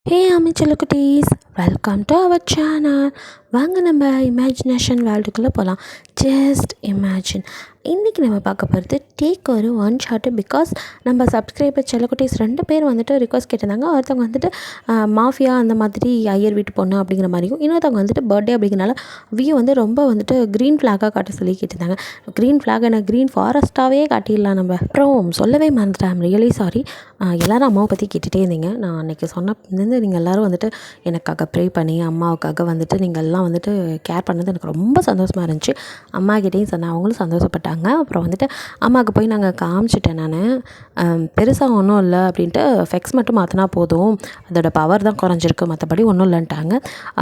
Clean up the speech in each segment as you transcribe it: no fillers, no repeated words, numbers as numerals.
ஹே அமைச்சல குட்டீஸ், welcome to our channel. வாங்க நம்ம இமேஜினேஷன் வேர்ல்டுக்குள்ளே போகலாம். Just imagine. இன்றைக்கி நம்ம பார்க்க போகிறது டேக் ஒரு ஒன் ஷாட்டு. பிகாஸ் நம்ம சப்ஸ்கிரைபர் செல்லக்குட்டீஸ் 2 பேர் வந்துட்டு ரிக்வஸ்ட் கேட்டிருந்தாங்க. ஒருத்தவங்க வந்துட்டு மாஃபியா அந்த மாதிரி ஐயர் வீட்டு பொண்ணு அப்படிங்கிற மாதிரியும், இன்னொருத்தவங்க வந்துட்டு பர்த்டே அப்படிங்கிறனால வியூ வந்து ரொம்ப வந்துட்டு க்ரீன் ஃப்ளாகாக காட்ட சொல்லி கேட்டிருந்தாங்க. க்ரீன் ஃப்ளாக் எனக்கு க்ரீன் ஃபாரஸ்ட்டாகவே காட்டிடலாம் நம்ம. அப்புறம் சொல்லவே மறந்துட்டேன், ஐம் ரியலி சாரி. எல்லோரும் அம்மாவை பற்றி கேட்டுகிட்டே இருந்தீங்க. நான் அன்றைக்கி சொன்னதுலேருந்து நீங்கள் எல்லோரும் வந்துட்டு எனக்காக ப்ரே பண்ணி அம்மாவுக்காக வந்துட்டு நீங்கள் எல்லாம் வந்துட்டு கேர் பண்ணது எனக்கு ரொம்ப சந்தோஷமாக இருந்துச்சு. அம்மாக்கிட்டேயும் சொன்னேன், அவங்களும் சந்தோஷப்பட்டாங்க. அப்புறம் வந்துட்டு அம்மாவுக்கு போய் நாங்கள் காமிச்சிட்டேன். நான் பெருசாக ஒன்றும் இல்லை அப்படின்ட்டு ஃபெக்ஸ் மட்டும் மாற்றினா போதும், அதோடய பவர் தான் குறைஞ்சிருக்கு, மற்றபடி ஒன்றும் இல்லைன்ட்டாங்க.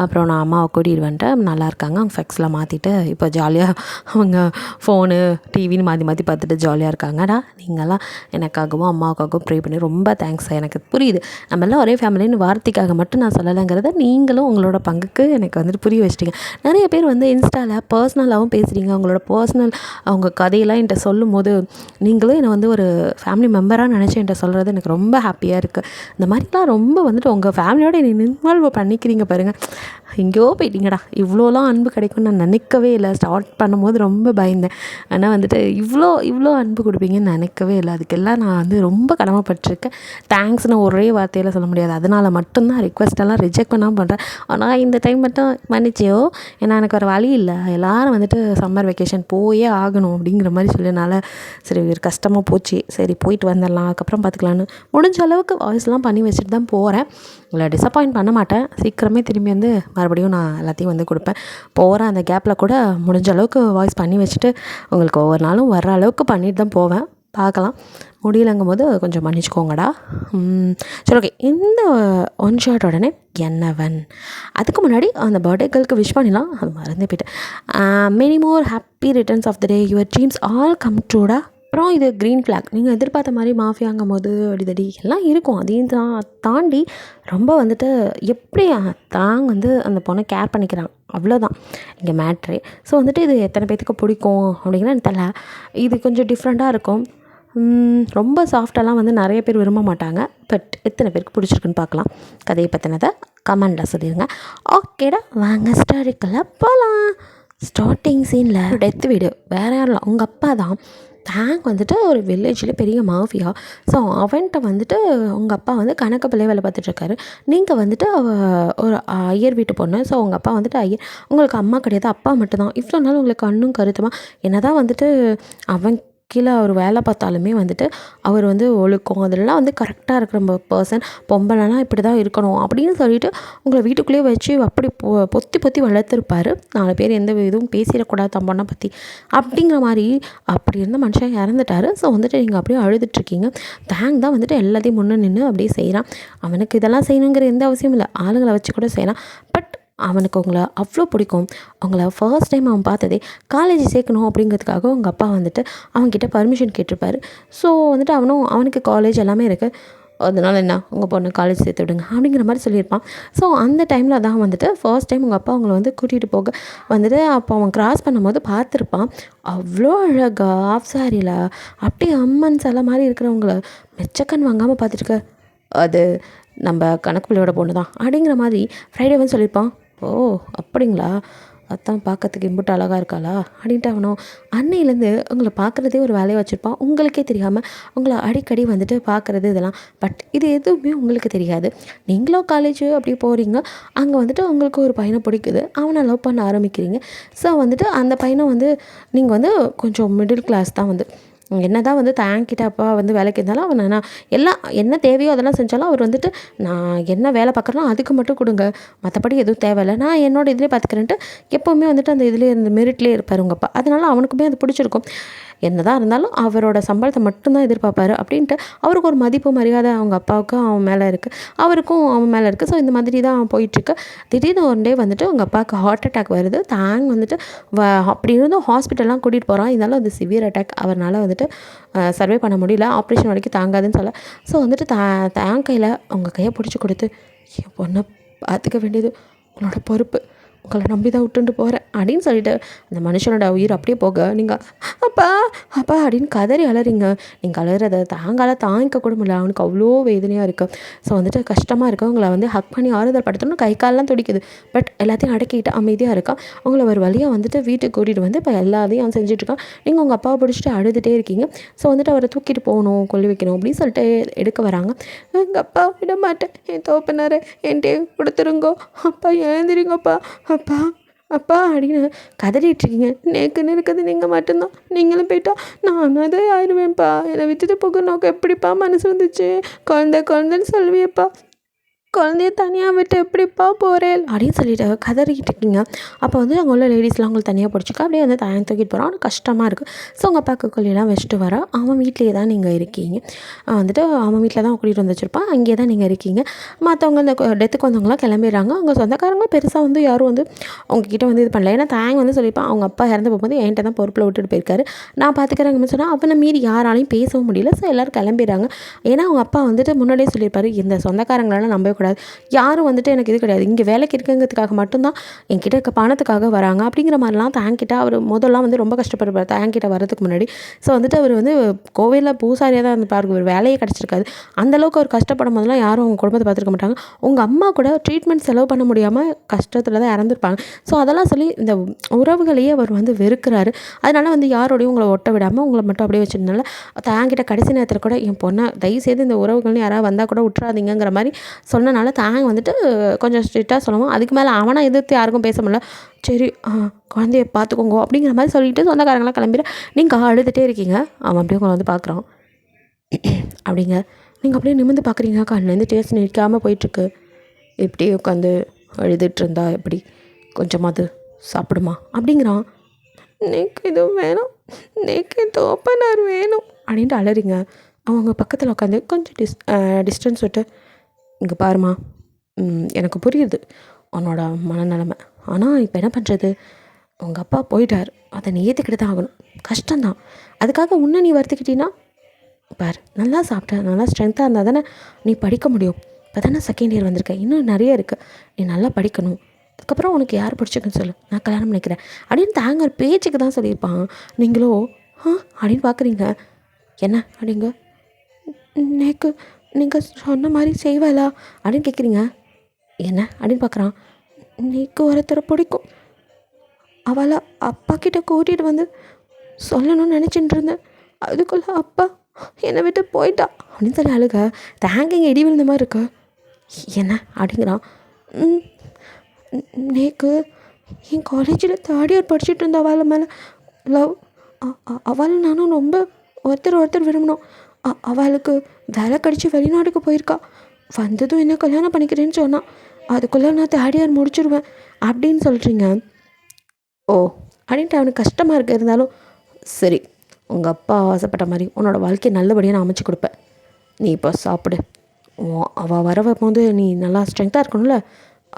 அப்புறம் நான் அம்மாவை கூட்டிகிட்டு வந்துட்டு நல்லா இருக்காங்க. அவங்க ஃபெக்ஸ்லாம் மாற்றிட்டு இப்போ ஜாலியாக அவங்க ஃபோனு டிவின்னு மாற்றி பார்த்துட்டு ஜாலியாக இருக்காங்கடா. நீங்களாம் எனக்காகவும் அம்மாவுக்காகவும் ப்ரே பண்ணி ரொம்ப தேங்க்ஸ். எனக்கு புரியுது, நம்ம எல்லாம் ஒரே ஃபேமிலின்னு வார்த்தைக்காக மட்டும் நான் சொல்லலைங்கிறத நீங்களும் உங்களோட பங்குக்கு எனக்கு வந்துட்டு புரிய வச்சிட்டிங்க. நிறைய பேர் வந்து இன்ஸ்டாவில் பர்சனலாகவும் பேசுகிறீங்க. அவங்களோட பர்சனல் அவங்க கதையெல்லாம் என்கிட்ட சொல்லும் போது நீங்களும் என்னை வந்து ஒரு ஃபேமிலி மெம்பராக நினச்சி என்கிட்ட சொல்கிறது எனக்கு ரொம்ப ஹாப்பியாக இருக்குது. இந்த மாதிரிலாம் ரொம்ப வந்துட்டு உங்கள் ஃபேமிலியோட என்னை இன்வால்வ் பண்ணிக்கிறீங்க பாருங்கள். எங்கேயோ போயிட்டீங்கடா, இவ்வளோலாம் அன்பு கிடைக்கும்னு நான் நினைக்கவே இல்லை. ஸ்டார்ட் பண்ணும்போது ரொம்ப பயந்தேன். ஆனால் வந்துட்டு இவ்வளோ அன்பு கொடுப்பீங்கன்னு நினைக்கவே இல்லை. அதுக்கெல்லாம் நான் வந்து ரொம்ப கடமைப்பட்டிருக்கேன். தேங்க்ஸ்னு ஒரே வார்த்தையில் சொல்ல முடியாது. அதனால் மட்டும்தான் ரிக்வெஸ்ட்டெல்லாம் ரிஜெக்ட் பண்ணாமல் பண்ணுறேன். ஆனால் இந்த டைம் மட்டும் மன்னிச்சியோ, ஏன்னா எனக்கு ஒரு வழி இல்லை. எல்லோரும் வந்துட்டு சம்மர் வெக்கேஷன் போயே ஆகணும் அப்படிங்கிற மாதிரி சொல்லினால சரி ஒரு கஷ்டமாக போச்சு. சரி போயிட்டு வந்துடலாம், அதுக்கப்புறம் பார்த்துக்கலான்னு முடிஞ்ச அளவுக்கு வாய்ஸ்லாம் பண்ணி வச்சுட்டு தான் போகிறேன். உங்களை டிசப்பாயிண்ட் பண்ண மாட்டேன். சீக்கிரமே திரும்பி வந்து மறுபடியும் நான் எல்லாத்தையும் வந்து கொடுப்பேன். போகிற அந்த கேப்பில் கூட முடிஞ்ச அளவுக்கு வாய்ஸ் பண்ணி வச்சுட்டு உங்களுக்கு ஒவ்வொரு நாளும் வர்ற அளவுக்கு பண்ணிட்டு தான் போவேன். பார்க்கலாம், முடியலங்கும் போது கொஞ்சம் மன்னிச்சிக்கோங்கடா. சரி, ஓகே. இந்த ஒன் ஷாட் உடனே என்னவன் அதுக்கு முன்னாடி அந்த பர்த்டே கேர்ளுக்கு விஷ் பண்ணிடலாம், அது மறந்து போயிட்டேன். Many more happy returns of the day, your dreams all come ட்ரூடா. அப்புறம் இது க்ரீன் ஃப்ளாக். நீங்கள் எதிர்பார்த்த மாதிரி மாஃபியாங்கும் போது அடிதடி எல்லாம் இருக்கும். அதையும் தாண்டி ரொம்ப வந்துட்டு எப்படி தாங்க வந்து அந்த பொண்ணை கேர் பண்ணிக்கிறாங்க, அவ்வளோதான் இங்கே மேட்ரே. ஸோ வந்துட்டு இது எத்தனை பேர்த்துக்கு பிடிக்கும் அப்படிங்கிற எனக்கு தெரியல. இது கொஞ்சம் டிஃப்ரெண்ட்டாக இருக்கும். ரொம்ப சாஃப்டெல்லாம் வந்து நிறைய பேர் விரும்ப மாட்டாங்க. பட் எத்தனை பேருக்கு பிடிச்சிருக்குன்னு பார்க்கலாம். கதையை பற்றினதை கமெண்டில் சொல்லிடுங்க. ஓகேடா, வாங்க ஸ்டோரிக்குள்ளே போகலாம். ஸ்டார்டிங் சீனில் டெத் வீடு வேறு யாரும் இல்லை, உங்கள் அப்பா தான். டேங்க் வந்துட்டு ஒரு வில்லேஜில் பெரிய மாஃபியா. ஸோ அவன்கிட்ட வந்துட்டு உங்கள் அப்பா வந்து கணக்கு பிள்ளை வேலை பார்த்துட்ருக்காரு. நீங்கள் வந்துட்டு ஒரு ஐயர் வீட்டு பொண்ணு. ஸோ உங்கள் அப்பா வந்துட்டு ஐயர், உங்களுக்கு அம்மா கிடையாது, அப்பா மட்டும்தான். இவ்வளோ நாள் உங்களுக்கு கண்ணும் கருத்துமா என்ன தான் வந்துட்டு அவன் கீழே அவர் வேலை பார்த்தாலுமே வந்துட்டு அவர் வந்து ஒழுக்கம் அதெல்லாம் வந்து கரெக்டாக இருக்கிற பர்சன். பொம்பளைலாம் இப்படி தான் இருக்கணும் அப்படின்னு சொல்லிட்டு உங்களை வீட்டுக்குள்ளேயே வச்சு அப்படி பொத்தி வளர்த்துருப்பார். 4 பேர் எந்த இதுவும் பேசிடக்கூடாது தம் பொண்ணை பற்றி அப்படிங்கிற மாதிரி. அப்படி இருந்த மனுஷன் இறந்துட்டார். ஸோ வந்துட்டு நீங்கள் அப்படியே அழுதுட்ருக்கீங்க. தேங்க் தான் வந்துட்டு எல்லாத்தையும் முன்னே நின்று அப்படியே செய்கிறான். அவனுக்கு இதெல்லாம் செய்யணுங்கிற எந்த அவசியம் இல்லை, ஆளுங்களை வச்சு கூட செய்யலாம். பட் அவனுக்கு உங்களை அவ்வளோ பிடிக்கும். அவங்கள ஃபர்ஸ்ட் டைம் அவன் பார்த்ததே காலேஜ் சேர்க்கணும் அப்படிங்கிறதுக்காக உங்கள் அப்பா வந்துட்டு அவன்கிட்ட பர்மிஷன் கேட்டிருப்பாரு. ஸோ வந்துட்டு அவனுக்கு காலேஜ் எல்லாமே இருக்குது. அதனால் என்ன, உங்கள் பொண்ணு காலேஜ் சேர்த்து விடுங்க அப்படிங்கிற மாதிரி சொல்லியிருப்பான். ஸோ அந்த டைமில் தான் வந்துட்டு ஃபர்ஸ்ட் டைம் உங்கள் அப்பா அவங்கள வந்து கூட்டிகிட்டு போக வந்துட்டு அப்போ அவன் கிராஸ் பண்ணும்போது பார்த்துருப்பான். அவ்வளோ அழகாக ஆஃப் சாரியில் அப்படியே அம்மன் சிலை மாதிரி இருக்கிறவங்கள மெச்சக்கன் வாங்காமல் பார்த்துருக்க, அது நம்ம கணக்கு பிள்ளையோட பொண்ணு தான் அப்படிங்கிற மாதிரி ஃப்ரைடே வந்து சொல்லியிருப்பான். ஓ அப்படிங்களா, அதான் பார்க்கறதுக்கு இம்புட்டு அழகாக இருக்காளா அப்படின்ட்டு அவனும் அன்னையிலேருந்து உங்களை பார்க்குறதே ஒரு வேலையை வச்சுருப்பான். உங்களுக்கே தெரியாமல் உங்களை அடிக்கடி வந்துட்டு பார்க்குறது இதெல்லாம். பட் இது எதுவுமே உங்களுக்கு தெரியாது. நீங்களும் காலேஜ் அப்படி போகிறீங்க, அங்கே வந்துட்டு உங்களுக்கு ஒரு பையனை பிடிக்குது, அவனை லவ் பண்ண ஆரம்பிக்கிறீங்க. ஸோ வந்துட்டு அந்த பையனை வந்து நீங்கள் வந்து கொஞ்சம் மிடில் கிளாஸ் தான். வந்து என்ன தான் வந்து தேங்கிட்ட அப்பா வந்து வேலைக்கு இருந்தாலும் அவன் எல்லாம் என்ன தேவையோ அதெல்லாம் செஞ்சாலும் அவர் வந்துட்டு நான் என்ன வேலை பார்க்குறேனோ அதுக்கு மட்டும் கொடுங்க, மற்றபடி எதுவும் தேவையில்லை, நான் என்னோடய இதிலே பார்த்துக்கிறேன்ட்டு எப்போவுமே வந்துட்டு அந்த இதிலே இந்த மெரிட்லேயே இருப்பார் உங்கள் அப்பா. அதனால் அவனுக்குமே அது பிடிச்சிருக்கும். என்னதான் இருந்தாலும் அவரோட சம்பளத்தை மட்டும்தான் எதிர்பார்ப்பாரு அப்படின்ட்டு அவருக்கு ஒரு மதிப்பு மரியாதை அவங்க அப்பாவுக்கு அவன் மேலே இருக்குது, அவருக்கும் அவன் மேலே இருக்குது. ஸோ இந்த மாதிரி தான் போயிட்டுருக்கு. திடீர்னு ஒன் டே வந்துட்டு உங்கள் அப்பாவுக்கு ஹார்ட் அட்டாக் வருது. தேங்க் வந்துட்டு அப்படி இருந்தும் ஹாஸ்பிட்டல்லாம் கூட்டிகிட்டு போகிறான். இருந்தாலும் அது சிவியர் அட்டாக். அவரால் வந்துட்டு சர்வே பண்ண முடியல, ஆப்ரேஷன் வரைக்கும் தாங்காதுன்னு சொல்ல. ஸோ வந்துட்டு தேங்க் கையில் உங்கள் கையை பிடிச்சி கொடுத்து, என் பொண்ணை பார்த்துக்க வேண்டியது உங்களோட பொறுப்பு, உங்களை நம்பி தான் விட்டுட்டு போகிறேன் அப்படின்னு சொல்லிட்டு அந்த மனுஷனோட உயிர் அப்படியே போக நீங்கள் அப்பா அப்பா அப்படின்னு கதறி அலறீங்க. நீங்கள் அலறதை தாங்கிக்க கூட முடியல. அவனுக்கு அவ்வளோ வேதனையாக இருக்குது. ஸோ வந்துட்டு கஷ்டமாக இருக்குது. உங்களை வந்து ஹக் பண்ணி ஆறுதல் படுத்தணும். கை காலெலாம் துடிக்குது. பட் எல்லாத்தையும் அடக்கிட்டு அமைதியாக இருக்கான். உங்களை ஒரு வழியாக வந்துட்டு வீட்டுக்கு கூட்டிகிட்டு வந்து இப்போ எல்லாத்தையும் அவன் செஞ்சுட்ருக்கான். நீங்கள் உங்கள் அப்பாவை பிடிச்சிட்டு அழுதுகிட்டே இருக்கீங்க. ஸோ வந்துட்டு அவரை தூக்கிட்டு போகணும், கொல்லி வைக்கணும் அப்படின்னு சொல்லிட்டு எடுக்க வராங்க. எங்கள் அப்பா விட மாட்டேன், என் தோப்பினார் என்கிட்டே கொடுத்துருங்கோ, அப்பா எழுந்திரிங்கப்பா, அப்பா அப்பா அப்படின்னு கதறிட்டுருக்கீங்க. நேக்குன்னு இருக்கிறது நீங்கள் மட்டும்தான். நீங்களும் போயிட்டா நான் அதை ஆயிடுவேன்ப்பா. என்னை விட்டுட்டு போக நோக்க எப்படிப்பா மனசு வந்துச்சு? குழந்தைன்னு சொல்லுவியப்பா, குழந்தைய தனியாக விட்டு எப்படிப்பா போகிறேன் அப்படின்னு சொல்லிட்டு கதறிக்கிட்டு இருக்கீங்க. அப்போ வந்து அங்கே உள்ள லேடிஸ்லாம் அவங்களுக்கு தனியாக பிடிச்சிக்க அப்படியே வந்து தயன் தூக்கிட்டு போகிறான். அவனுக்கு கஷ்டமாக இருக்குது. ஸோ உங்கள் அப்பாவுக்கு கொல்லியெல்லாம் வச்சுட்டு வர அவன் வீட்லேயே தான் நீங்கள் இருக்கீங்க. வந்துட்டு அவன் வீட்டில் தான் கூட்டிகிட்டு வந்து வச்சுருப்பான். அங்கேயே தான் நீங்கள் இருக்கீங்க. மற்றவங்க இந்த டெத்துக்கு வந்தவங்களாம் கிளம்பிடுறாங்க. அவங்க சொந்தக்காரங்களும் பெருசாக வந்து யாரும் வந்து அவங்கக்கிட்ட வந்து இது பண்ணல. ஏன்னா தேங் வந்து சொல்லிப்பான், அவங்க அப்பா இறந்து போகும்போது என்கிட்ட தான் பொறுப்பில் விட்டுட்டு போயிருக்காரு, நான் பார்த்துக்கிறேங்கன்னு சொன்னால் அவனை மீறி யாராலையும் பேசவும் முடியல. ஸோ எல்லோரும் கிளம்பிடுறாங்க. ஏன்னா அவங்க அப்பா வந்துட்டு முன்னாடியே சொல்லியிருப்பாரு, இந்த சொந்தக்காரங்களால நம்பவே கூடாது, யாரும் வந்துட்டு எனக்கு இது கிடையாது, இங்கே வேலைக்கு இருக்குங்கிறதுக்காக மட்டும்தான் என்கிட்ட இருக்க பணத்துக்காக வராங்க அப்படிங்கிற மாதிரிலாம் தேங்கிட்ட அவர் முதல்லாம் வந்து ரொம்ப கஷ்டப்படுவார் தேங்கிட்ட வரதுக்கு முன்னாடி. ஸோ வந்துட்டு அவர் வந்து கோவிலில் பூசாரியாக தான் இருந்துப்பார். ஒரு வேலையே கிடச்சிருக்காது. அந்தளவுக்கு அவர் கஷ்டப்படும் போதெல்லாம் யாரும் அவங்க குடும்பத்தை பார்த்துருக்க மாட்டாங்க. உங்கள் அம்மா கூட ட்ரீட்மெண்ட் செலவு பண்ண முடியாமல் கஷ்டத்தில் தான் இறந்துருப்பாங்க. ஸோ அதெல்லாம் சொல்லி இந்த உறவுகளையே அவர் வந்து வெறுக்கிறாரு. அதனால் வந்து யாரோடையும் உங்களை ஒட்ட விடாமல் உங்களை மட்டும் அப்படியே வச்சுருந்தால தேங்கிட்ட கடைசி நேரத்தில் கூட என் பொண்ணை தயவுசெய்து இந்த உறவுகள்னு யாராவது வந்தால் கூட விட்டுறாதீங்கிற மாதிரி சொன்னனால தேங் வந்துட்டு கொஞ்சம் ஸ்ட்ரிக்டாக சொல்லுவோம். அதுக்கு மேலே அவனை எதிர்த்து யாருக்கும் பேச முடியல. சரி குழந்தைய பார்த்துக்கோங்க அப்படிங்கிற மாதிரி சொல்லிவிட்டு சொந்தக்காரங்களாம் கிளம்பிட நீங்கள் அழுதுகிட்டே இருக்கீங்க. அவன் அப்படியே உங்களை வந்து பார்க்குறான். அப்படிங்க நீங்கள் அப்படியே நிமிர்ந்து பார்க்குறீங்க. கண்ணிலேருந்து டேஸ்ட் நிற்காமல் போயிட்டுருக்கு. இப்படியே உட்காந்து அழுதுட்டு இருந்தா எப்படி? கொஞ்சமாவது சாப்பிடுமா அப்படிங்கிறான். நேக்கு இதுவும் வேணும், நேக்கு தோப்பனார் வேணும் அப்படின்ட்டு அலறிங்க. அவங்க பக்கத்தில் உட்காந்து கொஞ்சம் டிஸ்டன்ஸ் விட்டு, இங்கே பாருமா, எனக்கு புரியுது உன்னோட மனநிலைமை. ஆனால் இப்போ என்ன பண்ணுறது? உங்கள் அப்பா போயிட்டார், அதை நீ ஏற்றுக்கிட்டு தான் ஆகணும். கஷ்டம்தான். அதுக்காக உன்னை நீ வருத்திக்கிட்டீன்னா பார், நல்லா சாப்பிட்ட, நல்லா ஸ்ட்ரென்த்தாக இருந்தால் தானே நீ படிக்க முடியும். இப்போ தானே செகண்ட் இயர் வந்திருக்க, இன்னும் நிறைய இருக்குது. நீ நல்லா படிக்கணும். அதுக்கப்புறம் உனக்கு யார் பிடிச்சிருக்குன்னு சொல்லு, நான் கல்யாணம் பண்ணிக்கிறேன் அப்படின்னு தேங்க பேச்சுக்கு தான் சொல்லியிருப்பான். நீங்களோ அப்படின்னு பார்க்குறீங்க. என்ன அப்படிங்க? நேக்கு நீங்கள் சொன்ன மாதிரி செய்வாளா அப்படின்னு கேட்குறீங்க. என்ன அப்படின்னு பார்க்குறான். நீக்கு ஒருத்தரை பிடிக்கும், அவளை அப்பா கிட்ட கூட்டிகிட்டு வந்து சொல்லணும்னு நினச்சிட்டு இருந்தேன். அதுக்குள்ளே அப்பா என்னை விட்டு போயிட்டா அப்படின்னு சொல்லி அழுக. தேங்க இங்கே இடி விழுந்த மாதிரி இருக்கு. என்ன அப்படிங்கிறான். நேக்கு என் காலேஜில் தேர்ட் இயர் படிச்சுட்டு இருந்த அவளை மேலே லவ். அவளை நானும் ரொம்ப ஒருத்தர் விரும்பினோம். அவளுக்கு வேலை கடிச்சு வெளிநாட்டுக்கு போயிருக்கா. வந்ததும் என்ன கல்யாணம் பண்ணிக்கிறேன்னு சொன்னான். அதுக்குள்ளே நான் தேர்ட் இயர் முடிச்சிடுவேன் அப்படின்னு சொல்கிறீங்க. ஓ அப்படின்ட்டு அவனுக்கு கஷ்டமாக இருக்க. இருந்தாலும் சரி, உங்கள் அப்பா ஆசைப்பட்ட மாதிரி உன்னோட வாழ்க்கையை நல்லபடியாக நான் அமைச்சு கொடுப்பேன். நீ இப்போ சாப்பிடு. அவள் வர வரும்போது நீ நல்லா ஸ்ட்ரென்த்தாக இருக்கணும்ல,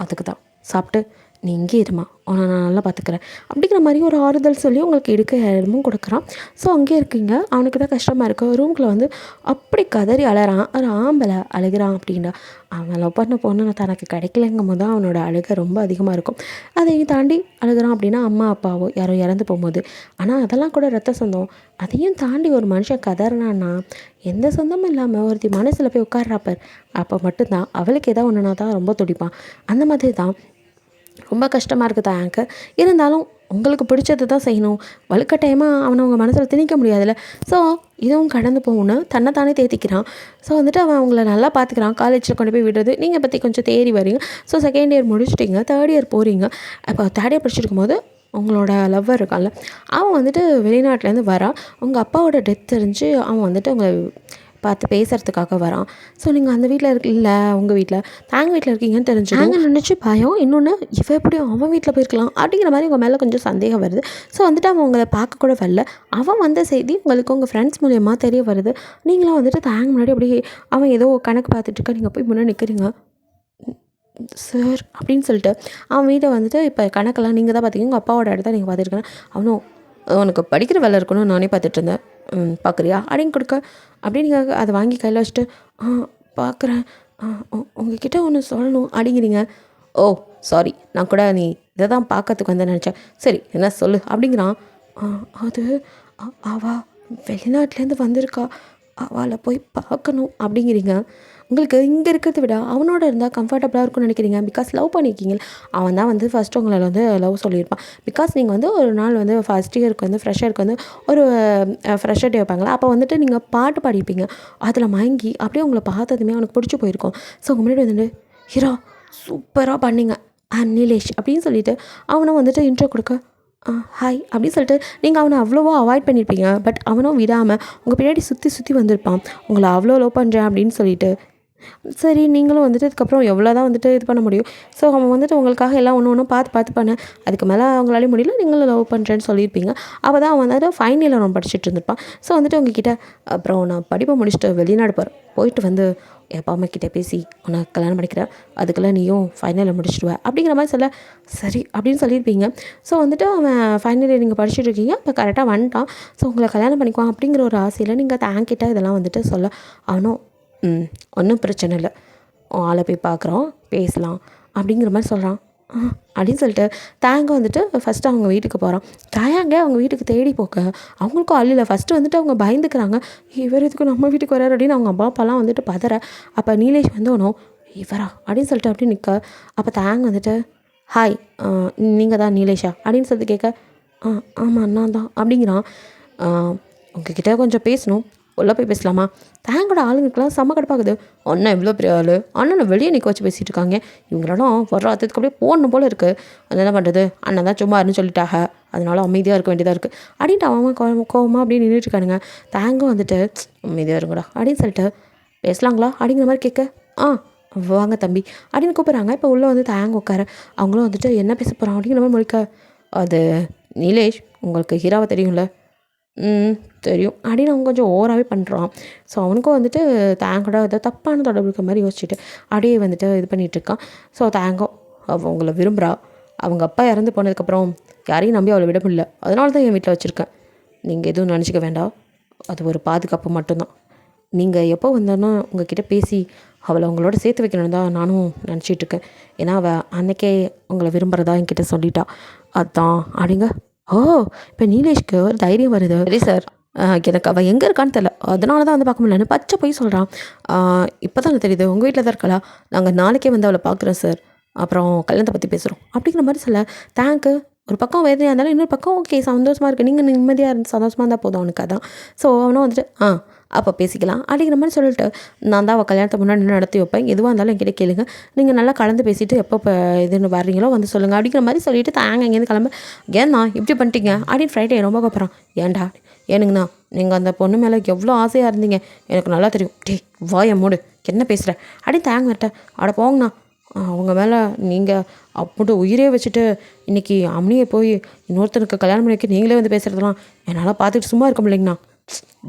அதுக்கு தான் சாப்பிட்டு நீ இங்கே இருமா, உன்னை நான் நல்லா பார்த்துக்கிறேன் அப்படிங்கிற மாதிரி ஒரு ஆறுதல் சொல்லி உங்களுக்கு எடுக்க இடமும் கொடுக்குறான். ஸோ அங்கேயே இருக்கீங்க. அவனுக்கு தான் கஷ்டமாக இருக்குது. ரூமில் வந்து அப்படி கதறி அழறான். ஒரு ஆம்பளை அழுகிறான் அப்படின்னா அவன் லவ் பண்ண பொண்ணு தனக்கு கிடைக்கலங்கும் போது தான் அவனோட அழுகை ரொம்ப அதிகமாக இருக்கும். அதையும் தாண்டி அழுகிறான் அப்படின்னா அம்மா அப்பாவோ யாரோ இறந்து போகும்போது. ஆனால் அதெல்லாம் கூட ரத்த சொந்தம். அதையும் தாண்டி ஒரு மனுஷன் கதறினான்னா எந்த சொந்தமும் இல்லாமல் ஒருத்தி மனசில் போய் உட்கார்றாப்பார், அப்போ மட்டும்தான் அவளுக்கு ஏதாவது ஒன்றுனா தான் ரொம்ப துடிப்பான். அந்த மாதிரி தான் ரொம்ப கஷ்டமாக இருக்குது தாங்க. இருந்தாலும் உங்களுக்கு பிடிச்சது தான் செய்யணும். வலுக்கட்டாயமாக அவனை உங்கள் மனசில் திணிக்க முடியாதுல்ல. ஸோ இதுவும் கடந்து போகணுன்னு தன்னைத்தானே தேத்திக்கிறான். ஸோ வந்துட்டு அவன் அவங்கள நல்லா பார்த்துக்கிறான். காலேஜில் கொண்டு போய் விடுறது, நீங்கள் பற்றி கொஞ்சம் தேறி வரீங்க. ஸோ செகண்ட் இயர் முடிச்சிட்டிங்க, தேர்ட் இயர் போகிறீங்க. அப்போ தேர்ட் இயர் படிச்சுருக்கும் போது உங்களோட லவ்வர் இருக்கான்ல, அவன் வந்துட்டு வெளிநாட்டிலேருந்து வரான். உங்கள் அப்பாவோட டெத் தெரிஞ்சு அவன் வந்துட்டு உங்களை பார்த்து பேசுகிறதுக்காக வரான். ஸோ நீங்கள் அந்த வீட்டில் இல்லை, உங்கள் வீட்டில் தாங்க வீட்டில் இருக்கீங்கன்னு தெரிஞ்சு நாங்கள் நினச்சி பயம். இன்னொன்று இவன் எப்படியும் அவன் வீட்டில் போயிருக்கலாம் அப்படிங்கிற மாதிரி உங்கள் மேலே கொஞ்சம் சந்தேகம் வருது. ஸோ வந்துட்டு அவன் உங்களை பார்க்க கூட வரல. அவன் வந்த செய்தி உங்களுக்கு உங்கள் ஃப்ரெண்ட்ஸ் மூலியமாக தெரிய வருது. நீங்களும் வந்துட்டு தாங்க முன்னாடி அப்படியே அவன் ஏதோ கணக்கு பார்த்துட்ருக்க, நீங்கள் போய் முன்னாடி நிற்கிறீங்க. சார் அப்படின்னு சொல்லிட்டு அவன் வீட்டை வந்துட்டு இப்போ கணக்கெல்லாம் நீங்கள் தான் பார்த்தீங்க, உங்கள் அப்பாவோட இடத்த நீங்கள் பார்த்துருக்கேன். அவனும் உனக்கு படிக்கிற வேலை இருக்கணும் நானே பார்த்துட்டு இருந்தேன், பார்க்குறியா அப்படின்னு கொடுக்க. அப்படி நீங்கள் அதை வாங்கி கையில் வச்சுட்டு பார்க்குறேன், உங்ககிட்ட ஒன்று சொல்லணும் அப்படிங்கிறீங்க. ஓ சாரி, நான் கூட நீ இதை தான் பார்க்கறதுக்கு வந்து நினச்சேன். சரி என்ன சொல்லு அப்படிங்கிறான். அது அவள் வெளிநாட்டிலேருந்து வந்திருக்கா, அவளை போய் பார்க்கணும் அப்படிங்கிறீங்க. உங்களுக்கு இங்கே இருக்கிறத விட அவனோட இருந்தால் கம்ஃபர்டபுளாக இருக்கும்னு நினைக்கிறீங்க. பிகாஸ் லவ் பண்ணியிருக்கீங்க. அவன் தான் வந்து ஃபஸ்ட்டு உங்களை வந்து லவ் சொல்லியிருப்பான். பிகாஸ் நீங்கள் வந்து ஒரு நாள் வந்து ஃபஸ்ட் இயருக்கு வந்து ஃப்ரெஷருக்கு வந்து ஒரு ஃப்ரெஷர் டே வைப்பாங்களா, அப்போ வந்துட்டு நீங்கள் பாட்டு பாடிப்பீங்க. அதில் மயங்கி அப்படியே உங்களை பார்த்ததுமே அவனுக்கு பிடிச்சி போயிருக்கும். ஸோ உங்கள் முன்னாடி வந்துட்டு ஹீரோ சூப்பராக பண்ணிங்க நீலேஷ் அப்படின்னு சொல்லிட்டு அவனை வந்துட்டு இன்ட்ரோ கொடுக்க ஹாய் அப்படின்னு சொல்லிட்டு நீங்கள் அவனை அவ்வளோவா அவாய்ட் பண்ணியிருப்பீங்க. பட் அவனும் விடாமல் உங்கள் பின்னாடி சுற்றி வந்திருப்பான் உங்களை அவ்வளோ லவ் பண்ணுறேன் அப்படின்னு சொல்லிட்டு. சரி நீங்களும் வந்துட்டு அதுக்கப்புறம் எவ்வளோ தான் வந்துட்டு இது பண்ண முடியும். ஸோ அவன் வந்துட்டு உங்களுக்காக எல்லாம் ஒன்று பார்த்து பண்ண அதுக்கு மேலே அவங்களாலே முடியல, நீங்களும் லவ் பண்ணுறேன்னு சொல்லியிருப்பீங்க. அப்போ தான் அவன் வந்துட்டு ஃபைனல் அவன் படிச்சுட்டு இருந்திருப்பான். ஸோ வந்துட்டு உங்ககிட்ட அப்புறம் நான் படிப்பை முடிச்சுட்டு வெளிநாடு போயிட்டு வந்து எப்பா அம்மா கிட்டே பேசி உன்னை கல்யாணம் பண்ணிக்கிறேன், அதுக்கெல்லாம் நீயும் ஃபைனலில் முடிச்சுடுவ அப்படிங்கிற மாதிரி சொல்ல சரி அப்படின்னு சொல்லியிருப்பீங்க. ஸோ வந்துட்டு அவன் ஃபைனல் இயர் நீங்கள் படிச்சுட்டு இருக்கீங்க, இப்போ கரெக்டாக வந்துட்டான். ஸோ உங்களை கல்யாணம் பண்ணிக்குவான் அப்படிங்கிற ஒரு ஆசையில் நீங்கள் தேங்கிட்ட இதெல்லாம் வந்துட்டு சொல்ல அவனும் ஒன்றும் பிரச்சனை இல்லை, ஆளை போய் பார்க்குறோம் பேசலாம் அப்படிங்கிற மாதிரி சொல்கிறான். அப்படின்னு சொல்லிட்டு தேங்க வந்துட்டு ஃபஸ்ட்டு அவங்க வீட்டுக்கு போகிறான். தேங்க அவங்க வீட்டுக்கு தேடி போக்க அவங்களுக்கும் ஆள் இல்லை. ஃபஸ்ட்டு வந்துட்டு அவங்க பயந்துக்கிறாங்க, இவர் இதுக்கு நம்ம வீட்டுக்கு வராரு அப்படின்னு அவங்க அம்மா அப்பாலாம் வந்துட்டு பதற. அப்போ நீலேஷ் வந்து ஒன்றும் இவரா அப்படின்னு சொல்லிட்டு அப்படி நிற்க. அப்போ தேங்க வந்துட்டு ஹாய் நீங்கள் தான் நீலேஷா அப்படின்னு சொல்லிட்டு கேட்க ஆமாம் நான் தான் அப்படிங்கிறான். உங்ககிட்ட கொஞ்சம் பேசணும், உள்ளே போய் பேசலாமா? தேங்கோட ஆளுங்களுக்குலாம் செம்ம கடுப்பாகுது. அண்ணன் இவ்வளோ பெரிய ஆள், அண்ணனை வெளியே நிற்க வச்சு பேசிகிட்டு இருக்காங்க, இவங்களெல்லாம் வர்ற அதுக்கு அப்படியே போடணும் போல் இருக்குது, அது என்ன பண்ணுறது, அண்ணன் தான் சும்மா இருன்னு சொல்லிட்டாங்க, அதனால அமைதியாக இருக்க வேண்டியதாக இருக்குது அப்படின்ட்டு அவன் கோவமாக அப்படியே நின்றுட்டுருக்கானுங்க. தேங்கும் வந்துட்டு அமைதியாக இருங்கடா அப்படின்னு சொல்லிட்டு பேசலாங்களா அப்படிங்கிற மாதிரி கேட்க வாங்க தம்பி அப்படின்னு கூப்பிட்றாங்க. இப்போ உள்ளே வந்து தேங்க உட்கார அவங்களும் வந்துட்டு என்ன பேச போகிறான் அப்படிங்கிற மாதிரி முழிக்க, அது நீலேஷ் உங்களுக்கு ஹீராவை தெரியும்ல? தெரியும் அப்படின்னு அவன் கொஞ்சம் ஓவராகவே பண்ணுறான். ஸோ அவனுக்கும் வந்துட்டு தேங்கோட ஏதோ தப்பான தொடர்பு இருக்க மாதிரி யோசிச்சுட்டு அப்படியே வந்துட்டு இது பண்ணிகிட்ருக்கான். ஸோ தேங்கோ அவங்கள விரும்புகிறா, அவங்க அப்பா இறந்து போனதுக்கப்புறம் யாரையும் நம்பி அவளை விட முடியல, அதனால தான் என் வீட்டில் வச்சுருக்கேன், நீங்கள் எதுவும் நினச்சிக்க வேண்டாம், அது ஒரு பாதுகாப்பு மட்டும்தான், நீங்கள் எப்போ வந்தாலும் உங்ககிட்ட பேசி அவளை அவங்களோட சேர்த்து வைக்கணும்னு தான் நானும் நினச்சிட்ருக்கேன், ஏன்னா அவள் அன்றைக்கே உங்களை விரும்புகிறதா என்கிட்ட சொல்லிட்டா, அதுதான் அப்படிங்க. இப்போ நீலேஷ்க்கு ஒரு தைரியம் வருது. சரி சார், எனக்கு அவள் எங்கே இருக்கான்னு தெரியல, அதனால தான் வந்து பார்க்க முடியலன்னு பச்சை போய் சொல்கிறான். இப்போ தான் தெரியுது உங்கள் வீட்டில் தான் இருக்கலாம், நாங்கள் நாளைக்கே வந்து அவளை பார்க்குறோம் சார், அப்புறம் கல்யாணத்தை பற்றி பேசுகிறோம் அப்படிங்கிற மாதிரி சொல்ல தேங்க்கு ஒரு பக்கம் வேதனையாக இருந்தாலும் இன்னொரு பக்கம் ஓகே சந்தோஷமாக இருக்குது, நீங்கள் நிம்மதியாக இருந்து சந்தோஷமாக இருந்தால் போதும் அவனுக்கு. அதான் ஸோ அவனும் வந்துட்டு அப்போ பேசிக்கலாம் அப்படிங்கிற மாதிரி சொல்லிட்டு நான் தான் அவள் கல்யாணத்தை முன்னாடி நடத்தி வைப்பேன், எதுவாக இருந்தாலும் என்கிட்ட கேளுங்க, நீங்கள் நல்லா கலந்து பேசிவிட்டு எப்போ இப்போ இதுன்னு வர்றீங்களோ வந்து சொல்லுங்கள் அப்படிங்கிற மாதிரி சொல்லிவிட்டு தாங்க இங்கேருந்து கிளம்ப. ஏன்னா இப்படி பண்ணிட்டீங்க அப்படின்னு ஃப்ரைடே ரொம்ப கூப்பிட்றான். ஏன்டா ஏனுங்கண்ணா நீங்கள் அந்த பொண்ணு மேலே எவ்வளோ ஆசையாக இருந்தீங்க எனக்கு நல்லா தெரியும், வாயை மூடு என்ன பேசுகிற அப்படின்னு தேங்க வரட்ட. அட போங்கண்ணா, அவங்க மேலே நீங்கள் அப்படி உயிரே வச்சுட்டு இன்றைக்கி அம்னியை போய் இன்னொருத்தனுக்கு கல்யாணம் பண்ணி வைக்க நீங்களே வந்து பேசுகிறதெல்லாம் என்னால் பார்த்துட்டு சும்மா இருக்க முடியலைங்கண்ணா.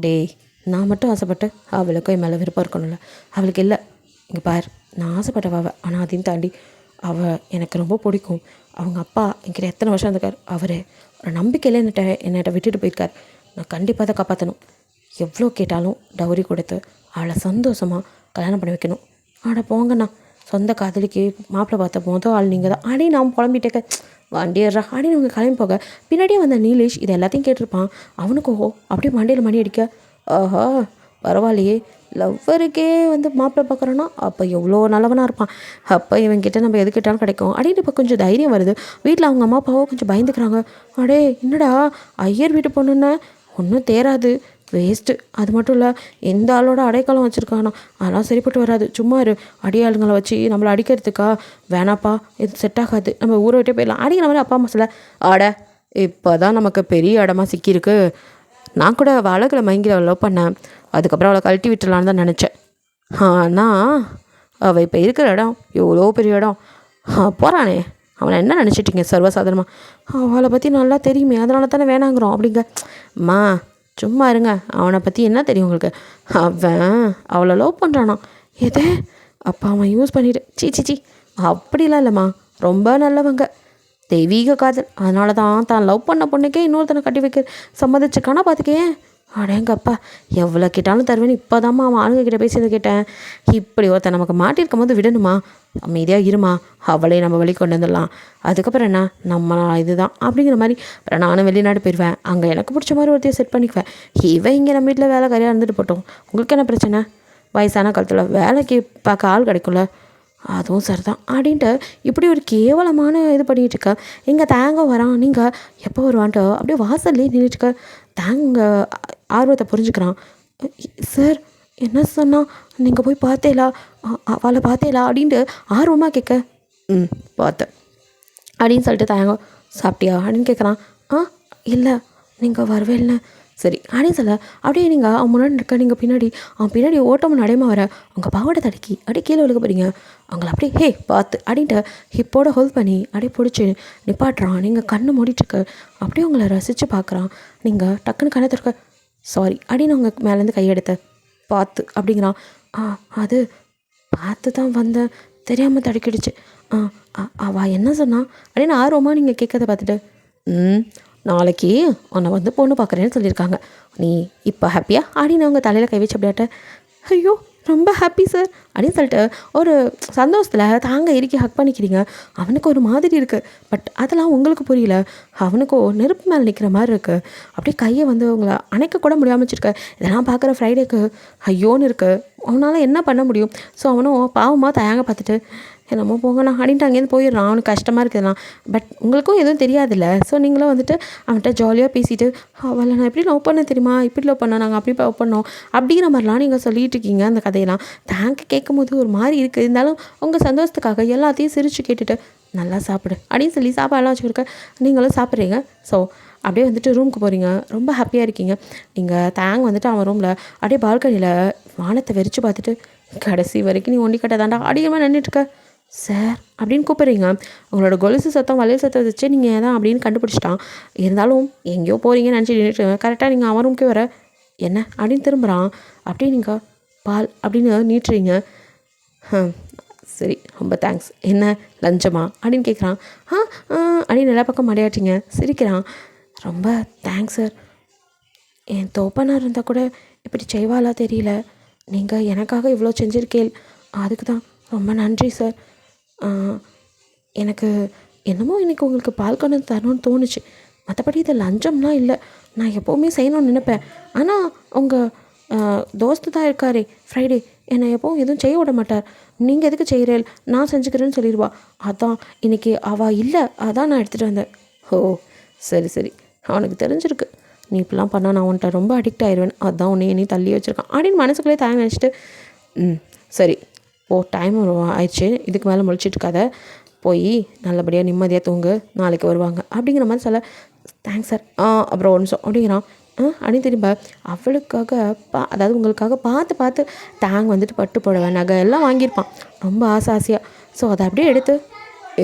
நான் மட்டும் ஆசைப்பட்டு அவளுக்கும் என் மேலே விருப்பம் இருக்கணும்ல, அவளுக்கு இல்லை. இங்கே பார், நான் ஆசைப்பட்டவ ஆனால் அதையும் தாண்டி அவள் எனக்கு ரொம்ப பிடிக்கும், அவங்க அப்பா என்கிட்ட எத்தனை வருஷம் இருந்திருக்கார், அவர் ஒரு நம்பிக்கையில் என்னட்ட விட்டுட்டு போயிருக்கார், நான் கண்டிப்பாக அதை காப்பாற்றணும், எவ்வளோ கேட்டாலும் டவுரி கொடுத்து அவளை சந்தோஷமாக கல்யாணம் பண்ணி வைக்கணும். போங்கண்ணா, சொந்த காதலிக்கு மாப்பிள்ளை பார்த்த மொதல் ஆள் நீங்கள் தான் அடி நான் புலம்பிட்டேக்க வண்டிடுறா அப்படின்னு அவங்க கிளம்பி போக பின்னாடியே வந்த நீலேஷ் இது எல்லாத்தையும் கேட்டிருப்பான். அவனுக்கோ அப்படியே மண்டியில் மணி அடிக்க, பரவாயில்லையே லவ்வருக்கே வந்து மாப்பிள்ளை பார்க்குறோன்னா அப்போ எவ்வளோ நல்லவனாக இருப்பான், அப்போ இவன்கிட்ட நம்ம எது கேட்டாலும் கிடைக்கும் அப்படின்னு இப்போ கொஞ்சம் தைரியம் வருது. வீட்டில் அவங்க அம்மா அப்பாவோ கொஞ்சம் பயந்துக்கிறாங்க. என்னடா ஐயர் வீட்டு பொண்ணுன்னு ஒன்றும் தேராது, வேஸ்ட்டு, அது மட்டும் இல்லை எந்த ஆளோட அடைக்காலம் வச்சுருக்கானோ அதெல்லாம் சரிப்பட்டு வராது, சும்மா அடியாளுங்களை வச்சு நம்மளை அடிக்கிறதுக்கா, வேணாப்பா இது செட் ஆகாது, நம்ம ஊரை விட்டே போயிடலாம் அடிக்கிற மாதிரி அப்பா அம்மா சொல்ல. இப்போ தான் நமக்கு பெரிய இடமா சிக்கியிருக்கு, நான் கூட அவள் அழகில் மயங்கி அவள் லவ் பண்ணேன், அதுக்கப்புறம் அவளை கழட்டி விட்டுலான்னு தான் நினச்சேன், ஆனால் அவள் இப்போ இருக்கிற இடம் எவ்வளோ பெரிய இடம், போகிறானே அவனை என்ன நினச்சிட்டிங்க சர்வசாதாரணமாக, அவளை பற்றி நல்லா தெரியுமே அதனால தானே வேணாங்கிறோம் அப்படிங்க. அம்மா சும்மா இருங்க, அவனை பற்றி என்ன தெரியும் உங்களுக்கு, அவன் அவளை லவ் பண்ணுறானா, எது அப்போ அவன் யூஸ் பண்ணிவிட்டு சீ அப்படிலாம் இல்லைம்மா, ரொம்ப நல்லவங்க, தெய்வீக காதல், அதனால தான் லவ் பண்ண பொண்ணுக்கே இன்னொருத்தனை கட்டி வைக்க சம்மதிச்சிருக்கானா பார்த்துக்கேன், அடேங்கப்பா, எவ்வளோ கேட்டாலும் தருவேன்னு இப்போதாம்மா அவன் ஆளுங்க கிட்ட பேசி கேட்டேன். இப்படி ஒருத்தன் நமக்கு மாட்டிருக்கும் போது விடணுமா? அமைதியாக இருமா, அவளே நம்ம வெளியே கொண்டு வந்துடலாம். அதுக்கப்புறம் என்ன, நம்ம இதுதான் அப்படிங்கிற மாதிரி. அப்புறம் நானும் வெளிநாடு போயிடுவேன், அங்கே எனக்கு பிடிச்ச மாதிரி ஒருத்தையும் செட் பண்ணிக்குவேன். இவன் இங்கே நம்ம வீட்டில் வேலை கரையாக இருந்துட்டு போட்டோம், உங்களுக்கு என்ன பிரச்சனை? வயசான காலத்தில் வேலைக்கு பார்க்க ஆள் கிடைக்கும்ல, அதுவும் சரிதான் அப்படின்ட்டு இப்படி ஒரு கேவலமான இது பண்ணிகிட்டு இருக்க. எங்கள் தேங்க வரான், நீங்கள் எப்போ வருவான்ட்டு அப்படியே வாசல்லே நின்றுட்டுருக்க. தேங்க ஆர்வத்தை புரிஞ்சுக்கிறான். சார் என்ன சொன்னால், நீங்கள் போய் பார்த்தேலா, அவளை பார்த்தேலா அப்படின்ட்டு ஆர்வமாக கேட்க. பார்த்தேன் அப்படின்னு சொல்லிட்டு தேங்க. சாப்பிட்டியா அப்படின்னு கேட்குறான். இல்லை, நீங்கள் வரவே இல்லை. சரி அப்படின்னு சொல்ல அப்படியே நீங்கள் அவன் முன்னாடி இருக்க, நீங்கள் பின்னாடி அவன் பின்னாடி ஓட்டமும் நடையமா வர உங்கள் பாவாடை தடுக்கி அப்படியே கீழே விழுக போகிறீங்க. அவங்கள அப்படியே ஹே பார்த்து அப்படின்ட்டு ஹிப்போட ஹோல்ட் பண்ணி அப்படியே பிடிச்சி நிப்பாட்டுறான். நீங்கள் கண்ணை மூடிட்டுருக்கு, அப்படியே உங்களை ரசித்து பார்க்குறான். நீங்கள் டக்குன்னு கண்ணை திறக்க சாரி அப்படின்னு அவங்க மேலேருந்து கையெடுத்த பார்த்து அப்படிங்கிறான். அது பார்த்து தான் வந்தேன், தெரியாமல் தடுக்கிடுச்சு. அவள் என்ன சொன்னான் அப்படின்னு ஆர்வமாக நீங்கள் கேட்கறத பார்த்துட்டு, நாளைக்கு உன்னை வந்து பொண்ணு பார்க்குறேன்னு சொல்லியிருக்காங்க, நீ இப்போ ஹாப்பியா அப்படின்னு அவங்க தலையில் கை வச்சு அப்படியாட்ட. ஐயோ ரொம்ப ஹாப்பி சார் அப்படின்னு சொல்லிட்டு ஒரு சந்தோஷத்தில் தாங்க இறுக்கி ஹக் பண்ணிக்கிறீங்க. அவனுக்கு ஒரு மாதிரி இருக்குது, பட் அதெல்லாம் உங்களுக்கு புரியல. அவனுக்கும் நெருப்பு மேலே நிற்கிற மாதிரி இருக்குது. அப்படியே கையை வந்து உங்களை அணைக்க கூட முடியாமல் வச்சுருக்க. இதெல்லாம் பார்க்குற ஃப்ரைடேக்கு ஐயோன்னு இருக்குது. அவனால் என்ன பண்ண முடியும்? ஸோ அவனும் பாவமாக தயாங்க பார்த்துட்டு என்னமோ போங்கண்ணா அப்படின்ட்டு அங்கேருந்து போயிடுறான். அவனுக்கு கஷ்டமாக இருக்குதுண்ணா, பட் உங்களுக்கும் எதுவும் தெரியாதுல்ல. ஸோ நீங்களும் வந்துட்டு அவன்கிட்ட ஜாலியாக பேசிவிட்டு, அவளை நான் எப்படி லவ் பண்ண தெரியுமா, இப்படி லவ் பண்ணோம், நாங்கள் அப்படி லவ் பண்ணோம் அப்படிங்கிற மாதிரிலாம் நீங்கள் சொல்லிகிட்டு இருக்கீங்க. அந்த கதையெல்லாம் தேங்க் கேட்கும் போது ஒரு மாதிரி இருக்குது. இருந்தாலும் உங்கள் சந்தோஷத்துக்காக எல்லாத்தையும் சிரித்து கேட்டுட்டு நல்லா சாப்பிடு அப்படின்னு சொல்லி சாப்பாடெல்லாம் வச்சுருக்க. நீங்களும் சாப்பிட்றீங்க. ஸோ அப்படியே வந்துட்டு ரூமுக்கு போகிறீங்க. ரொம்ப ஹாப்பியாக இருக்கீங்க. நீங்கள் தேங் வந்துட்டு அவன் ரூமில் அப்படியே பால்கனியில் வானத்தை வெறிச்சு பார்த்துட்டு, கடைசி வரைக்கும் நீ ஒண்டி கட்ட தாண்டா அப்படிங்கிற மாதிரி நின்றுட்டுருக்க. சார் அப்படின்னு கூப்பிட்றீங்க. உங்களோட கொலுசு சத்தம் வளையல் சத்தம் வச்சு நீங்கள் தான் அப்படின்னு கண்டுபிடிச்சிட்டான். இருந்தாலும் எங்கேயோ போகிறீங்கன்னு நினச்சி நின்றுட்டு கரெக்டாக நீங்கள் அவன் ரூமுக்கே வர என்ன அப்படின்னு திரும்புகிறான். அப்படியே நீங்கள் பால் அப்படின்னு நீட்டுறீங்க. சரி ரொம்ப தேங்க்ஸ், என்ன லஞ்சமா அப்படின்னு கேட்குறான். அப்படின்னு எல்லா பக்கம் மடையாட்டிங்க. சிரிக்கிறான். ரொம்ப தேங்க்ஸ் சார், என் தோப்பனாக இருந்தால் கூட இப்படி செய்வாளா தெரியல, நீங்கள் எனக்காக இவ்வளோ செஞ்சுருக்கேள், அதுக்கு தான் ரொம்ப நன்றி சார். எனக்கு என்னமோ இன்றைக்கி உங்களுக்கு பால் கொண்டு தரணும்னு தோணுச்சு, மற்றபடி இது லஞ்சம்லாம் இல்லை. நான் எப்போவுமே செய்யணும்னு நினைப்பேன். ஆனால் உங்கள் தோஸ்து தான் இருக்காரே ஃப்ரைடே, என்னை எப்போவும் எதுவும் செய்ய விட மாட்டார். நீங்கள் எதுக்கு செய்கிறேன், நான் செஞ்சுக்கிறேன்னு சொல்லிடுவா. அதான் இன்றைக்கி அவள் இல்லை, அதான் நான் எடுத்துகிட்டு வந்தேன். ஓ சரி சரி, அவனுக்கு தெரிஞ்சிருக்கு நீ இப்படிலாம் பண்ணால் நான் உன்ட்ட ரொம்ப அடிக்ட் ஆயிடுவேன், அதுதான் உன்னை என்னை தள்ளி வச்சுருக்கான் அப்படின்னு மனசுக்குள்ளே தாங்க நினச்சிட்டு, சரி ஓ டைம் ஆயிடுச்சு, இதுக்கு மேலே முழிச்சிட்டு இருக்காத, போய் நல்லபடியாக நிம்மதியாக தூங்கு, நாளைக்கு வருவாங்க அப்படிங்கிற மாதிரி சொல்ல. Thanks sir. அப்புறம் ஒரு நிமிஷம் அப்படிங்கிறான். அப்படின்னு திரும்ப அவளுக்காக அதாவது உங்களுக்காக பார்த்து பார்த்து தேங் வந்துட்டு பட்டு புடவை நகை எல்லாம் வாங்கியிருப்பான் ரொம்ப ஆசையாக. ஸோ அதை அப்படியே எடுத்து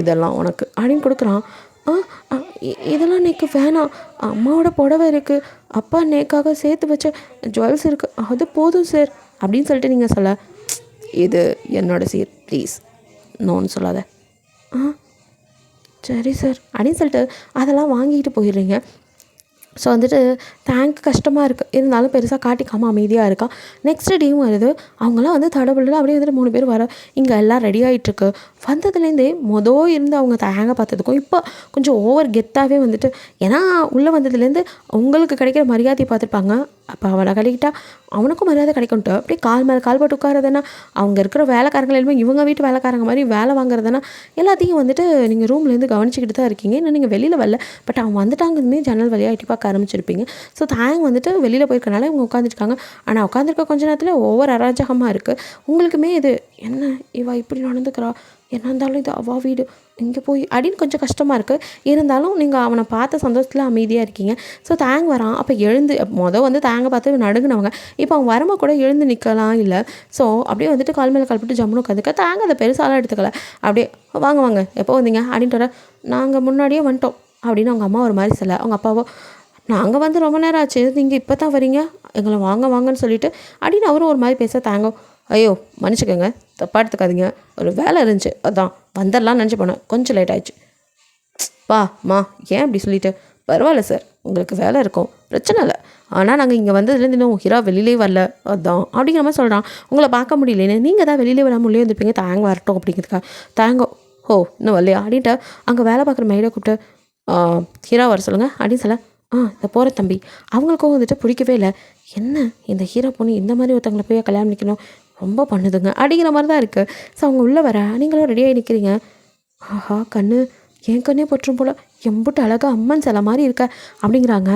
இதெல்லாம் உனக்கு அப்படின்னு கொடுக்குறான். இதெல்லாம் நேக்கு வேணாம், அம்மாவோட புடவை இருக்குது, அப்பா நேக்காக சேர்த்து வச்ச ஜுவல்ஸ் இருக்குது, அது போதும் சார் அப்படின்னு சொல்லிட்டு நீங்கள் சொல்ல, இது என்னோட சீர் ப்ளீஸ் நோன்னு சொல்லாத. சரி சார் அப்படின்னு சொல்லிட்டு அதெல்லாம் வாங்கிட்டு போயிடுறீங்க. ஸோ வந்துட்டு தேங்க் கஷ்டமாக இருக்குது, இருந்தாலும் பெருசாக காட்டிக்காமல் அமைதியாக இருக்கான். நெக்ஸ்ட் டேவும் வருது. அவங்களாம் வந்து தடபுடல அப்படியே வந்துட்டு 3 பேர் வர இங்கே எல்லாம் ரெடி ஆகிட்டுருக்கு. வந்ததுலேருந்தே இருந்து அவங்க தேங்க பார்த்ததுக்கும் இப்போ கொஞ்சம் ஓவர் கெத்தாகவே வந்துட்டு, ஏன்னா உள்ளே வந்ததுலேருந்து உங்களுக்கு கிடைக்கிற மரியாதையை பார்த்துருப்பாங்க. அப்போ அவனை கழிக்கிட்டா அவனுக்கும் மரியாதை கிடைக்கும்ட்டு அப்படியே கால் மேலே கால் போட்டு உட்காரதுன்னா, அவங்க இருக்கிற வேலைக்காரங்கள் எல்லாமே இவங்க வீட்டு வேலைக்காரங்க மாதிரி வேலை வாங்குறதுன்னா எல்லாத்தையும் வந்துட்டு நீங்கள் ரூம்லேருந்து கவனிச்சிக்கிட்டு தான் இருக்கீங்க. இன்னும் நீங்கள் வெளியில் வரல, பட் அவங்க வந்துட்டாங்கன்னு ஜன்னல் வழியாக எட்டி பார்க்க ஆரம்பிச்சிருப்பீங்க. ஸோ தேங் வந்துட்டு வெளியில் போயிருக்கனால இவங்க உட்காந்துருக்காங்க. ஆனால் உட்காந்துருக்க கொஞ்ச நேரத்தில் ஒவ்வொரு அராஜகமாக இருக்குது. உங்களுக்குமே இது என்ன இவா இப்படி நடந்துக்கிறா, என்ன இருந்தாலும் இது அவா வீடு, இங்கே போய் அப்படின்னு கொஞ்சம் கஷ்டமாக இருக்குது. இருந்தாலும் நீங்கள் அவனை பார்த்த சந்தோஷத்தில் அமைதியாக இருக்கீங்க. ஸோ தேங் வரான். அப்போ எழுந்து வந்து தேங்க பார்த்து நடுங்கினவங்க இப்போ அவங்க வரமா கூட எழுந்து நிற்கலாம் இல்லை. ஸோ அப்படியே வந்துட்டு கால் மேலே கால் போட்டு ஜம்முன்னு உட்காந்துக்க. தேங்க அதை பெருசாலாம் எடுத்துக்கல. அப்படியே வாங்க வாங்க எப்போ வந்தீங்க அப்படின்ட்டு வர, நாங்கள் முன்னாடியே வந்துட்டோம் அப்படின்னு அவங்க அம்மா ஒரு மாதிரி சொல்ல, அவங்க அப்பாவோ நாங்கள் வந்து ரொம்ப நேரம் ஆச்சு, நீங்கள் இப்போ தான் வரீங்க, எங்களை வாங்க வாங்கன்னு சொல்லிட்டு அப்படின்னு அவரும் ஒரு மாதிரி பேச தேங்க, ஐயோ மன்னிச்சுக்கோங்க தப்பாக எடுத்துக்காதீங்க, ஒரு வேலை இருந்துச்சு அதான் வந்துடலாம்னு நினச்சி போனேன், கொஞ்சம் லேட் ஆயிடுச்சு. மா ஏன் அப்படி சொல்லிட்டு, பரவாயில்ல சார் உங்களுக்கு வேலை இருக்கும், பிரச்சனை இல்லை. ஆனால் நாங்கள் இங்கே வந்ததுலேருந்து இன்னும் ஹீரா வெளியிலே வரல, அதான் அப்படிங்கிற மாதிரி சொல்கிறான். உங்களை பார்க்க முடியலன்னு நீங்கள் தான் வெளியிலே வராமல் உள்ளே வந்துருப்பீங்க, தேங்க வரட்டும் அப்படிங்கிறதுக்கா. தேங்க ஓ இன்னும் வரலையா அப்படின்ட்டு அங்கே வேலை பார்க்குற மைடை கூப்பிட்டு ஹீரா வர சொல்லுங்கள் அப்படின்னு சொல்ல, இதை போகிற தம்பி. அவங்களுக்கும் வந்துட்டு பிடிக்கவே இல்லை. என்ன இந்த ஹீரோ பொண்ணு இந்த மாதிரி ஒருத்தவங்களை போய் கல்யாணம் பண்ணிக்கணும், ரொம்ப பண்ணுதுங்க அப்படிங்கிற மாதிரி தான் இருக்குது. ஸோ அவங்க உள்ளே வர நீங்களும் ரெடியாகி நிற்கிறீங்க. ஆஹா கண்ணு என் கண்ணே போட்டுரும் போல், எம்புட்டு அழகாக அம்மன் சில மாதிரி இருக்க அப்படிங்கிறாங்க.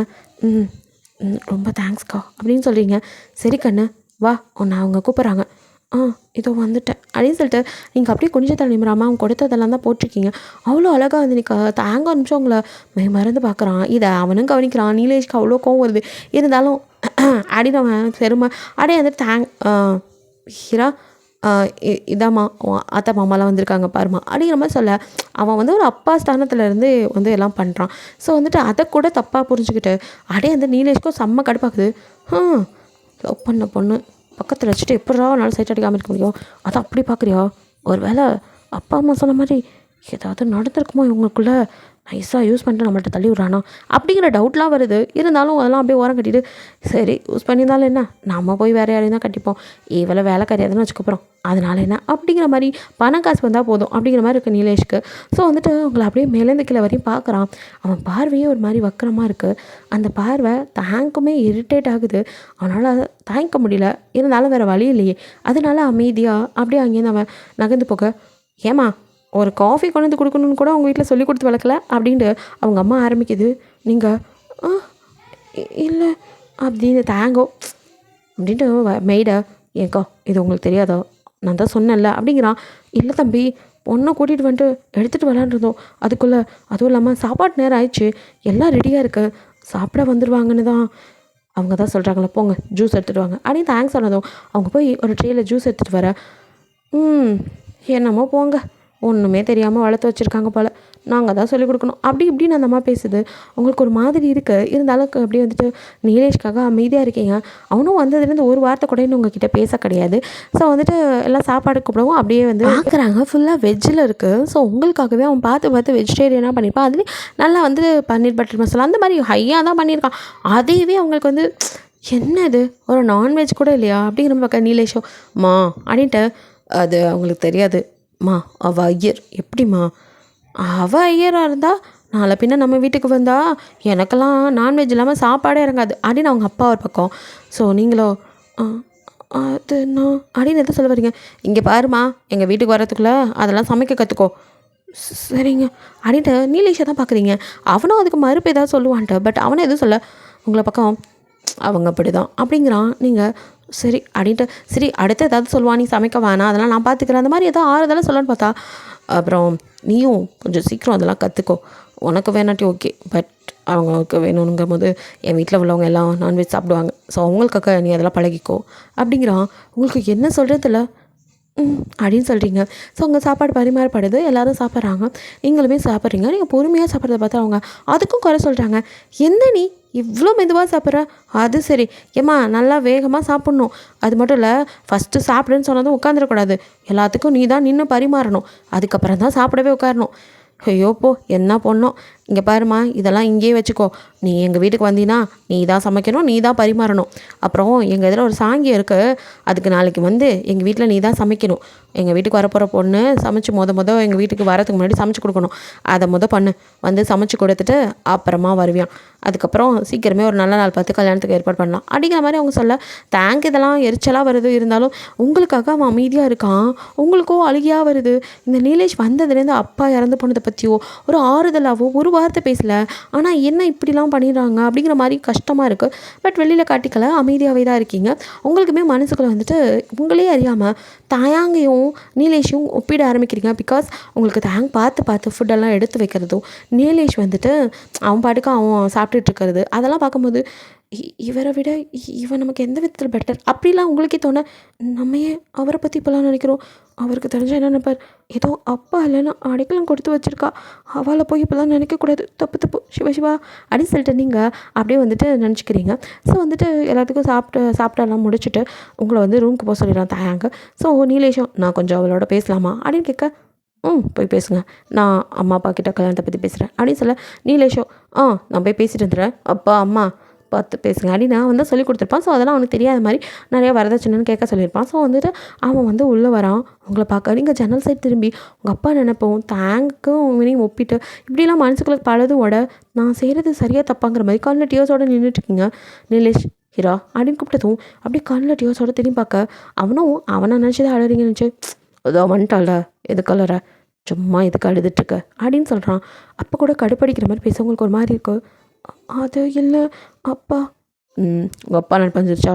ரொம்ப தேங்க்ஸ்க்கா அப்படின்னு சொல்கிறீங்க. சரி கண்ணு வா, உன்னை அவங்க கூப்பிட்றாங்க. இதோ வந்துட்டேன் அப்படின்னு சொல்லிட்டு நீங்கள் அப்படியே கொஞ்சம் தலை நிமிராமல் அவங்க கொடுத்ததெல்லாம் தான் போட்டிருக்கீங்க. அவ்வளோ அழகாக வந்து நீ தேங்க நிமிஷம் உங்களை மறந்து பார்க்குறான். இதை அவனும் கவனிக்கிறான். நீலேஷ்க்கு அவ்வளோ கோவம் வருது. இருந்தாலும் அடினவன் பெருமை அப்படியே வந்துட்டு ஹீரா இதாம்மா அத்தை மாமாலாம் வந்திருக்காங்க பாருமா அப்படிங்கிற மாதிரி சொல்ல, அவன் வந்து ஒரு அப்பா ஸ்தானத்துலேருந்து வந்து எல்லாம் பண்ணுறான். ஸோ வந்துட்டு அதை கூட தப்பாக புரிஞ்சுக்கிட்டு அப்படியே வந்து நீலேஷ்க்கும் செம்ம கடுப்பாக்குது. லவ் பண்ண பொண்ணு பக்கத்தில் வச்சுட்டு எப்படா நாள் சைட் அடிக்காமல் இருக்க முடியும், அதை அப்படி பார்க்குறியா? ஒரு வேளை அப்பா அம்மா சொன்ன மாதிரி ஏதாவது நடந்திருக்குமோ இவங்களுக்குள்ளே, நைஸாக யூஸ் பண்ணிட்டு நம்மள்ட்ட தள்ளி விட்றானா அப்படிங்கிற டவுட்லாம் வருது. இருந்தாலும் அதெல்லாம் அப்படியே ஓரம் கட்டிட்டு சரி யூஸ் பண்ணியிருந்தாலும் என்ன, நம்ம போய் வேறு யாரையும் தான் கட்டிப்போம், இவளை வேலை கிடையாதுன்னு வச்சுக்கப்புறம் அதனால என்ன அப்படிங்கிற மாதிரி பணம் காசு வந்தால் போதும் அப்படிங்கிற மாதிரி இருக்குது நீலேஷ்க்கு. ஸோ வந்துட்டு அவங்களை அப்படியே மேலேருந்து கீழே வரையும் பார்க்குறான். அவன் பார்வையே ஒரு மாதிரி வக்கரமாக இருக்குது. அந்த பார்வை தேங்க்குமே இரிட்டேட் ஆகுது. அவனால் தாங்கிக்க முடியல. இருந்தாலும் வேறு வழி இல்லையே. அதனால அமைதியாக அப்படியே அங்கேருந்து அவன் நகர்ந்து போக, ஏமா ஒரு காஃபி கொண்டு வந்து கொடுக்கணுன்னு கூட அவங்க வீட்டில் சொல்லி கொடுத்து வளர்க்கல அப்படின்ட்டு அவங்க அம்மா ஆரம்பிக்குது. நீங்கள் இல்லை அப்படின்னு தேங்கோ அப்படின்ட்டு மெய்டா, ஏக்கா இது உங்களுக்கு தெரியாதா, நான் தான் சொன்னேன்ல அப்படிங்கிறான். இல்லை தம்பி, பொண்ணை கூட்டிகிட்டு வந்துட்டு எடுத்துகிட்டு விளாண்டுருந்தோம், அதுக்குள்ளே அதுவும் இல்லாமல் சாப்பாட்டு நேரம் ஆயிடுச்சு, எல்லாம் ரெடியாக இருக்கு, சாப்பிட வந்துடுவாங்கன்னு தான் அவங்க தான் சொல்கிறாங்களே, போங்க ஜூஸ் எடுத்துகிட்டு வாங்க அப்படின்னு தேங்க்ஸ் சொன்னதும் அவங்க போய் ஒரு ட்ரேயில் ஜூஸ் எடுத்துகிட்டு வர, என்னமோ போங்க, ஒன்றுமே தெரியாமல் வளர்த்து வச்சுருக்காங்க போல், நாங்கள் தான் சொல்லிக் கொடுக்கணும் அப்படி இப்படின்னு அந்த அம்மா பேசுது. உங்களுக்கு ஒரு மாதிரி இருக்குது. இருந்தாலும் அப்படியே வந்துட்டு நீலேஷ்காக அமைதியாக இருக்கீங்க. அவனும் வந்ததுலேருந்து ஒரு வார்த்தை கூட இன்னும் உங்ககிட்ட பேச கிடையாது. ஸோ வந்துட்டு எல்லாம் சாப்பாடு கூப்பிடவும் அப்படியே வந்து பார்க்குறாங்க. ஃபுல்லாக வெஜ்ஜில் இருக்குது. ஸோ உங்களுக்காகவே அவன் பார்த்து பார்த்து வெஜிடேரியனாக பண்ணியிருப்பான். அதுலேயும் நல்லா வந்து பன்னீர் பட்டர் மசாலா அந்த மாதிரி ஹையாக தான் பண்ணியிருக்கான். அதையவே அவங்களுக்கு வந்து என்ன இது ஒரு நான்வெஜ் கூட இல்லையா அப்படிங்கிற பார்க்க நீலேஷோ மா அப்படின்ட்டு, அது அவங்களுக்கு தெரியாது மா, அவள் ஐயர் எப்படிம்மா, அவள் ஐயராக இருந்தால் நாளை பின்ன நம்ம வீட்டுக்கு வந்தால் எனக்கெல்லாம் நான்வெஜ் இல்லாமல் சாப்பாடே இறங்காது அப்படின்னு அவங்க அப்பா ஒரு பக்கம். ஸோ நீங்களோ அது நான் அப்படின்னு எதை சொல்ல வரீங்க, இங்கே பாருமா எங்கள் வீட்டுக்கு வரத்துக்குள்ளே அதெல்லாம் சமைக்க கற்றுக்கோ, சரிங்க அப்படின்ட்டு நீலேஷை தான் பார்க்குறீங்க. அவனும் அதுக்கு மறுப்பு ஏதாவது சொல்லுவான்ட்டு, பட் அவனும் எதுவும் சொல்ல, உங்களை பக்கம் அவங்க அப்படி தான் அப்படிங்கிறான். நீங்கள் சரி அப்படின்ட்டு சரி அடுத்து ஏதாவது சொல்லுவான், நீ சமைக்க வேணாம் அதெல்லாம் நான் பார்த்துக்கிறேன், அந்த மாதிரி ஏதாவது ஆறுதெல்லாம் சொல்லலான்னு பார்த்தா, அப்புறம் நீயும் கொஞ்சம் சீக்கிரம் அதெல்லாம் கற்றுக்கோ, உனக்கு வேணாட்டி ஓகே, பட் அவங்களுக்கு வேணுங்கும் போது என் வீட்டில் உள்ளவங்க எல்லாம் நான்வெஜ் சாப்பிடுவாங்க, ஸோ அவங்களுக்காக நீ அதெல்லாம் பழகிக்கோ அப்படிங்கிறான். உங்களுக்கு என்ன சொல்கிறதில்ல அப்படின்னு சொல்கிறீங்க. ஸோ அவங்க சாப்பாடு பரிமாறப்படுது, எல்லோரும் சாப்பிட்றாங்க, நீங்களுமே சாப்பிட்றீங்க. நீங்கள் பொறுமையாக சாப்பிட்றத பார்த்தா அவங்க அதுக்கும் குறை சொல்கிறாங்க. என்ன நீ இவ்வளோ மெதுவாக சாப்பிட்ற, அது சரி ஏம்மா நல்லா வேகமாக சாப்பிட்ணும், அது மட்டும் இல்லை ஃபஸ்ட்டு சாப்பிடுன்னு சொன்னதும் உட்காந்துடக்கூடாது, எல்லாத்துக்கும் நீ தான் நின்று பரிமாறணும், அதுக்கப்புறம் தான் சாப்பிடவே உட்காரணும். ஐயோ போ என்ன பொண்ணும், இங்கே பாருமா இதெல்லாம் இங்கேயே வச்சுக்கோ, நீ எங்கள் வீட்டுக்கு வந்தீங்கன்னா நீ தான் சமைக்கணும், நீ தான் பரிமாறணும், அப்புறம் எங்கள் இதில் ஒரு சாங்கியம் இருக்குது, அதுக்கு நாளைக்கு வந்து எங்கள் வீட்டில் நீ தான் சமைக்கணும், எங்கள் வீட்டுக்கு வரப்போகிற பொண்ணு சமைச்சு எங்கள் வீட்டுக்கு வரதுக்கு முன்னாடி சமைச்சு கொடுக்கணும், அதை பண்ணு, வந்து சமைச்சு கொடுத்துட்டு அப்புறமா வருவியான், அதுக்கப்புறம் சீக்கிரமே ஒரு நல்ல நாள் பார்த்து கல்யாணத்துக்கு ஏற்பாடு பண்ணலாம் அப்படிங்கிற மாதிரி அவங்க சொல்ல, தேங்க் இதெல்லாம் எரிச்சலாக வருது. இருந்தாலும் உங்களுக்காக அவன் அமைதியாக இருக்கான், உங்களுக்கும் அழுகியாக வருது. இந்த நீலேஷ் வந்ததுலேருந்து அப்பா இறந்து போனதை பற்றியோ ஒரு ஆறுதலாவோ ஒரு வார்த்தை பேசலை. ஆனால் என்ன இப்படிலாம் பண்ணிடுறாங்க அப்படிங்கிற மாதிரி கஷ்டமாக இருக்குது. பட் வெளியில் காட்டிக்கல, அமைதியாகவே தான் இருக்கீங்க. உங்களுக்குமே மனசுக்குள்ளே வந்துட்டு உங்களே அறியாமல் தாயாங்கையும் நீலேஷையும் ஒப்பிட ஆரம்பிக்கிறீங்க. பிகாஸ் உங்களுக்கு தேங்க் பார்த்து பார்த்து ஃபுட்டெல்லாம் எடுத்து வைக்கிறதும், நீலேஷ் வந்துட்டு அவன் பாட்டுக்கு அவன் சாப்பிட்டுட்டு இருக்கிறது, அதெல்லாம் பார்க்கும்போது இவரை விட இவன் நமக்கு எந்த விதத்தில் பெட்டர் அப்படிலாம் உங்களுக்கே தோண, நம்ம ஏன் அவரை பற்றி இப்போலாம் நினைக்கிறோம், அவருக்கு தெரிஞ்சால் என்ன நினைப்பார், ஏதோ அப்பா இல்லைன்னா அடைக்கலம் கொடுத்து வச்சுருக்கா, அவளை போய் இப்போலாம் நினைக்கக்கூடாது, தப்பு தப்பு சிவா அப்படின்னு சொல்லிட்டு நீங்கள் அப்படியே வந்துட்டு நினச்சிக்கிறீங்க. ஸோ வந்துட்டு எல்லாத்துக்கும் சாப்பிட்டெல்லாம் முடிச்சுட்டு உங்களை வந்து ரூமுக்கு போக சொல்லிடுறான் தாயாங்க. ஸோ நீலேஷம் நான் கொஞ்சம் அவளோட பேசலாமா அப்படின்னு கேட்க, போய் பேசுங்க. நான் அம்மா அப்பா கிட்ட கல்யாணத்தை பற்றி பேசுகிறேன் அப்படின்னு சொல்ல நீலேஷோ நான் போய் பேசிட்டு வந்துடுறேன். அப்பா அம்மா பார்த்து பேசுங்க அப்படின்னு நான் வந்து சொல்லி கொடுத்துருப்பான். ஸோ அதெல்லாம் அவனுக்கு தெரியாத மாதிரி நிறைய வரதட்சணைன்னு கேட்க சொல்லியிருப்பான். ஸோ வந்துட்டு அவன் வந்து உள்ளே வரான். உங்களை பார்க்க நீங்கள் ஜன்னல் சைடு திரும்பி உங்கள் அப்பா நினைப்போம் தேங்க்கும் இவனையும் ஒப்பிட்டு இப்படிலாம் மனசுக்குள்ள பலதும் நான் செய்கிறது சரியாக தப்பாங்கிற மாதிரி கண்ணில் டியோஸோடு நின்றுட்டுருக்கீங்க. நிலேஷ் ஹீரா அப்படின்னு கூப்பிட்டதும் அப்படியே கண்ணில் டியோஸோட திரும்பி பார்க்க அவனும் அவனை நினச்சிதான் அழுறீங்கன்னு நினச்சி அதோ வந்துட்டாள எது கலர சும்மா எதுக்கு அழுதுட்டுருக்க அப்படின்னு சொல்கிறான். அப்போ கூட கடுப்படிக்கிற மாதிரி பேசவங்களுக்கு ஒரு மாதிரி இருக்கு. அது இல்லை அப்பா. உங்கள் அப்பா நினைப்பஞ்சிருச்சா?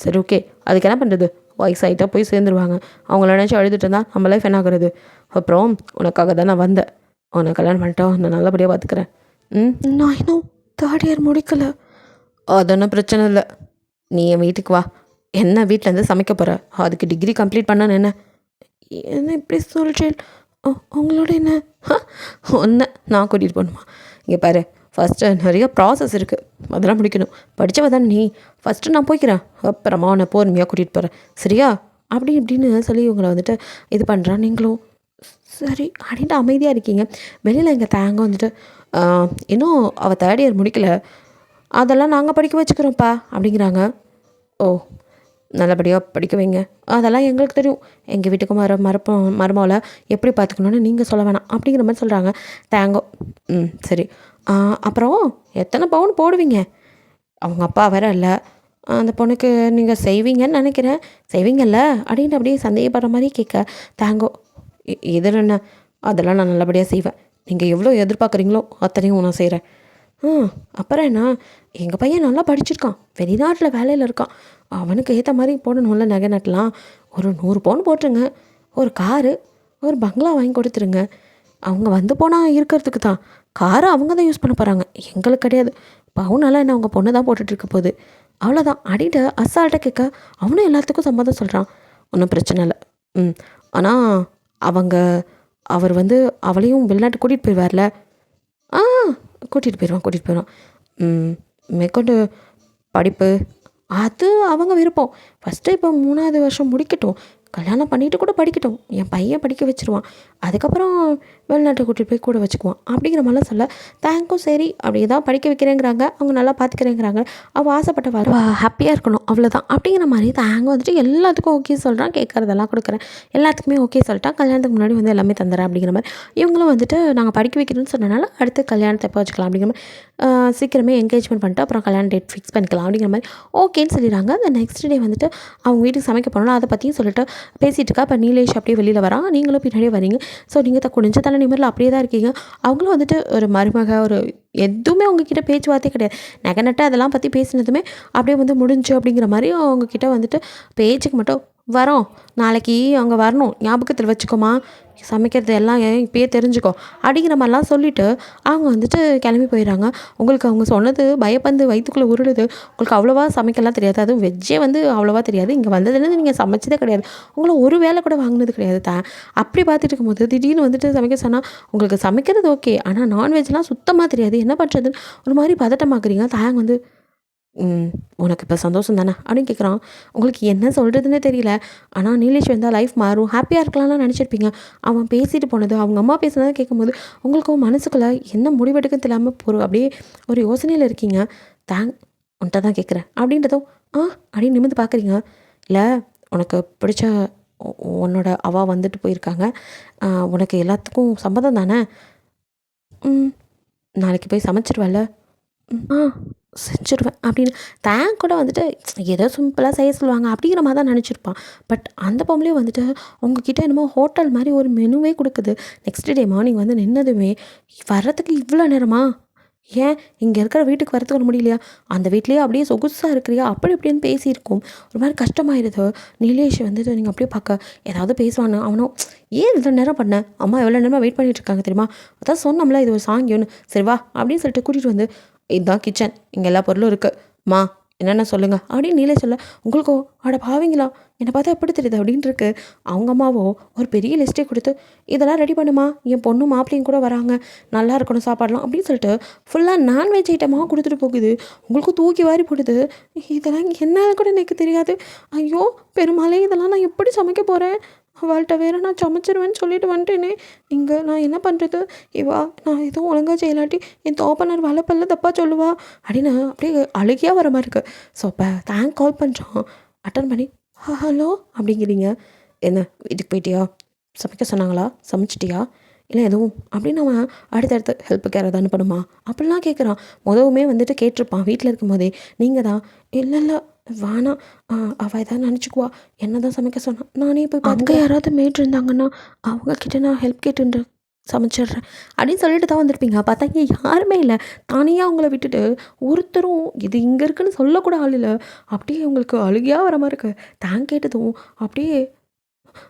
சரி ஓகே, அதுக்கு என்ன பண்ணுறது, வயசாகிட்டா போய் சேர்ந்துருவாங்க. அவங்கள நினச்சி அழுதுட்டு இருந்தால் நம்ம லைஃப் என்ன ஆகுறது? அப்புறம் உனக்காக தான் நான் வந்தேன். உன்னை கல்யாணம் பண்ணிட்டோம், நான் நல்லபடியாக பார்த்துக்கிறேன். நான் இன்னும் 3rd year முடிக்கலை. அது ஒன்றும் பிரச்சனை இல்லை, நீ என் வீட்டுக்கு வா. என்ன வீட்டிலேருந்து சமைக்க போகிற? அதுக்கு டிகிரி கம்ப்ளீட் பண்ணான்னு என்ன இப்படி சொல்கிறேன்? உங்களோட என்ன ஒன்று நான் கூட்டிகிட்டு போகணுமா? இங்கே பாரு, ஃபஸ்ட்டு நிறைய ப்ராசஸ் இருக்குது, அதெல்லாம் முடிக்கணும். படித்தவ தானே நீ, ஃபஸ்ட்டு நான் போய்க்கிறேன், அப்புறமா உன்னை பொறுமையாக கூட்டிகிட்டு போகிறேன் சரியா? அப்படி இப்படின்னு சொல்லி இவங்களை வந்துட்டு இது பண்ணுறான். நீங்களும் சரி அப்படின்ட்டு அமைதியாக இருக்கீங்க. வெளியில் எங்கள் தேங்க வந்துட்டு இன்னும் அவள் 3rd year முடிக்கலை, அதெல்லாம் நாங்கள் படிக்க வச்சுக்கிறோம்ப்பா அப்படிங்கிறாங்க. ஓ நல்லபடியாக படிக்க வைங்க, அதெல்லாம் எங்களுக்கு தெரியும். எங்கள் வீட்டுக்கு மருமகளை எப்படி பார்த்துக்கணுன்னு நீங்கள் சொல்ல வேணாம் அப்படிங்கிற மாதிரி சொல்கிறாங்க தேங்கோ. சரி, அப்புறம் எத்தனை பவுன் போடுவீங்க? அவங்க அப்பா வேற இல்லை, அந்த பொண்ணுக்கு நீங்கள் செய்வீங்கன்னு நினைக்கிறேன். செய்வீங்கல்ல அப்படின்னு அப்படியே சந்தேகப்படுற மாதிரி கேட்க தேங்கோ இதில் என்ன, அதெல்லாம் நான் நல்லபடியாக செய்வேன். நீங்கள் எவ்வளோ எதிர்பார்க்குறீங்களோ அத்தனையும் நான் செய்கிறேன். அப்புறம் என்ன, எங்கள் பையன் நல்லா படிச்சிருக்கான், வெளிநாட்டில் வேலையில் இருக்கான், அவனுக்கு ஏற்ற மாதிரி போடணும்ல நகை நட்டலாம். ஒரு 100 பவுன் போட்டுருங்க, ஒரு காரு, ஒரு பங்களா வாங்கி கொடுத்துருங்க. அவங்க வந்து போனால் இருக்கிறதுக்கு தான், காரை அவங்க தான் யூஸ் பண்ண போகிறாங்க, எங்களுக்கு கிடையாது. பவுனெல்லாம் என்ன அவங்க பொண்ணு தான் போட்டுட்ருக்க போகுது, அவ்வளோதான் அப்படின்ட்டு அசால்ட்டாக கேட்க அவனும் எல்லாத்துக்கும் சம்மதம் சொல்கிறான். ஒன்றும் பிரச்சனை இல்லை. ஆனால் அவர் வந்து அவளையும் வெளிநாட்டு கூட்டிகிட்டு போயிடுவார்ல? கூட்டிகிட்டு போயிடுவான். மேற்கொண்டு படிப்பு அது அவங்க விருப்பம். ஃபஸ்ட்டு இப்போ 3வது வருஷம் முடிக்கட்டும், கல்யாணம் பண்ணிவிட்டு கூட படிக்கட்டும், என் பையன் படிக்க வச்சுருவான், அதுக்கப்புறம் வெளிநாட்டை கூட்டிகிட்டு போய் கூட வச்சுக்குவான் அப்படிங்கிற மாதிரிலாம் சொல்ல தேங்க்கும் சரி அப்படியே தான் படிக்க வைக்கிறேங்கிறாங்க, அவங்க நல்லா பார்த்துக்கிறேங்கிறாங்க. அவள் ஆசைப்பட்ட வர ஹாப்பியாக இருக்கணும் அவ்வளோதான் அப்படிங்கிற மாதிரி தேங்க வந்துட்டு எல்லாத்துக்கும் ஓகே சொல்கிறான். கேட்குறதெல்லாம் கொடுக்குறேன், எல்லாத்துக்குமே ஓகே சொல்லிட்டான். கல்யாணத்துக்கு முன்னாடி வந்து எல்லாமே தந்துடுறேன் அப்படிங்கிற மாதிரி. இவங்களும் வந்துட்டு நாங்கள் படிக்க வைக்கணும்னு சொன்னனால அடுத்து கல்யாணத்தை எப்போ வச்சுக்கலாம் அப்படிங்கிற மாதிரி சீக்கிரமே என்கேஜ்மெண்ட் பண்ணிட்டு அப்புறம் கல்யாண டேட் ஃபிக்ஸ் பண்ணிக்கலாம் அப்படிங்கிற மாதிரி ஓகேன்னு சொல்லிடுறாங்க. அந்த நெக்ஸ்ட் டே வந்துட்டு அவங்க வீட்டுக்கு சமைக்க போனோம்னா அதை பற்றியும் சொல்லிட்டு பேசிகிட்டு இருக்கா. இப்போ நீலேஷ் அப்படியே வெளியில் வரான், நீங்களும் பின்னாடியே வரீங்க. ஸோ நீங்கள் குனிஞ்ச தலை நிமிரில் அப்படியே தான் இருக்கீங்க. அவங்களும் வந்துட்டு ஒரு மருமக ஒரு எதுவுமே உங்ககிட்ட பேச்சுவார்த்தையே கிடையாது. நகை நட்டு அதெல்லாம் பற்றி பேசினதுமே அப்படியே வந்து முடிஞ்சு அப்படிங்கிற மாதிரி அவங்கக்கிட்ட வந்துட்டு பேச்சுக்கு மட்டும் வரோம், நாளைக்கு அங்கே வரணும், ஞாபகத்தில் வச்சுக்கோமா, சமைக்கிறது எல்லாம் இப்பயே தெரிஞ்சுக்கோ அப்படிங்கிற மாதிரிலாம் சொல்லிவிட்டு அவங்க வந்துட்டு கிளம்பி போயிடறாங்க. உங்களுக்கு அவங்க சொன்னது பயப்பந்து வயிற்றுக்குள்ளே உருளுது. உங்களுக்கு அவ்வளோவா சமைக்கலாம் தெரியாது, அதுவும் வெஜ்ஜே வந்து அவ்வளோவா தெரியாது. இங்கே வந்ததுலேருந்து நீங்கள் சமைச்சதே கிடையாது, உங்களை ஒரு வேலை கூட வாங்கினது கிடையாது. அப்படி பார்த்துட்டு இருக்கும்போது திடீர்னு வந்துட்டு சமைக்க சொன்னால் உங்களுக்கு சமைக்கிறது ஓகே, ஆனால் நான்வெஜ்லாம் சுத்தமாக தெரியாது, என்ன பண்ணுறதுன்னு ஒரு மாதிரி பதட்டமாக்குறீங்க. தாங்க வந்து உனக்கு இப்போ சந்தோஷம் தானே அப்படின்னு கேட்குறான். உங்களுக்கு என்ன சொல்கிறதுனே தெரியல, ஆனால் நீலேஷ் வந்தால் லைஃப் மாறும், ஹாப்பியாக இருக்கலாம்லாம் நினச்சிருப்பீங்க. அவன் பேசிட்டு போனது, அவங்க அம்மா பேசுனதை கேட்கும்போது உங்களுக்கும் மனசுக்குள்ளே என்ன முடிவெடுக்க தெரியாமல் அப்படியே ஒரு யோசனையில் இருக்கீங்க. உன்ட்ட தான் கேட்குறேன் அப்படின்றதும் அப்படின்னு நிமிர்ந்து பார்க்குறீங்க. இல்லை உனக்கு பிடிச்ச உன்னோட அவா வந்துட்டு போயிருக்காங்க, உனக்கு எல்லாத்துக்கும் சம்மதம் தானே? நாளைக்கு போய் சமைச்சிருவல்ல? செஞ்சுருவேன் அப்படின்னு தேங்க் கூட வந்துட்டு ஏதோ சிம்பிளாக செய்ய சொல்லுவாங்க அப்படிங்கிற மாதிரி தான் நினச்சிருப்பான். பட் அந்த பொம்பளையும் வந்துட்டு உங்ககிட்ட என்னமோ ஹோட்டல் மாதிரி ஒரு மெனுவே கொடுக்குது. நெக்ஸ்ட் டே மார்னிங் வந்து நின்னதுமே வர்றதுக்கு இவ்வளோ நேரமா, ஏன் இங்கே இருக்கிற வீட்டுக்கு வரத்துக்கு வர முடியலையா, அந்த வீட்லேயே அப்படியே சொகுசாக இருக்கிறியா அப்படி இப்படின்னு பேசியிருக்கும். ஒரு மாதிரி கஷ்டமாயிருது. நீலேஷ் வந்துட்டு நீங்கள் அப்படியே பார்க்க ஏதாவது பேசுவானு அவனும் ஏன் இவ்வளோ நேரம் பண்ணேன், அம்மா எவ்வளோ நேரமாக வெயிட் பண்ணிகிட்டு இருக்காங்க தெரியுமா, அதான் சொன்னோம்ல இது ஒரு சாங்கியோன்னு, சரி வா அப்படின்னு சொல்லிட்டு கூட்டிகிட்டு வந்து இதுதான் கிச்சன், இங்கே எல்லா பொருளும் இருக்குது, மா என்னென்ன சொல்லுங்கள் அப்படின்னு நீலே சொல்ல உங்களுக்கோ அட பாவீங்களா என்னை பார்த்தா எப்படி தெரியுது அப்படின்ட்டு இருக்கு. அவங்க அம்மாவோ ஒரு பெரிய லிஸ்ட்டே கொடுத்து இதெல்லாம் ரெடி பண்ணுமா, என் பொண்ணும் மாப்பிள்ளையும் கூட வராங்க, நல்லா இருக்கணும் சாப்பாடலாம் அப்படின்னு சொல்லிட்டு ஃபுல்லாக நான்வெஜ் ஐட்டமாக கொடுத்துட்டு போகுது. உங்களுக்கும் தூக்கி வாரி போடுது. இதெல்லாம் என்ன கூட எனக்கு தெரியாது, ஐயோ பெருமாளே இதெல்லாம் நான் எப்படி சமைக்க போகிறேன் அவள்கிட்ட வேறு நான் சமைச்சிருவேன்னு சொல்லிட்டு வந்துட்டேனே. இங்கே நான் என்ன பண்ணுறது? நான் எதுவும் ஒழுங்காக செய்யலாட்டி என் தோப்பனார் வளப்பல்ல தப்பாக சொல்லுவா அப்படின்னு அப்படியே அழுகியாக வர மாதிரி இருக்குது. ஸோ அப்போ தேங்க் கால் பண்ணுறான். அட்டன் பண்ணி ஹலோ அப்படிங்கிறீங்க. என்ன வீட்டுக்கு போயிட்டியா? சமைக்க சொன்னாங்களா? சமைச்சிட்டியா? இல்லை எதுவும் அப்படின்னு அவன் அடுத்தடுத்து ஹெல்ப்புக்கு யாராவது அனுப்பணுமா அப்படிலாம் கேட்குறான். முதவுமே வந்துட்டு கேட்டிருப்பான் வீட்டில் இருக்கும் போதே. நீங்கள் தான் இல்லை வேணாம், அவள் எதாவது நினச்சிக்குவா, என்ன தான் சமைக்க சொன்னான், நானே போய் அங்கே யாராவது மேட் இருந்தாங்கன்னா அவங்கக்கிட்ட நான் ஹெல்ப் கேட்டுன்ற சமைச்சிட்றேன் அப்படின்னு சொல்லிட்டு தான் வந்திருப்பீங்க. பார்த்தா இங்கே யாருமே இல்லை. தானே அவங்கள விட்டுட்டு ஒருத்தரும் இது இங்கே இருக்குன்னு சொல்லக்கூட ஆள் இல்லை. அப்படியே உங்களுக்கு அழுகையாக வர மாதிரி இருக்கு. தேங்க் கேட்டதும் அப்படியே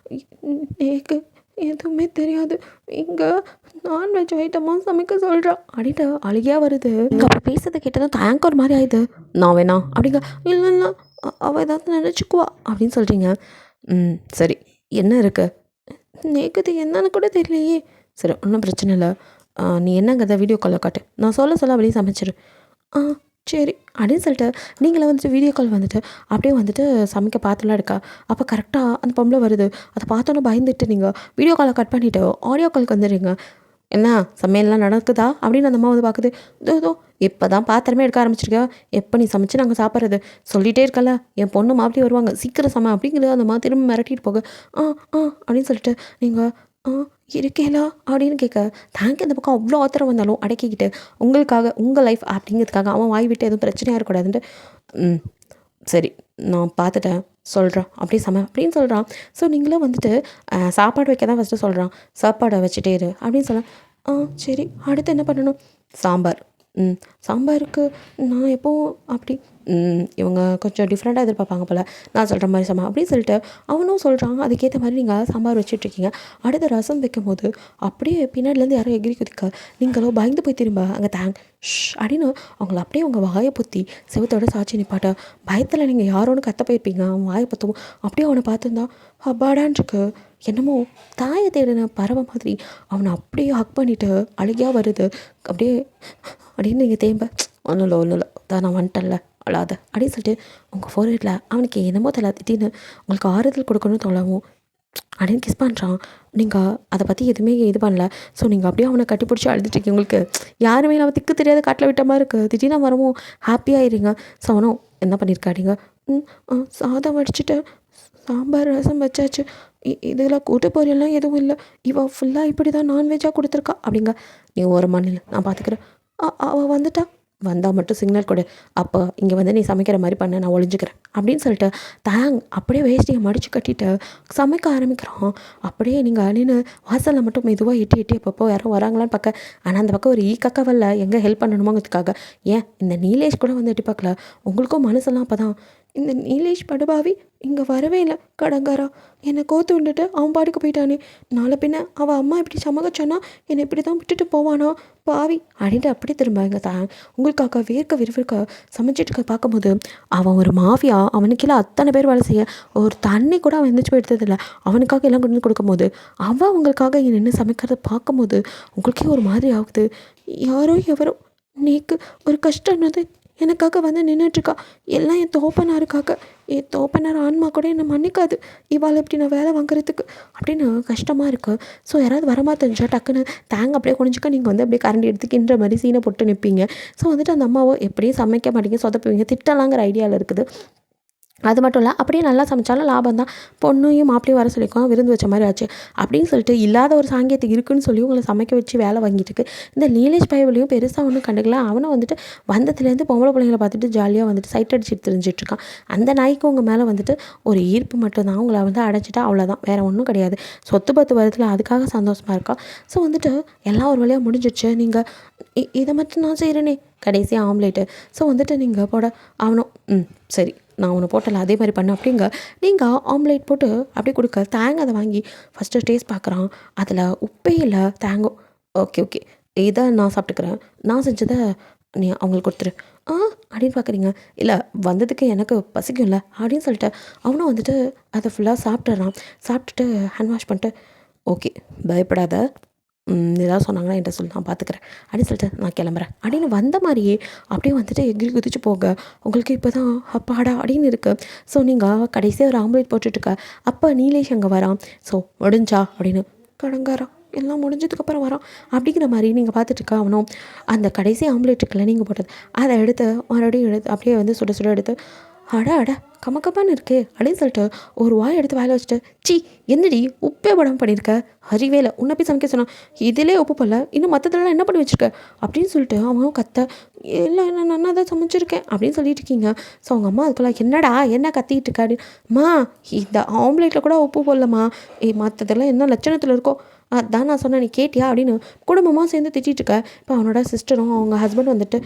எனக்கு எதுவுமே தெரியாது, இங்கே நான்வெஜ் ஐட்டமாக சமைக்க சொல்கிறா அப்படின்ட்டு அழுகையாக வருது. இங்கே அப்போ பேசுறதை கேட்டதும் தேங்க் ஒரு மாதிரி ஆயிடுது. நான் வேணாம் அப்படிங்க. இல்லை இல்லை அவள் ஏதாவது நினச்சிக்குவா அப்படின்னு சொல்கிறீங்க. சரி என்ன இருக்குது? நேக்குது என்னன்னு கூட தெரியலையே. சரி ஒன்றும் பிரச்சனை இல்லை. நீ என்னங்கிறத வீடியோ காலில் காட்டு, நான் சொல்ல அப்படியே சமைச்சிரு. சரி அப்படின்னு சொல்லிட்டு நீங்களே வந்துட்டு வீடியோ கால் வந்துட்டு அப்படியே வந்துட்டு சமைக்க பார்த்துலாம் இருக்கா. அப்போ கரெக்டாக அந்த பொம்பளை வருது. அதை பார்த்தோன்னே பயந்துட்டு நீங்கள் வீடியோ காலை கட் பண்ணிவிட்டு ஆடியோ காலுக்கு வந்துடுறீங்க. என்ன சமையல்லாம் நடக்குதா அப்படின்னு அந்த அம்மா வந்து பார்க்குது. இதோ இப்போ தான் பாத்திரமே எடுக்க ஆரம்பிச்சிருக்கா, எப்போ நீ சமைச்சு நாங்கள் சாப்பிட்றது சொல்லிகிட்டே இருக்கல, என் பொண்ணு மாப்பிள்ளை வருவாங்க சீக்கிரம் சமை அப்படிங்கிறது அந்த மாதிரி திரும்ப மிரட்டிட்டு போக அப்படின்னு சொல்லிட்டு நீங்கள் இருக்கேலா அப்படின்னு கேட்க தேங்க் இந்த பக்கம் அவ்வளோ ஆத்திரம் வந்தாலும் அடக்கிக்கிட்டு உங்களுக்காக உங்கள் லைஃப் அப்படிங்கிறதுக்காக அவன் வாய் விட்டு எதுவும் பிரச்சனையாக இருக்கக்கூடாதுன்ட்டு சரி நான் பார்த்துட்டேன் சொல்கிறான் அப்படியே அப்படின்னு சொல்கிறான். ஸோ நீங்களும் வந்துட்டு சாப்பாடு வைக்க தான் ஃபஸ்ட்டு சொல்கிறான். சாப்பாடை வச்சுட்டே இரு அப்படின்னு சொல்கிறேன். சரி அடுத்து என்ன பண்ணணும்? சாம்பார். சாம்பாருக்கு நான் எப்போவும் அப்படி இவங்க கொஞ்சம் டிஃப்ரெண்ட்டாக எதிர்பார்ப்பாங்க போல், நான் சொல்கிற மாதிரி அப்படின்னு சொல்லிட்டு அவனும் சொல்கிறான். அதுக்கேற்ற மாதிரி நீங்கள் சாம்பார் வச்சுட்ருக்கீங்க. அடுத்த ரசம் வைக்கும் போது அப்படியே பின்னாடிலேருந்து யாரும் எகிரி குதிக்க நீங்களோ பயந்து போய் திரும்ப அங்கே தேங்க் அப்படின்னு அவங்கள அப்படியே அவங்க வாயை பொத்தி செவத்தோட சாட்சி நிப்பாட்ட பயத்தில் நீங்கள் யாரோன்னு கத்த போயிருப்பீங்க. அவன் வாயை பொத்தவும் அப்படியே அவனை பார்த்துருந்தா அப்பாடான்ருக்கு. என்னமோ தாயை தேடின பறவை மாதிரி அவனை அப்படியே ஹக் பண்ணிவிட்டு அழுகியாக வருது. அப்படின்னு நீங்கள் தேம்ப ஒன்றும் இல்லை தான் நான் வந்துட்டேன்ல அழாத அப்படின்னு சொல்லிட்டு உங்கள் ஃபோர்ஹெட்டில் அவனுக்கு என்னமோ தெரியல திடீர்னு உங்களுக்கு ஆறுதல் கொடுக்கணும்னு தோணவும் அப்படின்னு கிஸ் பண்ணுறான். நீங்கள் அதை பற்றி எதுவுமே இது பண்ணல. ஸோ நீங்கள் அப்படியே அவனை கட்டி பிடிச்சி அழுதுட்டுருக்கீங்க. உங்களுக்கு யாருமே நம்ம திக்கு தெரியாத காட்டில் விட்ட மாதிரி இருக்குது. திடீர்னு வரவும் ஹாப்பியாகிடுங்க. ஸோ அவனும் என்ன பண்ணியிருக்காடிங்க? சாதம் வடிச்சிட்டு சாம்பார் ரசம் வச்சாச்சு, இதில் கூட்டு பொரியெல்லாம் எதுவும் இல்லை, இவள் ஃபுல்லாக இப்படி தான் நான்வெஜ்ஜாக கொடுத்துருக்கா அப்படிங்க. நீ ஒரு மாநில நான் பார்த்துக்கிறேன். அவள் வந்துட்டா வந்தால் மட்டும் சிக்னல் கொடு, அப்போ இங்கே வந்து நீ சமைக்கிற மாதிரி பண்ண, நான் ஒழிஞ்சிக்கிறேன் அப்படின்னு சொல்லிட்டு அப்படியே வேஷ்டியை மடித்து கட்டிட்டு சமைக்க ஆரம்பிக்கிறான். அப்படியே நீங்கள் நின்று வாசலில் மட்டும் மெதுவாக எட்டி அப்பப்போ யாரும் வராங்களான்னு பார்க்க, ஆனால் அந்த பக்கம் ஒரு கக்கவல்ல எங்கே ஹெல்ப் பண்ணணுமோங்கிறதுக்காக ஏன் இந்த நீலேஷ் கூட வந்து எட்டி பார்க்கல. உங்களுக்கும் மனசெல்லாம் அப்போ தான் இந்த நீலேஷ் படுபாவி இங்கே வரவே இல்லை, கடங்காரா என்னை கோத்து விட்டுட்டு அவன் பாட்டுக்கு போயிட்டானே, நாளை பின்ன அவள் அம்மா இப்படி சமகச்சோன்னா என்னை இப்படி தான் விட்டுட்டு போவானா பாவி அப்படின்ட்டு அப்படி திரும்ப தான் உங்களுக்காக விறுவிறுக்க சமைச்சிட்டு பார்க்கும்போது அவன் ஒரு மாஃபியா. அவனுக்கெல்லாம் அத்தனை பேர் வேலை செய்ய ஒரு தண்ணி கூட அவன் எந்திரிச்சு போய் எடுத்ததில்லை. அவனுக்காக எல்லாம் கொண்டு கொடுக்கும்போது அவன் உங்களுக்காக நின்று சமைக்கிறத பார்க்கும்போது உங்களுக்கே ஒரு மாதிரி ஆகுது. யாரோ எவரோ நேக்கு ஒரு கஷ்டம்னது எனக்காக வந்து நின்றுட்டுருக்கா. எல்லாம் என் தோப்பனாருக்காக. என் தோப்பனார் ஆன்மா கூட என்னை மன்னிக்காது இவாள் இப்படி நான் வேலை வாங்குறதுக்கு அப்படின்னு கஷ்டமாக இருக்குது. ஸோ யாராவது வரமாதிரி தெரிஞ்சா டக்குன்னு அப்படியே குனிஞ்சிக்க நீங்கள் வந்து அப்படியே கரண்டி எடுத்துக்கின்ற மாதிரி சீனை போட்டு நிற்பீங்க. ஸோ வந்துட்டு அந்த அம்மாவோ எப்படியும் சமைக்க மாட்டீங்க, சொதப்புவீங்க, திட்டலாங்கிற ஐடியாவில் இருக்குது. அது மட்டும் இல்லை அப்படியே நல்லா சமைச்சாலும் லாபம் தான். பொண்ணையும் மாப்பிளையும் வர சொல்லிக்கோங்க, விருந்து வச்ச மாதிரி ஆச்சு அப்படின்னு சொல்லிட்டு இல்லாத ஒரு சாங்கியத்துக்கு இருக்குன்னு சொல்லி உங்களை சமைக்க வச்சு வேலை வாங்கிட்டு இருக்கு. இந்த நீலேஷ் பயவலையும் பெருசாக ஒன்றும் கண்டுக்கல. அவனை வந்துட்டு வந்ததுலேருந்து பொம்பளை பிள்ளைங்களை பார்த்துட்டு ஜாலியாக வந்துட்டு சைட் அடிச்சுட்டு தெரிஞ்சிட்ருக்கான். அந்த நாய்க்கு உங்கள் மேலே வந்துட்டு ஒரு ஈர்ப்பு மட்டும்தான். உங்களை வந்து அடைச்சிட்டா அவ்வளோதான், வேறு ஒன்றும் கிடையாது. சொத்து பத்து வரத்தில் அதுக்காக சந்தோஷமாக இருக்கா. ஸோ வந்துட்டு எல்லாம் ஒரு வழியாக முடிஞ்சிடுச்சு. நீங்கள் இதை மட்டும் நான் செய்கிறேனே கடைசியாக ஆம்லேட்டு. ஸோ வந்துட்டு நீங்கள் போட அவனும் சரி நான் ஒன்று போட்டல அதே மாதிரி பண்ண அப்படிங்க. நீங்கள் ஆம்லேட் போட்டு அப்படியே கொடுக்க அதை வாங்கி ஃபஸ்ட்டு டேஸ்ட் பார்க்குறான். அதில் உப்பே இல்லை தேங்கும். ஓகே இதை நான் சாப்பிட்டுக்கிறேன், நான் செஞ்சதை நீ அவங்களுக்கு கொடுத்துரு அப்படின்னு பார்க்குறீங்க. இல்லை வந்ததுக்கு எனக்கு பசிக்கும்ல அப்படின்னு சொல்லிட்டு அவனும் வந்துட்டு அதை ஃபுல்லாக சாப்பிட்டுறான். சாப்பிட்டுட்டு ஹேண்ட் வாஷ் பண்ணிட்டு ஓகே பயப்படாத, ஏதாவது சொன்னாங்கன்னா என்கிட்ட சொல்லி நான் பார்த்துக்கிறேன் அப்படின்னு சொல்லிட்டு நான் கிளம்புறேன் அப்படின்னு வந்த மாதிரியே அப்படியே வந்துட்டு எகிரி குதிச்சு போக உங்களுக்கு இப்போ தான் அப்பாடா அப்படின்னு இருக்குது. ஸோ நீங்கள் கடைசியாக ஒரு ஆம்லேட் போட்டுட்ருக்க அப்போ நீலேஷ் அங்கே வரான். ஸோ முடிஞ்சா அப்படின்னு கடங்காரான் எல்லாம் முடிஞ்சதுக்கப்புறம் வரான். அப்படிங்கிற மாதிரி நீங்கள் பார்த்துட்ருக்க அவனும் அந்த கடைசி ஆம்லேட் இருக்குல்ல நீங்கள் போட்டது அதை எடுத்து மறுபடியும் எடுத்து அப்படியே வந்து சுட சுட எடுத்து அட கமக்கப்பான்னு இருக்கே அப்படின்னு சொல்லிட்டு ஒரு வாய் எடுத்து வாயில் வச்சுட்டு சி என்னடி உப்பே படம் பண்ணியிருக்க அறிவேல உன்னை போய் சமைக்க சொன்னான் இதிலே உப்பு போடல இன்னும் மற்றதுலாம் என்ன பண்ணி வச்சுருக்க அப்படின்னு சொல்லிட்டு அவன் கத்த இல்லை நான் நல்லா தான் சமைச்சிருக்கேன் அப்படின்னு சொல்லிட்டு இருக்கீங்க. ஸோ அவங்க அம்மா அதுக்குள்ள என்னடா என்ன கத்திக்கிட்டு இருக்கா அப்படின்மா இந்த ஆம்லேட்டில் கூட உப்பு போடலம்மா மற்றதெல்லாம் என்ன லட்சணத்தில் இருக்கோ அதான் நான் சொன்னேன் நீ கேட்டியா அப்படின்னு குடும்பமாக சேர்ந்து திட்டிகிட்டு இருக்க. இப்போ அவனோட சிஸ்டரும் அவங்க ஹஸ்பண்ட் வந்துட்டு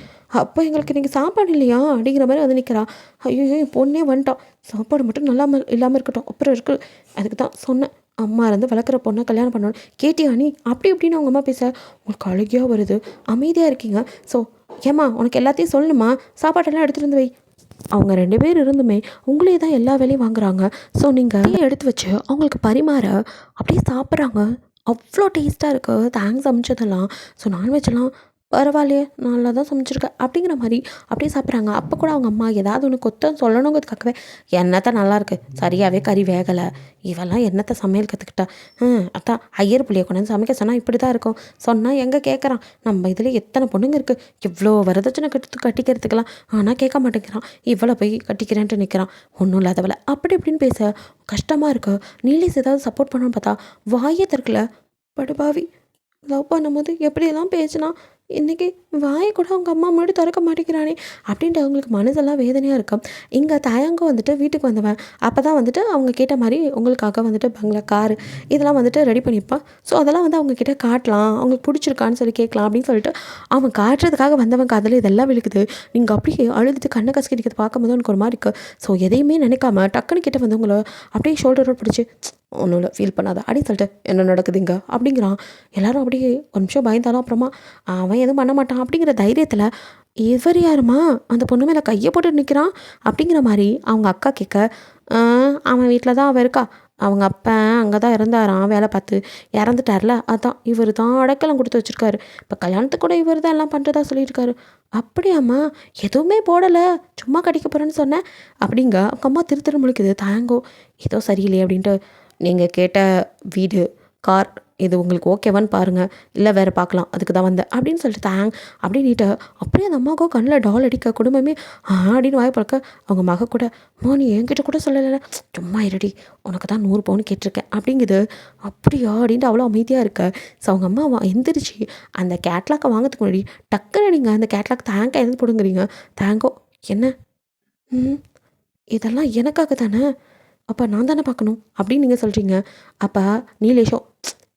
அப்போ எங்களுக்கு நீங்கள் சாப்பாடு இல்லையா அப்படிங்கிற மாதிரி வந்து நிற்கிறா. ஐயோ என் பொண்ணே வந்துட்டான் சாப்பாடு மட்டும் நல்லா இல்லாமல் இருக்கட்டும் அப்புறம் இருக்கு அதுக்கு தான் சொன்னேன் அம்மா இருந்து வளர்க்குற பொண்ணை கல்யாணம் பண்ணணும் கேட்டியா நீ அப்படி இப்படின்னு அவங்க அம்மா பேச உங்களுக்கு அழுகியாக வருது அமைதியாக இருக்கீங்க. ஸோ ஏம்மா உனக்கு எல்லாத்தையும் சொல்லணுமா சாப்பாட்டெல்லாம் எடுத்துகிட்டு வந்து வை. அவங்க 2 பேர் இருந்துமே உங்களே தான் எல்லா வேலையும் வாங்குறாங்க. ஸோ நீங்கள் எடுத்து வச்சு அவங்களுக்கு பரிமாற அப்படியே சாப்பிட்றாங்க. அவ்வளோ டேஸ்ட்டாக இருக்குது தேங்க்ஸ் சமைச்சதெல்லாம். ஸோ நான்வெஜ்லாம் பரவாயில்லையே நல்லா தான் சமைச்சிருக்கேன் அப்படிங்கிற மாதிரி அப்படியே சாப்பிட்றாங்க. அப்போ கூட அவங்க அம்மா ஏதாவது ஒன்று கொத்த சொல்லணுங்கிறதுக்காகவே என்னத்த நல்லாயிருக்கு சரியாகவே கறி வேகலை இவெல்லாம் என்னத்தை சமையல் கற்றுக்கிட்டா அதான் ஐயர் புள்ளியை கொண்டாந்து சமைக்க சொன்னால் இப்படி தான் இருக்கும் சொன்னால் எங்கே கேட்குறான் நம்ம இதில் எத்தனை பொண்ணுங்க இருக்குது இவ்வளோ வரதட்சணை கட்டிக்கிறதுக்கெல்லாம் ஆனால் கேட்க மாட்டேங்கிறான் இவ்வளோ போய் கட்டிக்கிறேன்ட்டு நிற்கிறான் ஒன்றும் இல்லாதவளை அப்படி இப்படின்னு பேச கஷ்டமாக இருக்கு. நீலேஷ் ஏதாவது சப்போர்ட் பண்ணணும்னு பார்த்தா வாயே திறக்கல படுபாவி லவ் பண்ணும்போது எப்படியெல்லாம் பேசினா இன்றைக்கி வாயை கூட அவங்க அம்மா முன்னாடி திறக்க மாட்டேங்கிறானே அப்படின்ட்டு அவங்களுக்கு மனசெல்லாம் வேதனையாக இருக்கும். இங்கே தயங்கம் வந்துட்டு வீட்டுக்கு வந்தவன் அப்போ தான் வந்துட்டு அவங்க கேட்ட மாதிரி உங்களுக்காக வந்துட்டு பங்களா காரு இதெல்லாம் வந்துட்டு ரெடி பண்ணியிருப்பான். ஸோ அதெல்லாம் வந்து அவங்க கிட்டே காட்டலாம் அவங்களுக்கு பிடிச்சிருக்கான்னு சொல்லி கேட்கலாம் அப்படின்னு சொல்லிட்டு அவன் காட்டுறதுக்காக வந்தவன் காதில் இதெல்லாம் விழுக்குது. நீங்கள் அப்படியே அழுதுட்டு கண்ணை கசக்கிட்டு பார்க்கும்போது எனக்கு ஒரு மாதிரி இருக்குது. ஸோ எதையுமே நினைக்காம டக்குன்னு கிட்டே வந்தவங்கள அப்படியே ஷோல்டரோடு பிடிச்சி ஒன்றும் இல்லை ஃபீல் பண்ணாத அப்படின்னு சொல்லிட்டு என்ன நடக்குதுங்க அப்படிங்கிறான். எல்லோரும் அப்படியே ஒரு நிமிஷம் பயந்தாலும் அப்புறமா அவன் எதுவும் பண்ண மாட்டான் அப்படிங்கிற தைரியத்தில் இவர் யாருமா அந்த பொண்ணு மேலே கையை போட்டு நிற்கிறான் அப்படிங்கிற மாதிரி அவங்க அக்கா கேட்க அவன் வீட்டில் தான் அவன் இருக்கா அவங்க அப்பா அங்கே தான் இறந்தாரான் வேலை பார்த்து இறந்துட்டார்ல அதான் இவர் தான் அடைக்கலம் கொடுத்து வச்சுருக்காரு இப்போ கல்யாணத்துக்கு கூட இவர் தான் எல்லாம் பண்ணுறதா சொல்லியிருக்காரு. அப்படியாம்மா எதுவுமே போடலை சும்மா கடிக்க போகிறேன்னு சொன்னேன் அப்படிங்க அவங்க அம்மா திரு முழிக்குது தாங்கோ ஏதோ சரியில்லையே அப்படின்ட்டு நீங்கள் கேட்ட வீடு கார் இது உங்களுக்கு ஓகேவான்னு பாருங்கள் இல்லை வேறு பார்க்கலாம் அதுக்கு தான் வந்தேன் அப்படின்னு சொல்லிட்டு தேங் அப்படின்ட்டு அப்படியே அந்த அம்மாவுக்கோ கண்ணில் டால் அடிக்க குடும்பமே அப்படின்னு வாய் பழக்க அவங்க மக கூட நீ என்கிட்ட கூட சொல்லலை சும்மா இருடி உனக்கு தான் 100 பவுன் கேட்டிருக்கேன் அப்படிங்குது. அப்படியா அப்படின்ட்டு அவ்வளோ அமைதியாக இருக்க. ஸோ அவங்க அம்மா எந்திரிச்சு அந்த கேட்லாக்கை வாங்கிறதுக்கு முன்னாடி டக்குன்னு நீங்கள் அந்த கேட்லாக் தேங்காய் எதுவும் போடுங்கிறீங்க. தேங்கோ என்ன இதெல்லாம் எனக்காக தானே அப்போ நான் தானே பார்க்கணும் அப்படின்னு நீங்கள் சொல்கிறீங்க. அப்போ நீலேஷோ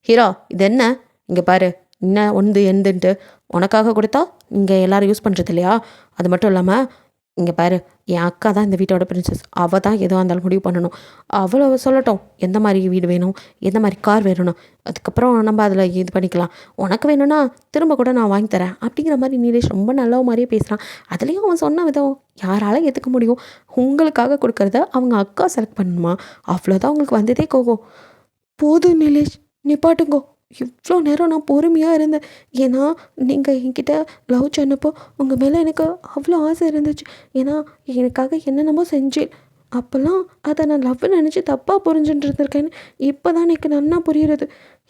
ஹீரோ இது என்ன இங்கே பாரு என்ன எந்துன்ட்டு உனக்காக கொடுத்தா இங்கே எல்லோரும் யூஸ் பண்ணுறது இல்லையா அது மட்டும் இல்லாமல் இங்கே பாரு என் அக்கா தான் இந்த வீட்டோட பிரின்சஸ் அவள் தான் எதுவாக இருந்தாலும் முடிவு பண்ணணும் அவ்வளோ சொல்லட்டும் எந்த மாதிரி வீடு வேணும் எந்த மாதிரி கார் வேணும் அதுக்கப்புறம் நம்ம அதில் இது பண்ணிக்கலாம் உனக்கு வேணும்னா திரும்ப கூட நான் வாங்கி தரேன் அப்படிங்கிற மாதிரி நீலேஷ் ரொம்ப நல்ல மாதிரியே பேசுகிறான். அதுலேயும் அவன் சொன்ன விதம் யாரால் ஏற்றுக்க முடியும் உங்களுக்காக கொடுக்குறத அவங்க அக்கா செலக்ட் பண்ணணுமா அவ்வளோதான் உங்களுக்கு வந்ததே கோபம். போதும் நீலேஷ் நிப்பாட்டுங்கோ இவ்வளோ நேரம் நான் பொறுமையாக இருந்தேன் ஏன்னா நீங்கள் என்கிட்ட லவ் சொன்னப்போ உங்கள் மேலே எனக்கு அவ்வளோ ஆசை இருந்துச்சு ஏன்னா எனக்காக என்னென்னமோ செஞ்சேன் அப்போல்லாம் அதை நான் லவ்னு நினச்சி தப்பாக புரிஞ்சுட்டு இருந்திருக்கேன்னு இப்போ தான் எனக்கு நல்லா புரியுறது.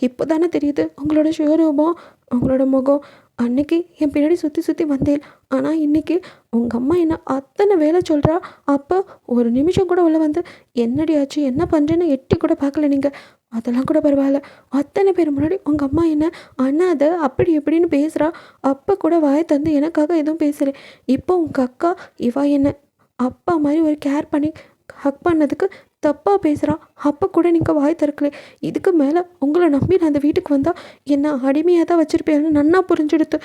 இப்போ தானே தெரியுது உங்களோட சுயரூபம் உங்களோட முகம் அன்னைக்கு என் பின்னாடி சுற்றி வந்தேன். ஆனால் இன்றைக்கி உங்கள் அம்மா என்ன அத்தனை வேலை சொல்கிறா அப்போ ஒரு நிமிஷம் கூட உள்ள வந்து என்னடி ஆச்சு என்ன பண்ணுறேன்னு எட்டி கூட பார்க்கல நீங்கள் அதெல்லாம் கூட பரவாயில்ல அத்தனை பேர் முன்னாடி உங்கள் அம்மா என்ன அண்ணாத அப்படி இப்படின்னு பேசுகிறா அப்போ கூட வாயை தந்து எனக்காக எதுவும் பேசலை. இப்போ உங்கள் அக்கா இவா என்ன அப்பா மாதிரி ஒரு கேர் பண்ணி ஹக் பண்ணதுக்கு தப்பாக பேசுகிறான் அப்போ கூட நீங்கள் வாய் திறக்கல. இதுக்கு மேலே உங்களை நம்பி நான் அந்த வீட்டுக்கு வந்தால் என்ன அடிமையாக தான் வச்சுருப்பேன்னு நன்னா புரிஞ்செடுத்து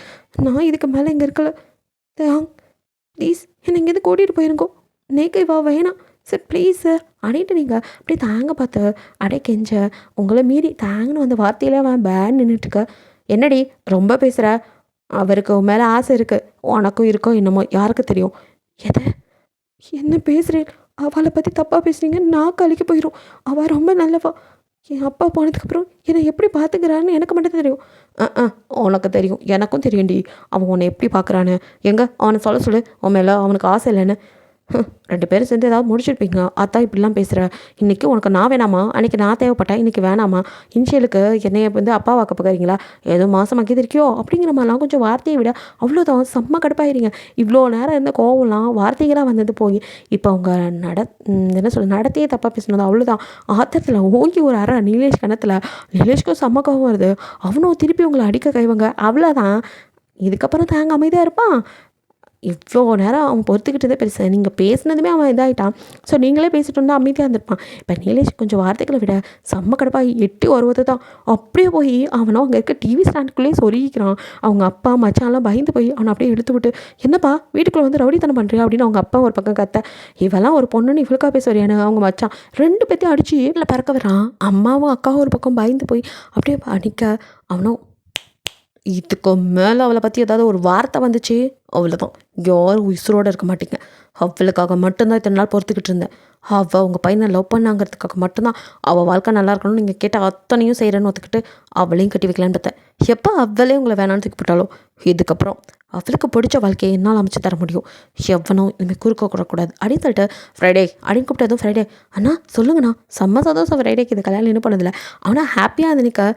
நான் இதுக்கு மேலே இங்கே இருக்கல ப்ளீஸ் என்னை இங்கேருந்து கூட்டிகிட்டு போயிருங்கோ நேக்கை வா வேணாம் சார் ப்ளீஸ் சார் அப்படின்ட்டு நீங்கள் அப்படியே தாங்க பார்த்து அப்படியே கெஞ்ச உங்களை மீறி தாங்கன்னு வந்த வார்த்தையில அவன் பேன் நின்றுட்டுருக்க. என்னடி ரொம்ப பேசுகிற அவருக்கு உன் மேலே ஆசை இருக்குது உனக்கும் இருக்கோ என்னமோ யாருக்கு தெரியும். எதை என்ன பேசுகிறேன் அவளை பற்றி தப்பாக பேசுனீங்க நான் கழிக்க போயிடும் அவள் ரொம்ப நல்லவா என் அப்பா போனதுக்கப்புறம் என்னை எப்படி பார்த்துக்கிறான்னு எனக்கு மட்டும் தெரியும். உனக்கு தெரியும், எனக்கும் தெரியும்டி அவன் உன்னை எப்படி பார்க்குறான்னு. எங்கே அவனை சொல்ல சொல்லு, உன் மேலே அவனுக்கு ஆசை இல்லைன்னு. 2 பேரும் சேர்ந்து ஏதாவது முடிச்சிருப்பீங்க, அதான் இப்படிலாம் பேசுகிற. இன்றைக்கி உனக்கு நான் வேணாமா, அன்றைக்கி நான் தேவைப்பட்டேன், இன்றைக்கி வேணாமா, இன்ஷியலுக்கு என்னைய வந்து அப்பா வாக்க பார்க்குறீங்களா, ஏதோ மாதமாக்கி இருக்கியோ அப்படிங்கிற மாதிரிலாம் கொஞ்சம் வார்த்தையை விட அவ்வளோதான் செம்ம கடுப்பாயிருங்க. இவ்வளோ நேரம் இருந்த கோவம்லாம் வார்த்தைகளாக வந்தது போய் இப்போ அவங்க என்ன சொல்ல நடத்தையே தப்பாக பேசினது அவ்வளோதான். ஆத்திரத்தில் ஓங்கி ஒரு அரை நீலேஷ் கணத்தில். நீலேஷ்க்கும் செம்ம கோவம் வருது. அவனும் திருப்பி உங்களை அடிக்க கைவங்க. அவ்வளோதான். இதுக்கப்புறம் தாங்க அமைதியாக இருப்பான். இவ்வளோ நேரம் அவன் பொறுத்துக்கிட்டதே பெருசு. நீங்கள் பேசினதுமே அவன் இதாகிட்டான். ஸோ நீங்களே பேசிட்டு இருந்தால் அமைதியாக இருந்திருப்பான். இப்போ நீலேஷ் கொஞ்சம் வார்த்தைகளை விட செம்ம கடுப்பாக எட்டி வருவது தான். அப்படியே போய் அவனும் அங்கே இருக்க டிவி ஸ்டாண்டுக்குள்ளேயே சொருகிக்கிறான். அவங்க அப்பா மச்சான்லாம் பயந்து போய் அவனை அப்படியே இழுத்து விட்டு, என்னப்பா வீட்டுக்குள்ளே வந்து ரவுடித்தனம் பண்ணுறியா அப்படின்னு அவங்க அப்பா ஒரு பக்கம் கத்த. இவெல்லாம் ஒரு பொண்ணுன்னு இவளுக்கா பேச வரையானு அவங்க மச்சான் 2 பேர்த்தையும் அடித்து இல்லை பறக்க வரான். அம்மாவும் அக்காவும் ஒரு பக்கம் பயந்து போய் அப்படியே அடிக்க அவனும் இதுக்கு மேலே அவளை பற்றி ஏதாவது ஒரு வார்த்தை வந்துச்சு அவ்வளோதான், யாரும் உயிரோடு இருக்க மாட்டீங்க. அவளுக்காக மட்டும்தான் இத்தனை நாள் பொறுத்துக்கிட்டு இருந்தேன். அவள் உங்கள் பையனை லவ் பண்ணாங்கிறதுக்காக மட்டும்தான் அவள் வாழ்க்கை நல்லா இருக்கணும்னு நீங்கள் கேட்ட அத்தனையும் செய்கிறேன்னு ஒத்துக்கிட்டு அவளையும் கட்டி வைக்கலான்னு பார்த்தேன். எப்போ அவளே உங்களை வேணான்னு தூக்கி போட்டாலோ இதுக்கப்புறம் அவளுக்கு பிடிச்ச வாழ்க்கையை என்னால் அமைச்சு தர முடியும். எவனும் இனிமேல் குறுக்க கூடக்கூடாது அப்படின்னு சொல்லிட்டு ஃப்ரைடே அப்படின்னு கூப்பிட்டதும் ஃப்ரைடே அண்ணா சொல்லுங்கண்ணா செம்ம சந்தோஷம் ஃப்ரைடேக்கு இது கல்யாணம் இன்னும் பண்ணதில்லை. அவனா ஹாப்பியாக இருந்து நிற்க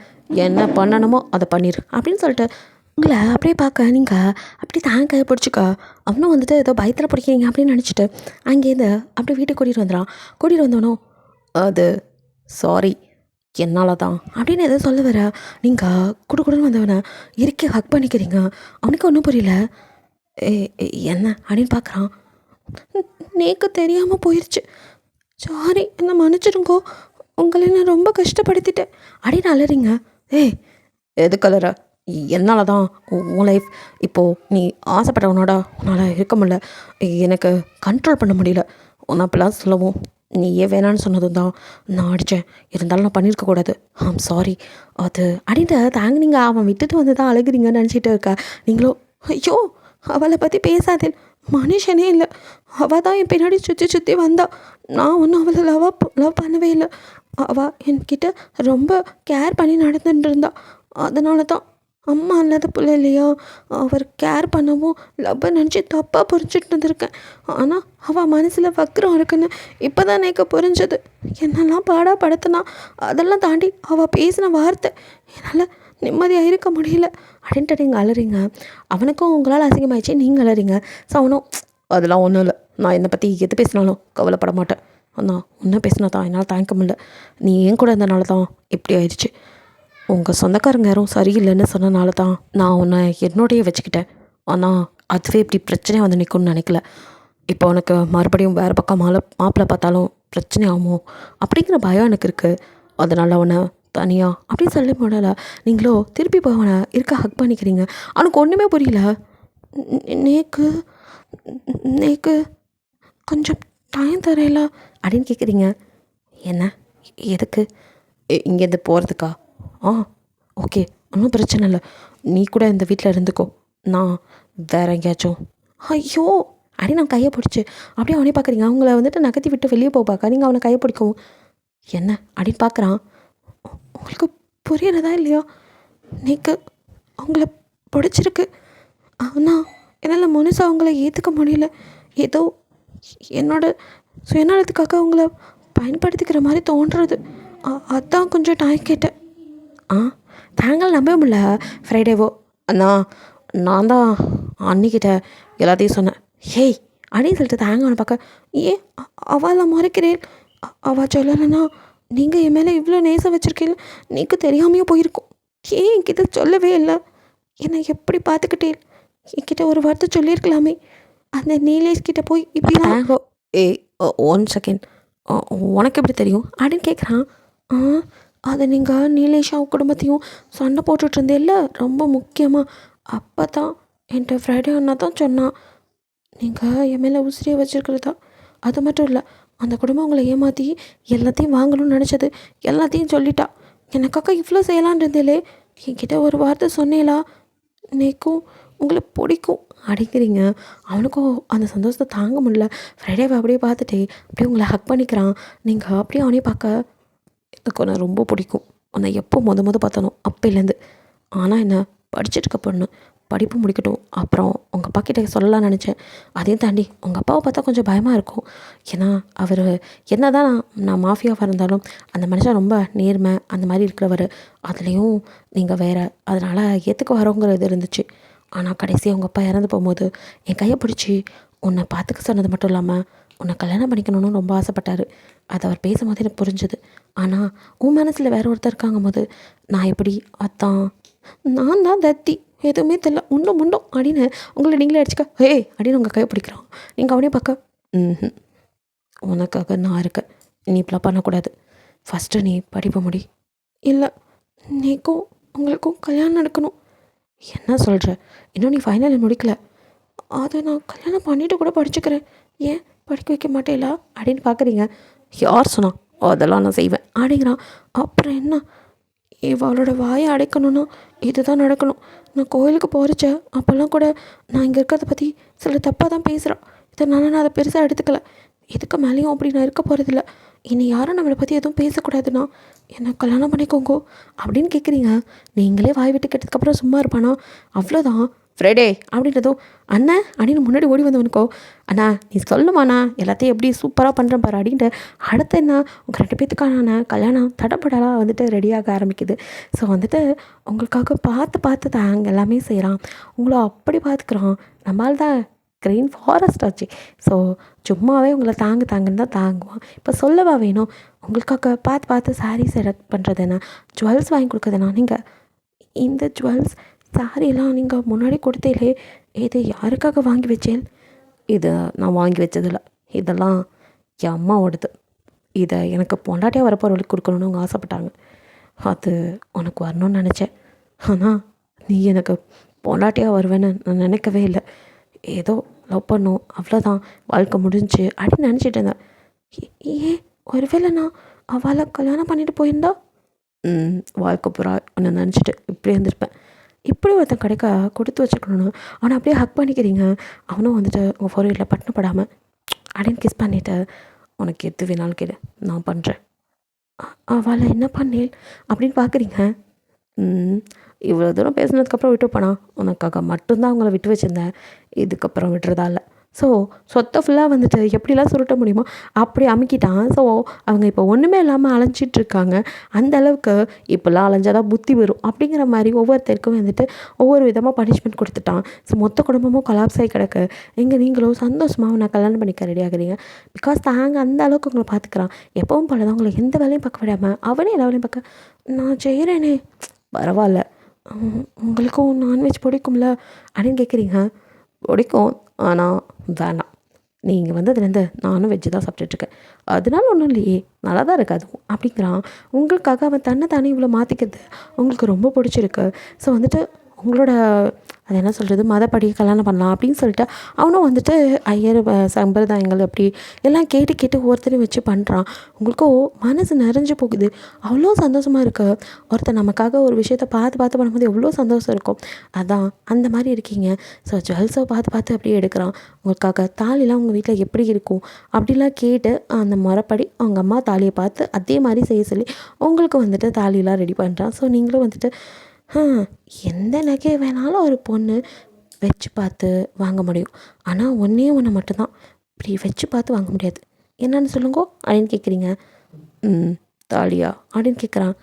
என்ன பண்ணணுமோ அதை பண்ணிடு அப்படின்னு சொல்லிட்டு உங்களை அப்படியே பார்க்க நீங்கள் அப்படி தாங்க பிடிச்சிக்க. அவனும் வந்துட்டு ஏதோ பயத்தில் பிடிக்கிறீங்க அப்படின்னு நினச்சிட்டு அங்கேருந்து அப்படி வீட்டுக்கு கூட்டிகிட்டு வந்துடான். கூட்டிகிட்டு வந்தவனும் அது சாரி என்னால் தான் அப்படின்னு எதோ சொல்ல வர நீங்கள் குடுன்னு வந்தவனை இறுக்கி ஹக் பண்ணிக்கிறீங்க. அவனுக்கு ஒன்றும் புரியல. என்ன அப்படின்னு பார்க்குறான். நேக்கு தெரியாமல் போயிடுச்சு, சாரி என்ன மன்னிச்சிடுங்கோ, உங்களை நான் ரொம்ப கஷ்டப்படுத்திட்டேன் அப்படின்னு அலறீங்க. எது கலர என்னால் தான் உன் லைஃப் இப்போது நீ ஆசைப்பட்டவனோட உன்னால் இருக்க முடியல, எனக்கு கண்ட்ரோல் பண்ண முடியல. உன்னை அப்படிலாம் சொல்லவும் நீ ஏன் வேணான்னு சொன்னதும் தான் நான் அடித்தேன். இருந்தாலும் நான் பண்ணியிருக்கக்கூடாது, ஐம் சாரி அது அப்படின்ட்டு தாங்கினீங்க. அவன் விட்டுட்டு வந்து தான் அழுகுறீங்கன்னு நினச்சிட்டு இருக்க. நீங்களும் ஐயோ அவளை பற்றி பேசாதே, மனுஷனே இல்லை, அவள் தான் என் பின்னாடி சுற்றி சுற்றி வந்தா. நான் ஒன்றும் அவளை லவ் பண்ணவே இல்லை. அவள் என்கிட்ட ரொம்ப கேர் பண்ணி நடந்துட்டு இருந்தா. அதனால தான் அம்மா இல்லாத பிள்ளை இல்லையா, அவர் கேர் பண்ணவும் லவ்வை நினச்சி தப்பாக புரிஞ்சுட்டு இருந்திருக்கேன். ஆனால் அவள் மனசில் வக்ரம் இருக்குன்னு இப்போ தான் எனக்கு புரிஞ்சது. என்னெல்லாம் பாடப்படுத்தினா அதெல்லாம் தாண்டி அவள் பேசின வார்த்தை என்னால் நிம்மதியாக இருக்க முடியல அப்படின்ட்டு நீங்கள் அலறீங்க. அவனுக்கும் உங்களால் அசிங்கமாயிடுச்சு, நீங்கள் அலறீங்க. ஸோ அவனும் அதெல்லாம் ஒன்றும் இல்லை, நான் என்னை பற்றி எது பேசினாலும் கவலைப்பட மாட்டேன். அண்ணா ஒன்றா பேசினா தான் என்னால் தாங்கிக்க முடியல, நீ ஏன் கூட இருந்தனால தான் இப்படி ஆயிடுச்சு. உங்கள் சொந்தக்காரங்க யாரும் சரியில்லைன்னு சொன்னனால தான் நான் உன்னை என்னோடையே வச்சுக்கிட்டேன். ஆனால் அதுவே இப்படி பிரச்சனையாக வந்து நிற்கும்னு நினைக்கல. இப்போ உனக்கு மறுபடியும் வேறு பக்கம் மாப்பிள்ளை பார்த்தாலும் பிரச்சனை ஆகுமோ அப்படிங்கிற பயம் எனக்கு இருக்குது. அதனால் உன்னை தனியாக அப்படின்னு சொல்ல முடியல. நீங்களோ திருப்பி போய் அவனை இருக்க ஹக் பண்ணிக்கிறீங்க. அவனுக்கு ஒன்றுமே புரியல. நேக்கு நேக்கு கொஞ்சம் டைம் தரையில அப்படின்னு கேட்குறீங்க. என்ன எதுக்கு? இங்கேருந்து போகிறதுக்கா? ஓகே ஒன்றும் பிரச்சனை இல்லை, நீ கூட இந்த வீட்டில் இருந்துக்கோ, நான் வேற எங்கேயாச்சும். ஐயோ அப்படி நான் கையை பிடிச்சி அப்படியே அவனே பார்க்குறீங்க. அவங்கள வந்துட்டு நகர்த்தி விட்டு வெளியே போக பார்க்க நீங்கள் அவனை கையை பிடிக்கவும் என்ன அப்படின்னு பார்க்குறான். உங்களுக்கு புரியறதா இல்லையா, நீக்கு அவங்கள பிடிச்சிருக்கு, ஆனால் என்னால் முழுசாக அவங்கள ஏற்றுக்க முடியல. ஏதோ என்னோட சுயநலத்துக்காக அவங்கள பயன்படுத்திக்கிற மாதிரி தோன்றுறது. அதான் கொஞ்சம் டைம் கேட்டேன். தாங்கள் நம்ப முடியல ஃப்ரைடேவோ. அண்ணா நான் தான் அன்னிக்கிட்ட எல்லாத்தையும் சொன்னேன். ஹேய் அப்படின்னு சொல்லிட்டு தாங்க அவனை பார்க்க, ஏன் அவளை மறைக்கிறேன், அவள் சொல்லலைன்னா நீங்கள் என் மேலே இவ்வளோ நேசம் வச்சுருக்கீங்க, நீக்கு தெரியாமையும் போயிருக்கோம். ஏன் என்கிட்ட சொல்லவே இல்லை, என்னை எப்படி பார்த்துக்கிட்டே, என்கிட்ட ஒரு வார்த்தை சொல்லியிருக்கலாமே. அந்த நீலேஷ் கிட்டே போய் இப்படி தாங்கோ. 1 செகண்ட், உனக்கு எப்படி தெரியும் அப்படின்னு கேட்குறான். அதை நீங்கள் நீலேஷாவும் குடும்பத்தையும் சண்டை போட்டுட்டு இருந்தேல்ல ரொம்ப முக்கியமாக, அப்போ தான் என்கிட்ட ஃப்ரைடே அண்ணா தான் சொன்னான் நீங்கள் என் மேலே உசிரியை வச்சுருக்கிறதா. அது மட்டும் இல்லை, அந்த குடும்பம் உங்களை ஏமாற்றி எல்லாத்தையும் வாங்கணும்னு நினச்சது எல்லாத்தையும் சொல்லிட்டா. எனக்காக இவ்வளோ செய்யலான் இருந்தேலே, என்கிட்ட ஒரு வார்த்தை சொன்னேலா, நேக்கும் உங்களை பிடிக்கும் அப்படிங்கிறீங்க. அவனுக்கும் அந்த சந்தோஷத்தை தாங்க முடியல. ஃப்ரைடேவை அப்படியே பார்த்துட்டு அப்படியே உங்களை ஹக் பண்ணிக்கிறான். நீங்கள் அப்படியே அவனே பார்க்க எனக்கு உன்னை ரொம்ப பிடிக்கும். உன்னை எப்போ பார்த்தனோ அப்போலேருந்து. ஆனால் என்ன படிச்சுட்டு இருக்க பொண்ணு, படிப்பு முடிக்கட்டும், அப்புறம் உங்கள் அப்பா கிட்ட சொல்லலாம்னு நினச்சேன். அதையும் தாண்டி உங்கள் அப்பாவை பார்த்தா கொஞ்சம் பயமாக இருக்கும். ஏன்னா அவர் என்ன தான் நான் மாஃபியாவாக இருந்தாலும் அந்த மனுஷன் ரொம்ப நேர்மை அந்த மாதிரி இருக்கிறவர். அதுலேயும் நீங்கள் வேறு, அதனால் ஏற்றுக்க வரோங்கிறது இருந்துச்சு. ஆனால் கடைசியாக உங்கள் அப்பா இறந்து போகும்போது என் கையை பிடிச்சி உன்னை பார்த்துக்க சொன்னது மட்டும் இல்லாமல் உன்னை கல்யாணம் பண்ணிக்கணும்னு ரொம்ப ஆசைப்பட்டார். அது அவர் பேசும்போது எனக்கு புரிஞ்சுது. ஆனால் உன் மனசில் வேறு ஒருத்தர் இருக்காங்கும் போது நான் எப்படி அத்தான் நான் தான் தத்தி எதுவுமே தெரில உண்டும் முண்டும் அப்படின்னு உங்களை நீங்களே அடிச்சுக்க அப்படின்னு உங்கள் கையை பிடிக்கிறான். நீங்கள் அவனே பார்க்க உனக்காக நான் இருக்கேன், நீ இப்படிலாம் பண்ணக்கூடாது, ஃபஸ்ட்டு நீ படிப்பை முடி. இல்லை, நீக்கும் உங்களுக்கும் கல்யாணம் நடக்கணும். என்ன சொல்கிற? இன்னும் நீ ஃபைனல் முடிக்கல. அதை நான் கல்யாணம் பண்ணிவிட்டு கூட படிச்சுக்கிறேன், ஏன் படிக்க வைக்க மாட்டேலா அப்படின்னு பார்க்குறீங்க. யார் சொன்னா? அதெல்லாம் நான் செய்வேன் அப்படிங்கிறான். அப்புறம் என்ன, இவளோட வாயை அடைக்கணும்னா இதுதான் நடக்கணும். நான் கோயிலுக்கு போகிறச்ச அப்போல்லாம் கூட நான் இங்கே இருக்கிறத பற்றி சில தப்பாக தான் பேசுகிறான். இதனால் நான் அதை பெருசாக எடுத்துக்கல. இதுக்கு மேலேயும் அப்படி நான் இருக்க போகிறதில்ல. இனி யாரும் நம்மளை பற்றி எதுவும் பேசக்கூடாதுண்ணா, என்னை கல்யாணம் பண்ணிக்கோங்கோ அப்படின்னு கேட்குறீங்க. நீங்களே வாய் விட்டு கேட்டதுக்கப்புறம் சும்மா இருப்பானா? அவ்வளோதான். ஃப்ரைடே அப்படின்றதும் அண்ணன் அப்படின்னு முன்னாடி ஓடி வந்தவனுக்கோ, அண்ணா நீ சொல்லுமாண்ணா எல்லாத்தையும் எப்படி சூப்பராக பண்ணுறேன் பாரு அப்படின்ட்டு அடுத்து என்ன உங்கள் 2 பேத்துக்கான கல்யாணம் தடப்படலாம் ரெடியாக ஆரம்பிக்குது. ஸோ உங்களுக்காக பார்த்து தாங்க எல்லாமே செய்கிறான். உங்களை அப்படி பார்த்துக்குறான். நம்மளால் தான் க்ரீன் ஃபாரஸ்ட் ஆச்சு. ஸோ சும்மாவே உங்களை தாங்குன்னு தான் தாங்குவான். இப்போ சொல்லவா வேணும்? உங்களுக்காக பார்த்து சாரீ செலக்ட் பண்ணுறது என்ன, ஜுவல்ஸ் வாங்கி கொடுக்குறதுனா, நீங்கள் இந்த ஜுவல்ஸ் சாரியெல்லாம் நீங்கள் முன்னாடி கொடுத்தீங்களே, இது யாருக்காக வாங்கி வச்சேன்? இதை நான் வாங்கி வச்சதில்லை, இதெல்லாம் என் அம்மாவோடது. இதை எனக்கு பொண்டாட்டியாக வரப்போகிறவளுக்கு கொடுக்கணுன்னு அவங்க ஆசைப்பட்டாங்க. அது உனக்கு வரணும்னு நினச்சேன். ஆனால் நீ எனக்கு பொண்டாட்டியாக வருவேன்னு நான் நினைக்கவே இல்லை. ஏதோ லவ் பண்ணோம், அவ்வளோதான், வாழ்க்கை முடிஞ்சு அப்படின்னு நினச்சிட்டு இருந்தேன். ஏன் ஒருவேளை நான் அவளை கல்யாணம் பண்ணிட்டு போயிருந்தா வாழ்க்கை பூரா உன்னை நினச்சிட்டு இப்படி இருந்திருப்பேன். இப்படி ஒருத்தன் கிடைக்க கொடுத்து வச்சுக்கணும்னு அவனை அப்படியே ஹக் பண்ணிக்கிறீங்க. அவனும் உங்கள் ஃபோர்வீட்டில் பட்டணப்படாமல் அப்படின்னு கிஸ் பண்ணிவிட்டு உனக்கு எது வேணாலும் கேடு, நான் பண்ணுறேன். அவளை என்ன பண்ணேன் அப்படின்னு பார்க்குறீங்க. இவ்வளோ தூரம் பேசுனதுக்கப்புறம் விட்டு போனா உனக்காக மட்டும்தான் அவங்கள விட்டு வச்சுருந்தேன், இதுக்கப்புறம் விட்டுறதா இல்லை. ஸோ சொத்தை ஃபுல்லாக எப்படிலாம் சுருட்ட முடியுமோ அப்படி அமுக்கிட்டான். ஸோ அவங்க இப்போ ஒன்றுமே இல்லாமல் அலைஞ்சிட்ருக்காங்க. அந்த அளவுக்கு இப்போல்லாம் அலைஞ்சாதான் புத்தி வரும் அப்படிங்கிற மாதிரி ஒவ்வொருத்தருக்கும் ஒவ்வொரு விதமாக பனிஷ்மெண்ட் கொடுத்துட்டான். ஸோ மொத்த குடும்பமும் கொலாப்ஸ் ஆகி கிடக்கு. நீங்களும் சந்தோஷமாக நான் கல்யாணம் பண்ணிக்க ரெடி ஆகுறீங்க. பிகாஸ் தாங்க அந்த அளவுக்கு உங்களை பார்த்துக்கிறான். எப்பவும் போல தான் உங்களை எந்த வேலையும் பார்க்க விடாமல் அவனே எல்லா வேலையும் பார்க்க நான் செய்கிறேனே, பரவாயில்ல, உங்களுக்கும் நான்வெஜ் பிடிக்கும்ல அப்படின்னு கேட்குறீங்க. பிடிக்கும், ஆனால் வேணாம், நீங்கள் வந்ததுலேருந்து நானும் வெஜ்ஜு தான் சாப்பிட்டுட்ருக்கேன், அதனால ஒன்றும் இல்லையே, நல்லா தான் இருக்குது அதுவும் அப்படிங்கிறான். உங்களுக்காக அவன் தானே இவ்வளோ மாற்றிக்கிறது உங்களுக்கு ரொம்ப பிடிச்சிருக்கு. ஸோ உங்களோட அது என்ன சொல்கிறது, மதப்படி கல்யாணம் பண்ணலாம் அப்படின்னு சொல்லிட்டு அவனும் ஐயர் சம்பிரதாயங்கள் அப்படி எல்லாம் கேட்டு ஒருத்தரையும் வச்சு பண்ணுறான். உங்களுக்கும் மனசு நிறைஞ்சு போகுது, அவ்வளோ சந்தோஷமாக இருக்குது. ஒருத்தர் நமக்காக ஒரு விஷயத்த பார்த்து பண்ணும்போது எவ்வளோ சந்தோஷம் இருக்கும். அதான் அந்த மாதிரி இருக்கீங்க. ஸோ ஜுவல்ஸை பார்த்து அப்படியே எடுக்கிறான். உங்களுக்காக தாலிலாம் உங்கள் வீட்டில் எப்படி இருக்கும் அப்படிலாம் கேட்டு அந்த முறைப்படி அவங்க அம்மா தாலியை பார்த்து அதே மாதிரி செய்ய சொல்லி உங்களுக்கு தாலியெலாம் ரெடி பண்ணுறான். ஸோ நீங்களும் எந்த நகை வேணாலும் ஒரு பொண்ணு வச்சு பார்த்து வாங்க முடியும். ஆனால் ஒன்று மட்டும்தான் இப்படி வச்சு பார்த்து வாங்க முடியாது. என்னன்னு சொல்லுங்கோ அப்படின்னு கேட்குறீங்க. தாலியா அப்படின்னு கேட்குறான்.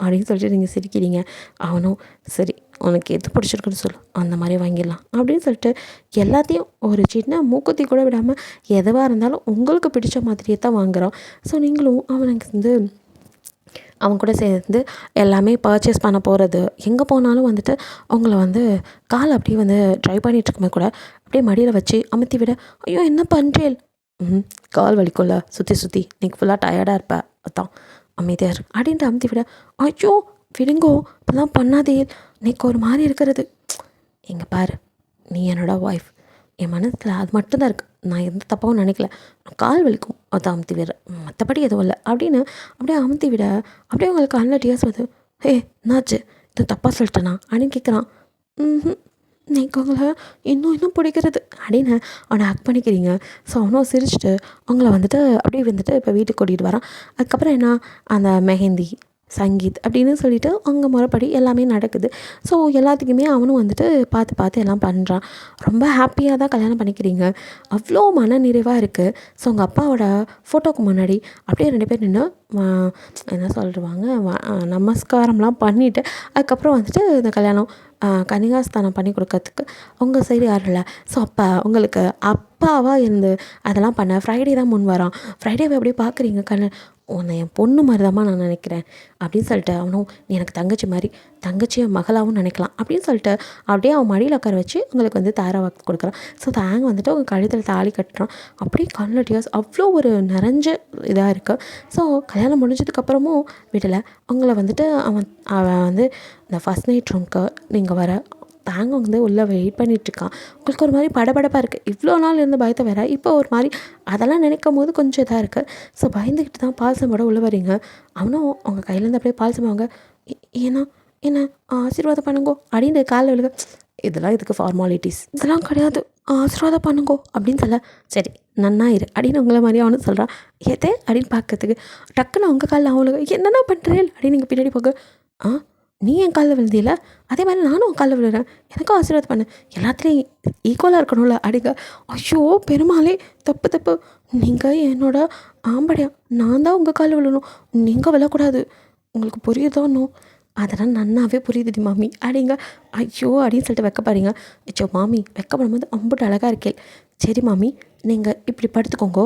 அப்படின்னு சொல்லிட்டு நீங்கள் சிரிக்கிறீங்க. அவனும் சரி உனக்கு எது பிடிச்சிருக்குன்னு சொல்லு, அந்த மாதிரி வாங்கிடலாம் அப்படின்னு சொல்லிட்டு எல்லாத்தையும் ஒரு சின்ன மூக்குத்தி கூட விடாமல் எதுவாக இருந்தாலும் உங்களுக்கு பிடிச்ச மாதிரியே தான் வாங்குகிறான். ஸோ நீங்களும் அவனுக்கு அவங்க கூட சேர்ந்து எல்லாமே பர்ச்சேஸ் பண்ண போகிறது. எங்கே போனாலும் அவங்கள காலை அப்படியே ட்ரை பண்ணிகிட்ருக்குமே கூட அப்படியே மடியில் வச்சு அமுத்தி விட, ஐயோ என்ன பண்ணுறேன், கால் வலிக்கும்ல சுற்றி நீங்கள் ஃபுல்லாக டயர்டாக இருப்ப, அதான் அமைதியார் அப்படின்ட்டு அமுத்தி விட, ஐயோ விடுங்கோ இப்போலாம் பண்ணாதே, இன்னைக்கு ஒரு மாதிரி இருக்கிறது. எங்கே பாரு, நீ என்னோட ஒய்ஃப், என் மனசில் அது மட்டும்தான் இருக்குது, நான் எந்த தப்பாகவும் நினைக்கல, கால் வலிக்கும் அதை அமுத்தி விடுற, மற்றபடி எதுவும் இல்லை அப்படின்னு அப்படியே அமுத்தி விட அப்படியே உங்களுக்கு கண்ணில் டியர்ஸ் வருது. நாச்சு இது தப்பாக சொல்லிட்டேனா அப்படின்னு கேட்குறான். எனக்கு அவங்கள இன்னும் இன்னும் பிடிக்கிறது அப்படின்னு அவனை ஹக் பண்ணிக்கிறீங்க. ஸோ அவனும் சிரிச்சுட்டு அவங்கள வந்துட்டு அப்படியே வந்துட்டு இப்போ வீட்டுக்கு கூட்டிகிட்டு வரான். அதுக்கப்புறம் என்ன, அந்த மெஹந்தி சங்கீத் அப்படின்னு சொல்லிட்டு அவங்க முறைப்படி எல்லாமே நடக்குது. ஸோ எல்லாத்துக்குமே அவனும் வந்துட்டு பார்த்து பார்த்து எல்லாம் பண்ணுறான். ரொம்ப ஹாப்பியாக தான் கல்யாணம் பண்ணிக்கிறீங்க. அவ்வளோ மன நிறைவாக இருக்குது. ஸோ உங்கள் அப்பாவோட ஃபோட்டோக்கு முன்னாடி அப்படியே 2 பேர் நின்று என்ன சொல்லிடுவாங்க, நமஸ்காரம்லாம் பண்ணிவிட்டு அதுக்கப்புறம் வந்துட்டு இந்த கல்யாணம் கன்னிகாஸ்தானம் பண்ணி கொடுக்கறதுக்கு உங்கள் சைடு யாரும் இல்லை. ஸோ அப்போ உங்களுக்கு அப்பாவாக இருந்து அதெல்லாம் பண்ண ஃப்ரைடே தான் முன் வரான். ஃப்ரைடேவை அப்படியே பார்க்குறீங்க உன்னை என் பொண்ணு மாதிரி தாம்மா நான் நினைக்கிறேன் அப்படின்னு சொல்லிட்டு அவனும் நீ எனக்கு தங்கச்சி மாதிரி, தங்கச்சியை மகளாகவும் நினைக்கலாம் அப்படின்னு சொல்லிட்டு அப்படியே அவன் மடியில் உட்கார வச்சு உங்களுக்கு வந்து தாராவாக்கு கொடுக்குறான். ஸோ தேங்க வந்துட்டு அவங்க கழுத்தில் தாலி கட்டுறான். அப்படியே கண்ணில் டியர்ஸ் அவ்வளோ ஒரு நிறைஞ்ச இதாக இருக்குது. ஸோ கல்யாணம் முடிஞ்சதுக்கப்புறமும் விடலை. அவங்கள வந்துட்டு அவன் வந்து இந்த ஃபஸ்ட் நைட் ரூம்க்கு நீங்கள் வர தேங்க வந்து உள்ளே வெயிட் பண்ணிகிட்ருக்கான். உங்களுக்கு ஒரு மாதிரி படபடப்பாக இருக்குது. இவ்வளோ நாள் இருந்த பயத்தை வேறு இப்போ ஒரு மாதிரி அதெல்லாம் நினைக்கும் போது கொஞ்சம் இதாக இருக்குது. ஸோ பயந்துக்கிட்டு தான் பால்சமோட உள்ளே வரீங்க. அவனும் அவங்க கையிலேருந்து அப்படியே பால்சம் வாங்க, ஏன்னா என்ன ஆசீர்வாதம் பண்ணுங்கோ அப்படின்னு காலில் விழுக, இதெல்லாம் இதுக்கு ஃபார்மாலிட்டிஸ் இதெல்லாம் கிடையாது, ஆசீர்வாதம் பண்ணுங்கோ அப்படின்னு சொல்ல, சரி நன்னாயிரு அப்படின்னு உங்களை மாதிரி அவனு சொல்கிறான். எதே அப்படின்னு பார்க்கறதுக்கு டக்குன்னு அவங்க காலில் அவங்களுக்கு என்னென்ன பண்ணுறேன் அப்படின்னு நீங்கள் பின்னாடி போக, நீ என் காலில் விழுந்தியில, அதே மாதிரி நானும் உன் காலில் விழுறேன், எனக்கும் ஆசீர்வாதம் பண்ணு, எல்லாத்துலேயும் ஈக்குவலாக இருக்கணும்ல அப்படிங்க. ஐயோ பெருமாளே, தப்பு தப்பு, நீங்கள் என்னோட ஆம்படையா, நான் தான் உங்கள் காலில் விழணும், நீங்கள் விழக்கூடாது, உங்களுக்கு புரியுதோ இன்னும், அதெல்லாம் நன்னாவே புரியுதுடி மாமி அப்படிங்க. ஐயோ அப்படின்னு சொல்லிட்டு வைக்கப்பாருங்க. ஐயோ மாமி வைக்கப்படும்போது அம்புட்டு அழகாக இருக்கேன், சரி மாமி நீங்கள் இப்படி படுத்துக்கோங்கோ,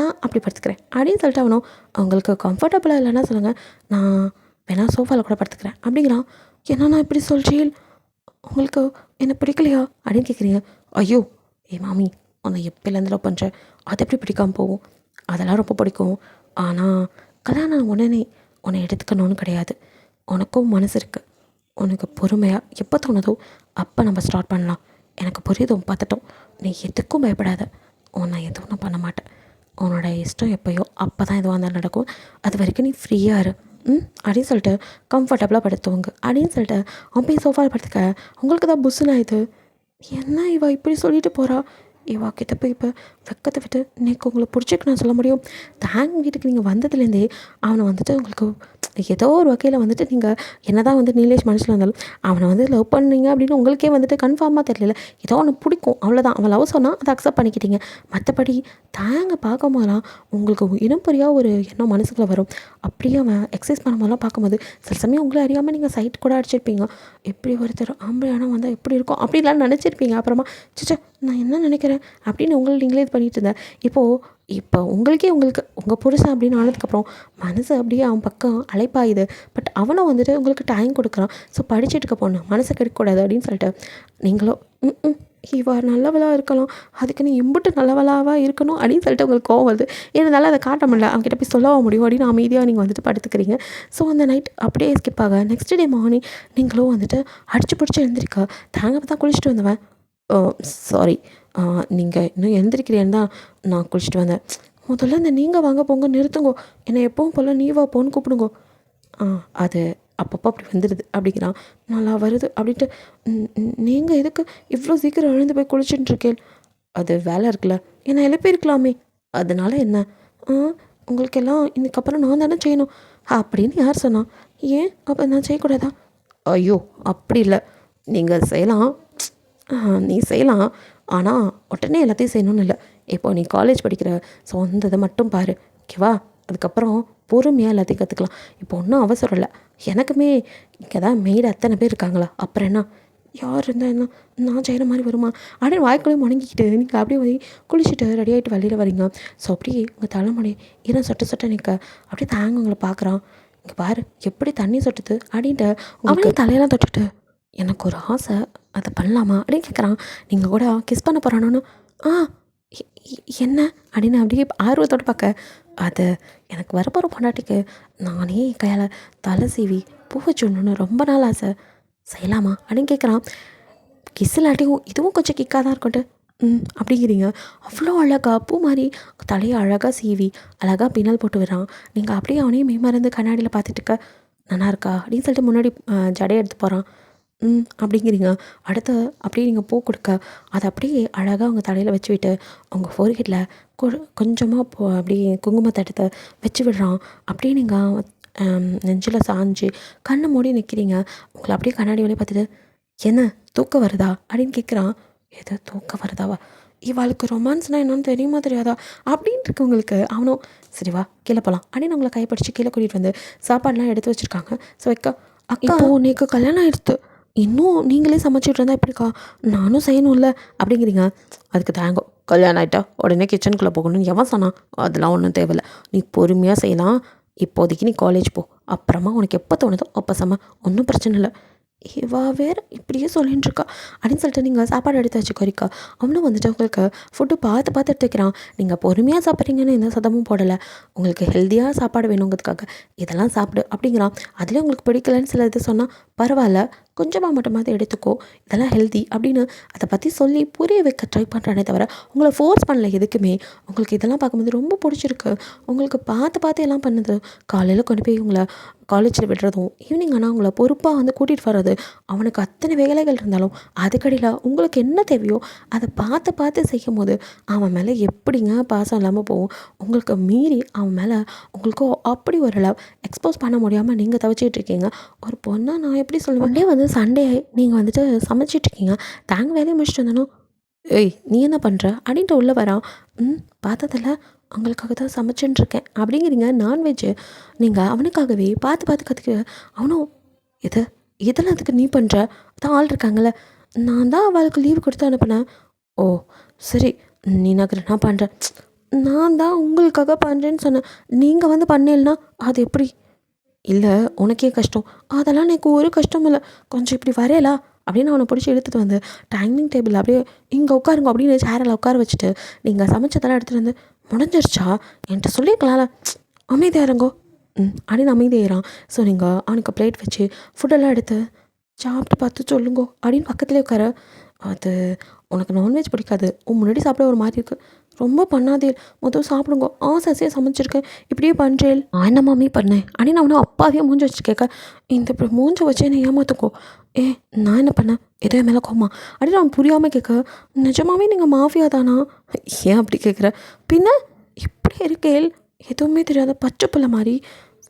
நான் அப்படி படுத்துக்கிறேன் அப்படின்னு சொல்லிட்டு அவனும் அவங்களுக்கு கம்ஃபர்டபுளாக இல்லைன்னா சொல்லுங்கள், நான் வேணா சோஃபாவில் கூட படுத்துக்கிறேன் அப்படிங்கிறான். என்னண்ணா இப்படி சொல்கிறீள், உங்களுக்கு என்ன பிடிக்கலையா அப்படின்னு கேட்குறீங்க. ஐயோ மாமி உன்னை எப்போலேருந்து லவ் பண்ணுறேன், அது எப்படி பிடிக்காமல் போகும், அதெல்லாம் ரொம்ப பிடிக்கும், ஆனால் கல்யாணம் உடனே உன்னை எடுத்துக்கணும்னு கிடையாது, உனக்கும் மனசு இருக்குது, உனக்கு பொறுமையாக எப்போ தோணுதோ அப்போ நம்ம ஸ்டார்ட் பண்ணலாம், எனக்கு புரியுதும் பார்த்துட்டோம், நீ எதுக்கும் பயப்படாத, உன்னை எதுவும் நான் பண்ண மாட்டேன், உன்னோட இஷ்டம் எப்போயோ அப்போ தான் எதுவாக இருந்தாலும் நடக்கும், அது வரைக்கும் நீ ஃப்ரீயாக இரு அப்படின்னு சொல்லிட்டு கம்ஃபர்டபுளாக படுத்துவங்க அப்படின்னு சொல்லிட்டு அவன் போய் சோஃபாவில் படுத்துக்க. உங்களுக்கு தான் புஸ்ஸுன்னு ஆயிடுது. என்ன இவா இப்படி சொல்லிட்டு போகிறா, இவா கிட்ட போய் இப்போ வெக்கத்தை விட்டு இன்னைக்கு உங்களுக்கு பிடிச்சிருக்கு நான் சொல்ல முடியும். தேங் வீட்டுக்கு நீங்கள் வந்ததுலேருந்தே அவனை வந்துட்டு உங்களுக்கு ஏதோ ஒரு வகையில் வந்துட்டு நீங்கள் என்ன தான் வந்து நீலேஷ் மனசில் இருந்தாலும் அவனை வந்து லவ் பண்ணீங்க அப்படின்னு உங்களுக்கே வந்துட்டு கன்ஃபார்மாக தெரியல, ஏதோ ஒன்று பிடிக்கும் அவ்வளோதான். அவன் லவ் சொன்னால் அதை அக்செப்ட் பண்ணிக்கிட்டீங்க. மற்றபடி தேங்க பார்க்கும் போதெல்லாம் உங்களுக்கு இனம் புரியா ஒரு எண்ணம் மனசுக்குள்ளே வரும். அப்படியே அவன் எக்ஸசைஸ் பண்ணும்போதெல்லாம் பார்க்கும்போது சில சமயம் உங்களை அறியாமல் நீங்கள் சைட் கூட அடிச்சிருப்பீங்க, எப்படி ஒருத்தர் ஆம்பளை ஆனால் வந்தால் எப்படி இருக்கும் அப்படின்லாம் நினச்சிருப்பீங்க. அப்புறமா சிச்சா நான் என்ன நினைக்கிறேன் அப்படின்னு உங்களை நீங்களே இது பண்ணிகிட்டு இருந்தேன். இப்போ உங்களுக்கே உங்களுக்கு உங்கள் புருஷன் அப்படின்னு ஆனதுக்கப்புறம் மனசு அப்படியே அவன் பக்கம் அலைப்பாயுது. பட் அவனும் வந்துட்டு உங்களுக்கு டைம் கொடுக்குறான். ஸோ படிச்சுட்டு இருக்க பொண்ணு மனசை கெடுக்கக்கூடாது அப்படின்னு சொல்லிட்டு நீங்களோ இவா நல்லவளாக இருக்கலாம், அதுக்கு நீ இம்புட்டு நல்லவளாக இருக்கணும் அப்படின்னு சொல்லிட்டு உங்களுக்கு கோவம் வருது. இருந்தாலும் அதை காட்ட முடியல, அவங்ககிட்ட போய் சொல்லவும் முடியும் அப்படின்னு அமைதியாக நீங்கள் வந்துட்டு படுத்துக்கிறீங்க. ஸோ அந்த நைட் அப்படியே ஸ்கிப் ஆக நெக்ஸ்ட் டே மார்னிங் நீங்களும் வந்துட்டு அடிச்சு பிடிச்சி எழுந்திரிக்கா. தேங்காய் தான் குளிச்சுட்டு வந்தவன், சாரி நீங்கள் இன்னும் எழுந்திரிக்கிறேன்னு தான் நான் குளிச்சுட்டு வந்தேன். முதல்ல இந்த நீங்கள் வாங்க போங்க நிறுத்துங்கோ, என்னை எப்பவும் போல் நீ வா போன்னு கூப்பிடுங்கோ. அது அப்பப்போ அப்படி வந்துடுது அப்படிங்கிறான். நல்லா வருது அப்படின்ட்டு, நீங்கள் எதுக்கு இவ்வளோ சீக்கிரம் எழுந்து போய் குளிச்சுட்டுருக்கேன், அது வேலை இருக்குல்ல, என்னை எழுப்பியிருக்கலாமே, அதனால என்ன, உங்களுக்கெல்லாம் இதுக்கப்புறம் நான் தானே செய்யணும் அப்படின்னு யார் சொன்னா, ஏன் அப்போ நான் செய்யக்கூடாதா? ஐயோ அப்படி இல்லை, நீங்கள் செய்யலாம், நீ செய்யலாம், ஆனால் உடனே எல்லாத்தையும் செய்யணும்னு இல்லை. இப்போ நீ காலேஜ் படிக்கிற, ஸோ அந்த இதை மட்டும் பாரு ஓகேவா, அதுக்கப்புறம் பொறுமையாக எல்லாத்தையும் கற்றுக்கலாம். இப்போ ஒன்றும் அவசரம் இல்லை, எனக்குமே இங்கே தான் மெய்டு அத்தனை பேர் இருக்காங்களா, அப்புறம் என்ன, யார் இருந்தால் என்ன, நான் செய்கிற மாதிரி வருமா அப்படின்னு வாய்க்குள்ளேயும் முடங்கிக்கிட்டு நீங்கள் அப்படியே போய் குளிச்சுட்டு ரெடி ஆகிட்டு வெளியில் வரீங்க. ஸோ அப்படியே உங்கள் தலைமுடி ஈரம் சொட்ட நிற்க அப்படியே தாங்க உங்களை பார்க்குறான். இங்கே பாரு எப்படி தண்ணி சொட்டுது அப்படின்ட்டு உங்களுக்கு தலையெல்லாம் தொட்டுட்டு, எனக்கு ஒரு ஆசை அதை பண்ணலாமா அப்படின்னு கேட்குறான். நீங்கள் கூட கிஸ் பண்ண போகிறானோன்னு, என்ன அப்படின்னு அப்படியே ஆர்வத்தோடு பார்க்க, அது எனக்கு வரப்போகிற பொண்டாட்டிக்கு நானே கையால் தலை சீவி பூ வச்சுடணுன்னு ரொம்ப நாள் ஆசை, செய்யலாமா அப்படின்னு கேட்குறான். கிஸ் இல்லாட்டியும் இதுவும் கொஞ்சம் கிக்காக தான் இருக்கட்டும் அப்படிங்கிறீங்க. அவ்வளோ அழகாக பூ மாதிரி தலையை அழகாக சீவி அழகாக பின்னல் போட்டு விடுறான். நீங்கள் அப்படியே அவனையும் மேமருந்து கண்ணாடியில் பார்த்துட்டு இருக்க, நல்லா இருக்கா அப்படின்னு சொல்லிட்டு முன்னாடி ஜடையை எடுத்து போகிறான். அப்படிங்கிறீங்க. அடுத்து அப்படியே நீங்கள் பூ கொடுக்க அதை அப்படியே அழகாக அவங்க தலையில் வச்சு விட்டு அவங்க ஃபோர்ஹெட்டில் கொஞ்சமாக அப்படியே குங்குமத்தை எடுத்து வச்சு விடுறான். அப்படியே நீங்கள் நெஞ்சில் சாஞ்சு கண்ணை மூடி நிற்கிறீங்க. உங்களை அப்படியே கண்ணாடி வழியே பார்த்துட்டு என்ன தூக்கம் வருதா அப்படின்னு கேட்குறான். எது தூக்கம் வருதாவா? இவாளுக்கு ரொமான்ஸ்னால் என்னன்னு தெரியுமா தெரியாதா அப்படின்னு இருக்கவங்களுக்கு அவனும் சரி வா கீழே போகலாம் அப்படின்னு அவங்கள கைப்பிடிச்சி கீழே கூட்டிகிட்டு வந்து சாப்பாடுலாம் எடுத்து வச்சுருக்காங்க. ஸோ அக்கா உனக்கு கல்யாணம் ஆயிடுத்து, இன்னும் நீங்களே சமைச்சிட்டு இருந்தால் எப்படிக்கா, நானும் செய்யணும்ல அப்படிங்கிறீங்க. அதுக்கு தேங்கோ கல்யாணம் ஆகிட்டா உடனே கிச்சனுக்குள்ளே போகணும்னு எவன் சொன்னான்? அதெல்லாம் ஒன்றும் தேவையில்லை, நீ பொறுமையாக செய்யலாம். இப்போதைக்கு நீ காலேஜ் போ, அப்புறமா உனக்கு எப்போ தோணுதோ அப்போ ஒன்றும் பிரச்சனை இல்லை. இவா வேறு இப்படியே சொல்லின்னு இருக்கா அப்படின்னு சொல்லிட்டு நீங்கள் சாப்பாடு எடுத்து வச்சுக்கோரிக்கா. அவனும் வந்துட்டு உங்களுக்கு ஃபுட்டு பார்த்து எடுத்து வைக்கிறான். நீங்கள் பொறுமையாக சாப்பிட்றீங்கன்னு எந்த சதமும் போடலை, உங்களுக்கு ஹெல்த்தியாக சாப்பாடு வேணுங்கிறதுக்காக இதெல்லாம் சாப்பிடு அப்படிங்கிறான். அதுலேயும் உங்களுக்கு பிடிக்கலன்னு சில இது சொன்னால் பரவாயில்ல, கொஞ்சமாக மட்டுமாவது எடுத்துக்கோ, இதெல்லாம் ஹெல்த்தி அப்படின்னு அதை பற்றி சொல்லி புரிய வைக்க ட்ரை பண்ணுறானே தவிர உங்களை ஃபோர்ஸ் பண்ணல எதுக்குமே. உங்களுக்கு இதெல்லாம் பார்க்கும்போது ரொம்ப பிடிச்சிருக்கு. உங்களுக்கு பார்த்து எல்லாம் பண்ணுது. காலையில் கொண்டு போய் உங்களை காலேஜில் விடுறதும், ஈவினிங் ஆனால் உங்களை பொறுப்பாக வந்து கூட்டிகிட்டு வர்றது, அவனுக்கு அத்தனை வேலைகள் இருந்தாலும் அதுக்கடியில் உங்களுக்கு என்ன தேவையோ அதை பார்த்து செய்யும் போது அவன் மேலே எப்படிங்க பாசம் இல்லாமல் போகும்? உங்களுக்கு மீறி அவன் மேலே உங்களுக்கு அப்படி ஒரு லவ் எக்ஸ்போஸ் பண்ண முடியாமல் நீங்கள் தவிச்சிட்டு இருக்கீங்க. ஒரு பொண்ணை நான் எப்படி சொல்லுவேன், வந்து சண்டே நீங்கள் வந்துட்டு சமைச்சிட்ருக்கீங்க, தேங்க வேலையை முடிச்சுட்டு வந்தாலும் ஏய் நீ என்ன பண்ணுற அப்படின்ட்டு உள்ளே வரான். பார்த்ததில்ல, அவங்களுக்காக தான் சமைச்சுட்டுருக்கேன் அப்படிங்கிறீங்க. நான்வெஜ்ஜு நீங்கள் அவனுக்காகவே பார்த்து கற்றுக்க. அவனும் இதெல்லாம் அதுக்கு நீ பண்ணுற, தான் ஆள் இருக்காங்கள்ல, நான் தான் அவளுக்கு லீவு கொடுத்து அனுப்பினேன். ஓ சரி, நீ நகர நான் பண்ணுறேன், நான் தான் உங்களுக்காக பண்ணுறேன்னு சொன்னேன், நீங்கள் வந்து பண்ணலன்னா அது எப்படி? இல்லை உனக்கே கஷ்டம், அதெல்லாம் எனக்கு ஒரு கஷ்டம் இல்லை, கொஞ்சம் இப்படி வரையலா அப்படின்னு அவனை பிடிச்சி எடுத்துகிட்டு வந்து டைனிங் டேபிள் அப்படியே இங்கே உட்காருங்க அப்படின்னு சேரில் உட்கார வச்சுட்டு நீங்கள் சமைச்சதெல்லாம் எடுத்துகிட்டு வந்து முடிஞ்சிருச்சா என்கிட்ட சொல்லியிருக்கலாம்ல, அமைதியாக இருங்கோ அப்படின்னு அமைதியாயிரான். ஸோ நீங்கள் அவனுக்கு பிளேட் வச்சு ஃபுட்டெல்லாம் எடுத்து சாப்பிட்டு பார்த்து சொல்லுங்கோ அப்படின்னு பக்கத்துலேயே உட்கார. அது உனக்கு நான்வெஜ் பிடிக்காது, உன் முன்னாடி சாப்பிட ஒரு மாதிரி இருக்குது, ரொம்ப பண்ணாதே, மொத்தம் சாப்பிடுங்க, ஆசையாக சமைச்சிருக்கேன், இப்படியே பண்ணுறேன், நான் என்ன மாமி பண்ணேன் அப்படின்னு அவனை அப்பாவே மூஞ்சி வச்சு கேட்க. இந்த இப்படி மூஞ்சி வச்சு என்னை ஏமாத்துக்கோ, நான் என்ன பண்ணேன், எதோ மேலே கோமா அப்படின்னு அவன் புரியாமல் கேட்க. நிஜமாவே நீங்கள் மாஃபியா தானா? ஏன் அப்படி கேட்குற? பின்ன இப்படி இருக்கேள், எதுவுமே தெரியாத பச்சை பிள்ளை மாதிரி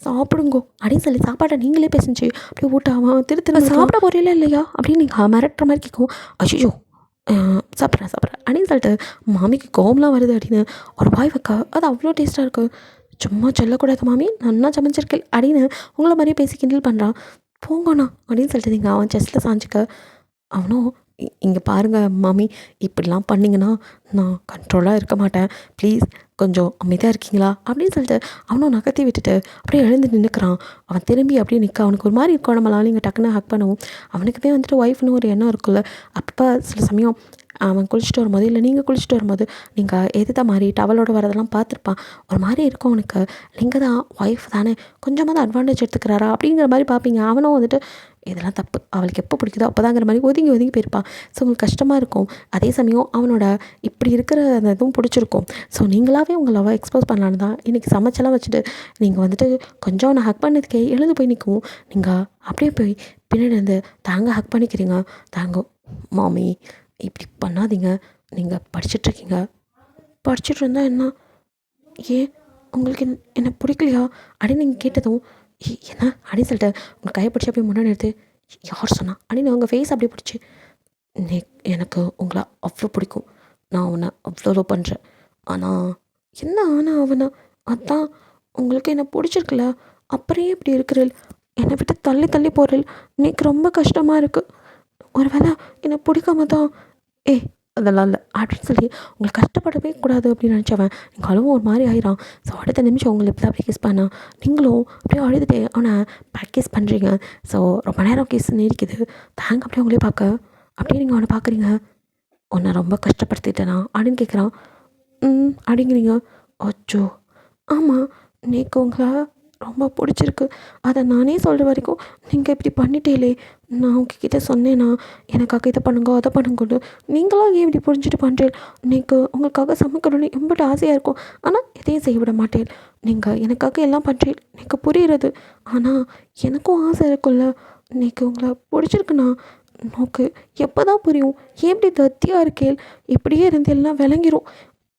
சாப்பிடுங்கோ அப்படின்னு சொல்லி சாப்பாட்டை நீங்களே பேசிச்சு அப்படியே ஊட்டாவான் திரும்ப சாப்பிட போறீங்களா இல்லையா அப்படின்னு நீங்கள் மிரட்டுற மாதிரி கேட்கும். ஐயோ சாப்பிட்றேன் அப்படின்னு சொல்லிட்டு மாமிக்கு கோவம்லாம் வருது அப்படின்னு ஒரு வாய் வைக்க அது அவ்வளோ டேஸ்ட்டாக இருக்குது. சும்மா சொல்லக்கூடாது மாமி, நல்லா சமைச்சிருக்கேன் அப்படின்னு உங்களை மாதிரியே பேசி கிண்டல் பண்ணுறான். போங்கண்ணா அப்படின்னு சொல்லிட்டு நீங்கள் அவன் செஸ்ட்டில் சாஞ்சிக்க. அவனும் இங்கே பாருங்கள் மாமி, இப்படிலாம் பண்ணிங்கன்னா நான் கண்ட்ரோலாக இருக்க மாட்டேன், ப்ளீஸ் கொஞ்சம் அமைதியாக இருக்கீங்களா அப்படின்னு சொல்லிட்டு அவனும் நகர்த்தி விட்டுட்டு அப்படியே எழுந்து நின்றுக்கிறான். அவன் திரும்பி அப்படியே நிற்க அவனுக்கு ஒரு மாதிரி இருக்கும். நம்மளால இங்கே டக்குன்னு ஹக் பண்ணுவோம். அவனுக்குமே வந்துட்டு ஒய்ஃப்னு ஒரு எண்ணம் இருக்குல்ல. அப்போ சில சமயம் அவன் குளிச்சுட்டு வரும்போது இல்லை நீங்கள் குளிச்சுட்டு வரும்போது நீங்கள் எதுத்த மாதிரி டவலோடு வரதெல்லாம் பார்த்துருப்பான். ஒரு மாதிரி இருக்கும் அவனுக்கு, நீங்கள் தான் ஒய்ஃப் தானே, கொஞ்சமாக அட்வான்டேஜ் எடுத்துக்கிறாரா அப்படிங்கிற மாதிரி பார்ப்பீங்க. அவனும் வந்துட்டு இதெல்லாம் தப்பு, அவளுக்கு எப்போ பிடிக்குதோ அப்போதாங்கிற மாதிரி ஒதுங்கி போயிருப்பான். ஸோ உங்களுக்கு கஷ்டமாக இருக்கும். அதே சமயம் அவனோட இப்படி இருக்கிற அந்த இதுவும் பிடிச்சிருக்கும். ஸோ நீங்களாகவே உங்கள் லவ்வை எக்ஸ்போஸ் பண்ணலான்னு தான் இன்றைக்கி சமைச்செல்லாம் வச்சுட்டு நீங்கள் வந்துட்டு கொஞ்சம் அவனை ஹக் பண்ணதுக்கே எழுந்து போய் நிற்கும். நீங்கள் அப்படியே போய் பின்னாடி வந்து தாங்க ஹக் பண்ணிக்கிறீங்க. தாங்க மாமி இப்படி பண்ணாதீங்க, நீங்கள் படிச்சுட்ருக்கீங்க, படிச்சுட்டு இருந்தால் என்ன, ஏன் உங்களுக்கு என்ன பிடிக்கலையா அப்படின்னு நீங்கள் கேட்டதும் என்ன அப்படின்னு சொல்லிட்டு உங்கள் கையை பிடிச்சி அப்படியே முன்னாடி எடுத்து யார் சொன்னா அப்படின்னு உங்கள் ஃபேஸ் அப்படியே பிடிச்சி எனக்கு உங்களை அவ்வளோ பிடிக்கும், நான் அவனை அவ்வளோ லவ் பண்ணுறேன், ஆனால் அவனை அதான் உங்களுக்கு என்ன பிடிச்சிருக்குல்ல, அப்புறம் இப்படி இருக்கிறேன், என்னை விட்டு தள்ளி போகிறேன், எனக்கு ரொம்ப கஷ்டமாக இருக்குது, ஒரு வேளை என்னை பிடிக்காம தான் அதெல்லாம் இல்லை அப்படின்னு சொல்லி உங்களை கஷ்டப்படவே கூடாது அப்படின்னு நினச்சவன் நீங்கள் அழுவும் ஒரு மாதிரி ஆயிரான். ஸோ அடுத்த நிமிஷம் உங்களை இப்படி அப்படியே கிஸ் பண்ணா நீங்களும் அப்படியே அழுதுட்டு அவனை ப்ராக்டிஸ் பண்ணுறீங்க. ஸோ ரொம்ப நேரம் கிஸ் நீடிக்குது. தேங்க அப்படியே உங்களே பார்க்க அப்படியே நீங்கள் அவனை பார்க்குறீங்க. உன்னை ரொம்ப கஷ்டப்படுத்திட்டேனா அப்படின்னு கேட்குறான். அப்படிங்கிறீங்க. அச்சோ ஆமாம், நீக்கு உங்களை ரொம்ப பிடிச்சிருக்கு, அதை நானே சொல்கிற வரைக்கும் நீங்கள் இப்படி பண்ணிட்டேலே, நான் உங்ககிட்ட சொன்னேன்னா எனக்காக இதை பண்ணுங்க அதை பண்ணுங்கன்னு, நீங்களாம் ஏன் இப்படி புரிஞ்சுட்டு பண்ணுறேன், நீங்கள் உங்களுக்காக சமைக்கணும்னு எம்பிட்டு ஆசையாக இருக்கும், ஆனால் எதையும் செய்ய விட மாட்டேன், நீங்கள் எனக்காக எல்லாம் பண்ணுறேன் எனக்கு புரிகிறது, ஆனால் எனக்கும் ஆசை இருக்குல்ல, இன்னைக்கு உங்களை பிடிச்சிருக்குண்ணா. நோக்கு எப்போ தான் புரியும்? ஏன் இப்படி தத்தியாக இருக்கேள்? இப்படியே இருந்து எல்லாம் விளங்கிரும்.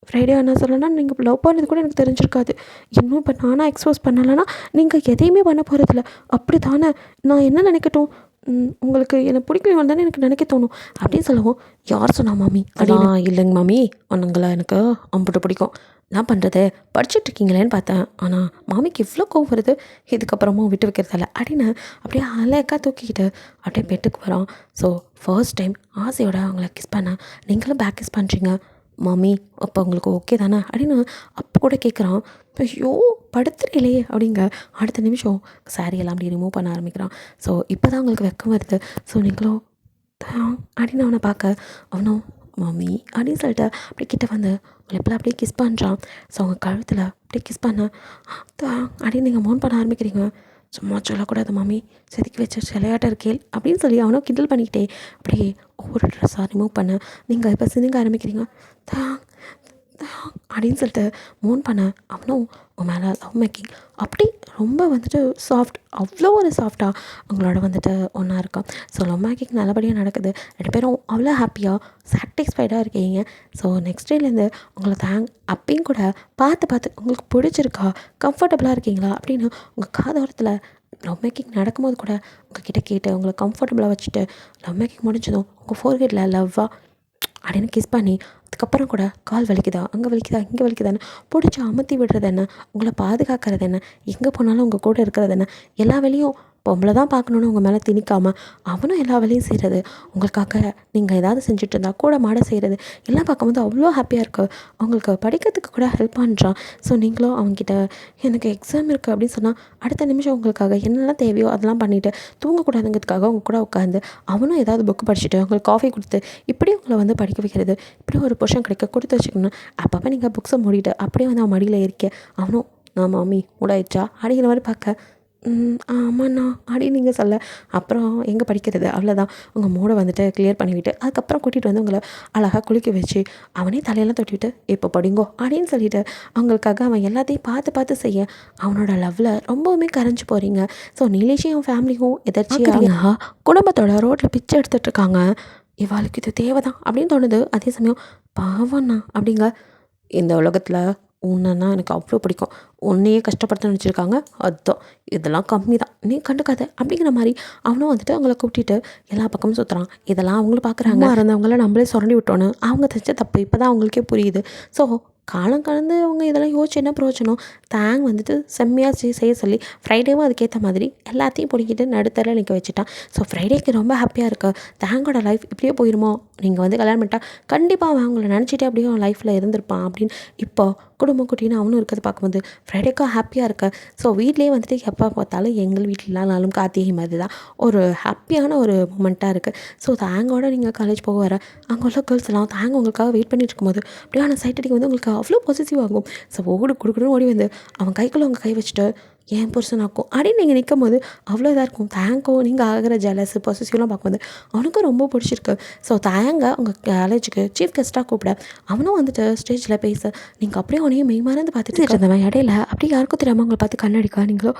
ஃப்ரைடே ஆனால் சொல்லனா நீங்கள் லவ் பண்ணது கூட எனக்கு தெரிஞ்சிருக்காது. இன்னும் இப்போ நானாக எக்ஸ்போஸ் பண்ணலைன்னா நீங்கள் எதையுமே பண்ண போகிறதில்ல. அப்படி தானே? நான் என்ன நினைக்கட்டும்? உங்களுக்கு என்னை பிடிக்கலையோன்னு தானே எனக்கு நினைக்க தோணும் அப்படின்னு சொல்லவும், யார் சொன்னா மாமி அப்படின்னா, இல்லைங்க மாமி, உங்களை எனக்கு அம்புட்டு பிடிக்கும். நான் பண்ணுறது படிச்சுட்ருக்கீங்களேன்னு பார்த்தேன். ஆனால் மாமிக்கு இவ்வளோ கோவம் வருது, இதுக்கப்புறமும் விட்டு வைக்கிறதில்ல அப்படின்னு அப்படியே அழகா தூக்கிக்கிட்டு அப்படியே பெட்டுக்கு வரோம். ஸோ ஃபர்ஸ்ட் டைம் ஆசையோட அவங்கள கிஸ் பண்ண நீங்களும் பேக் கிஸ் பண்ணுறீங்க. மாமி அப்போ உங்களுக்கு ஓகே தானே அப்படின்னு அப்போ கூட கேட்குறான். ஐயோ படுத்துறீங்களே அப்படிங்க. அடுத்த நிமிஷம் சாரியெல்லாம் அப்படி ரிமூவ் பண்ண ஆரம்பிக்கிறான். ஸோ இப்போ தான் அவங்களுக்கு வெக்கம் வருது. ஸோ நீங்களும் அப்படின்னு அவனை பார்க்க அவனும் மாமி அப்படின்னு சொல்லிட்டு அப்படி கிட்ட வந்து உங்களை அப்படியே கிஸ் பண்ணுறான். ஸோ அவங்க கழுத்தில் அப்படியே கிஸ் பண்ண அப்படின்னு நீங்கள் மோன் பண்ண ஆரம்பிக்கிறீங்க. சும்மா சொல்லக்கூடாது மாமி, செதுக்கி வச்ச விளையாட்ட இருக்கேள் அப்படின்னு சொல்லி அவனும் கிண்டல் பண்ணிக்கிட்டே அப்படியே ஒவ்வொரு ட்ரெஸ்ஸாக ரிமூவ் பண்ண நீங்கள் இப்போ சிந்துங்க ஆரம்பிக்கிறீங்க. அப்படின்னு சொல்லிட்டு மோன் பண்ண அவனும் உன் மேலே லவ் மேக்கிங் அப்படி ரொம்ப வந்துட்டு சாஃப்ட், அவ்வளோ ஒரு சாஃப்டாக அவங்களோட வந்துட்டு ஒன்றா இருக்கான். ஸோ லவ் மேக்கிங் நல்லபடியாக நடக்குது. 2 பேரும் அவ்வளோ ஹாப்பியாக சாட்டிஸ்ஃபைடாக இருக்கீங்க. ஸோ நெக்ஸ்ட் டேலேருந்து உங்களை அப்பயும் கூட பார்த்து உங்களுக்கு பிடிச்சிருக்கா, கம்ஃபர்டபுளாக இருக்கீங்களா அப்படின்னு உங்கள் காதோரத்தில் லவ் மேக்கிங் நடக்கும்போது கூட உங்ககிட்ட கேட்டு உங்களை கம்ஃபர்டபுளாக வச்சுட்டு லவ் மேக்கிங் முடிஞ்சதும் உங்கள் ஃபோர்ஹெட்டில் லவ்வாக அப்படின்னு கிஸ் பண்ணி அதுக்கப்புறம் கூட கால் வலிக்குதா, அங்கே வலிக்குதா, இங்கே வலிக்குதான்னு பிடிச்சி அமர்த்தி விடுறது என்ன, உங்களை பாதுகாக்கிறது என்ன, எங்கே போனாலும் உங்கள் கூட இருக்கிறது என்ன, எல்லா வேலையும் பொம்பளை தான் பார்க்கணுன்னு உங்கள் மேலே திணிக்காமல் அவனும் எல்லா வேலையும் செய்கிறது, உங்களுக்காக நீங்கள் ஏதாவது செஞ்சுட்டு இருந்தால் கூட மாட செய்கிறது எல்லாம் பார்க்கும்போது அவ்வளோ ஹாப்பியாக இருக்குது. அவங்களுக்கு படிக்கிறதுக்கு கூட ஹெல்ப் பண்ணுறான். ஸோ நீங்களும் அவங்ககிட்ட எனக்கு எக்ஸாம் இருக்குது அப்படின்னு சொன்னால் அடுத்த நிமிஷம் உங்களுக்காக என்னெல்லாம் தேவையோ அதெல்லாம் பண்ணிவிட்டு தூங்கக்கூடாதுங்கிறதுக்காக அவங்க கூட உட்காந்து அவனும் ஏதாவது புக்கு படிச்சுட்டு உங்களுக்கு காஃபி கொடுத்து இப்படி உங்களை வந்து படிக்க வைக்கிறது. இப்படி ஒரு பொஷன் கிடைக்க கொடுத்து வச்சுக்கணும். அப்பப்போ நீங்கள் புக்ஸை மூடிட்டு அப்படியே வந்து அவன் மடியில் ஏறிக்க அவனும் நான் மாமி மூடாயிடுச்சா அப்படிங்கிற மாதிரி பார்க்க ஆமாண்ணா அப்படின்னு நீங்கள் சொல்ல அப்புறம் எங்கே படிக்கிறது அவ்வளோதான். உங்கள் மூடை வந்துட்டு கிளியர் பண்ணிவிட்டு அதுக்கப்புறம் கூட்டிகிட்டு வந்து உங்களை அழகாக குளிக்க வச்சு அவனே தலையெல்லாம் தொட்டிவிட்டு இப்போ படிங்கோ அப்படின்னு சொல்லிவிட்டு அவங்களுக்காக அவன் எல்லாத்தையும் பார்த்து செய்ய அவனோட லவ்வில் ரொம்பவுமே கரைஞ்சி போகிறீங்க. ஸோ நீலேஷும் அவன் ஃபேமிலியும் எதாச்சியாக குடும்பத்தோட ரோட்டில் பிச்சை எடுத்துகிட்ருக்காங்க. இவாளுக்கு இது தேவை தான் அப்படின்னு தோணுது. அதே சமயம் பாவண்ணா அப்படிங்க. இந்த உலகத்தில் உன்னைன்னா எனக்கு அவ்வளோ பிடிக்கும், உன்னையே கஷ்டப்படுத்த நினச்சிருக்காங்க, அதுதான் இதெல்லாம் கம்மி தான், நீ கண்டுக்காத அப்படிங்கிற மாதிரி அவனும் வந்துட்டு அவங்கள கூப்பிட்டு எல்லா பக்கமும் சுற்றுறான். இதெல்லாம் அவங்களும் பார்க்குறாங்க. இருந்தவங்கள நம்மளே சுரண்டி விட்டோன்னு அவங்க தைச்ச தப்பு இப்போ தான் அவங்களுக்கே புரியுது. ஸோ காலம் கடந்து அவங்க இதெல்லாம் யோசிச்சு என்ன பிரயோஜனம்? வந்துட்டு செம்மையாக செய்ய சொல்லி ஃப்ரைடேவும் அதுக்கேற்ற மாதிரி எல்லாத்தையும் பிடிக்கிட்டு நடுத்தர நிற்க வச்சுட்டான். ஸோ ஃப்ரைடேக்கு ரொம்ப ஹாப்பியாக இருக்கு. தேங்கோட லைஃப் இப்படியே போயிருமோ, நீங்கள் வந்து கல்யாணம் பண்ணிட்டா கண்டிப்பாக அவன் அவங்கள நினச்சிட்டே அப்படியே அவன் லைஃப்பில் இருந்திருப்பான் அப்படின்னு இப்போ குடும்பம் குட்டின்னு அவனும் இருக்கிறத பார்க்கும்போது ஃப்ரைடேக்கும் ஹாப்பியாக இருக்க. ஸோ வீட்லேயே வந்துட்டு எப்போ பார்த்தாலும் எங்கள் வீட்டிலலாம் நாளும் கார்த்திகை மாதிரி தான் ஒரு ஹாப்பியான ஒரு மூமெண்ட்டாக இருக்குது. ஸோ தேங்கோட நீங்கள் காலேஜ் போக வர அங்கே உள்ள கேர்ள்ஸ் எல்லாம் தேங்க உங்களுக்காக வெயிட் பண்ணிட்டு இருக்கும்போது அப்படியே சைட் அடிக்கும் வந்து உங்களுக்கு அவ்வளோ பொசிசிவ் ஆகும். ஸோ கொடுக்குன்னு ஓடி வந்து அவன் கைக்குள்ளே அவங்க கை வச்சுட்டு ஏன் புருஷனாக்கும் அப்படின்னு நீங்கள் நிற்கும் போது அவ்வளோ இதாக இருக்கும். தேங்கும் நீங்கள் ஆகிற ஜெலஸ் பொசிசிவ்லாம் பார்க்கும்போது அவனுக்கும் ரொம்ப பிடிச்சிருக்கு. ஸோ தேங்க உங்கள் காலேஜுக்கு சீஃப் கெஸ்ட்டாக கூப்பிட அவனும் வந்துட்டு ஸ்டேஜில் பேச நீங்கள் அப்படியே அவனையும் மெய் மறந்து பார்த்துட்டு இருந்தவன் இடையில அப்படியே யாருக்கும் தெரியாமல் உங்களை பார்த்து கண்ணடிக்கா நீங்களோ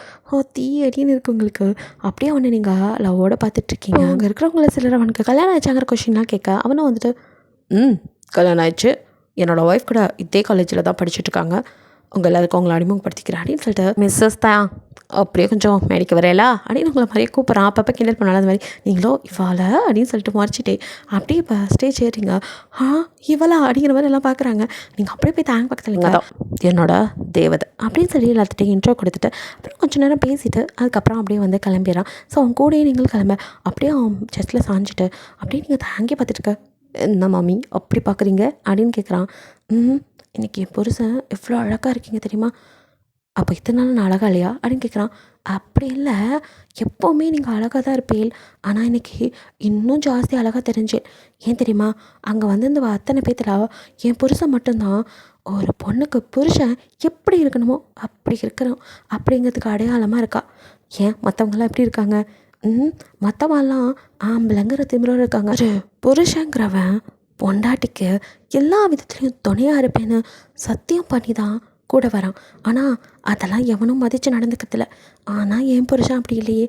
தீ அடின்னு இருக்கு உங்களுக்கு. அப்படியே அவனை நீங்கள் லவ்வோட பார்த்துட்ருக்கீங்க. அங்கே இருக்கிறவங்கள சிலர் அவனுக்கு கல்யாணம் ஆயிடுச்சாங்கிற கொஷின்லாம் கேட்க அவனும் வந்துட்டு கல்யாணம் ஆயிடுச்சு, என்னோடய ஒய்ஃப் கூட இதே காலேஜில் தான் படிச்சுட்ருக்காங்க, உங்கள் எல்லாருக்கும் அவங்கள அறிமுகப்படுத்திக்கிறேன் அப்படின்னு சொல்லிட்டு மிஸ்ஸஸ் தான் அப்படியே கொஞ்சம் மேடிக்க வரையலா அப்படின்னு உங்களை மாதிரியே கூப்பிட்றான். அப்பப்போ கிண்டல் பண்ணாலும் அது மாதிரி நீங்களோ இவாள அப்படின்னு சொல்லிட்டு மறைச்சிட்டே அப்படியே இப்போ ஸ்டேஜ் ஏறிங்க. இவளா அப்படிங்கிற மாதிரி எல்லாம் பார்க்குறாங்க. நீங்கள் அப்படியே போய் தேங்க பக்கத்தில் இல்லைங்க தான் என்னோட தேவதை அப்படின்னு சொல்லி எல்லாத்துட்டையும் இன்ட்ரோ கொடுத்துட்டு அப்புறம் கொஞ்சம் நேரம் பேசிவிட்டு அதுக்கப்புறம் அப்படியே வந்து கிளம்பிடுறான். ஸோ அவன் கூடயே நீங்கள் கிளம்ப அப்படியே அவன் செஸ்ட்டில் சாஞ்சிட்டு அப்படியே நீங்கள் தேங்கி பார்த்துட்டுருக்க. என்ன மாமி அப்படி பார்க்குறீங்க அப்படின்னு கேட்குறான். இன்றைக்கி என் புருஷன் எவ்வளோ அழகாக இருக்கீங்க தெரியுமா, அப்போ இத்தனை நாள் நான் அழகா இல்லையா அப்படின்னு கேட்குறான். அப்படி இல்லை, எப்போவுமே நீங்கள் அழகாக தான் இருப்பீள், ஆனால் இன்றைக்கி இன்னும் ஜாஸ்தி அழகாக தெரிஞ்சேன். ஏன் தெரியுமா, அங்கே வந்து இந்த அத்தனை பேத்துல என் புருஷன் மட்டும்தான் ஒரு பொண்ணுக்கு புருஷன் எப்படி இருக்கணுமோ அப்படி இருக்கிறோம் அப்படிங்கிறதுக்கு அடையாளமாக இருக்கா. ஏன் மற்றவங்களாம் எப்படி இருக்காங்க? மற்றவெல்லாம் ஆம்பளைங்கிற திமிரோடு இருக்காங்க. ஒரு புருஷங்கிறவன் பொண்டாட்டிக்கு எல்லா விதத்துலேயும் துணையாக இருப்பேன்னு சத்தியம் பண்ணி தான் கூட வரான். ஆனால் அதெல்லாம் எவனும் மதித்து நடந்துக்கிறதில்ல. ஆனால் என் புருஷன் அப்படி இல்லையே,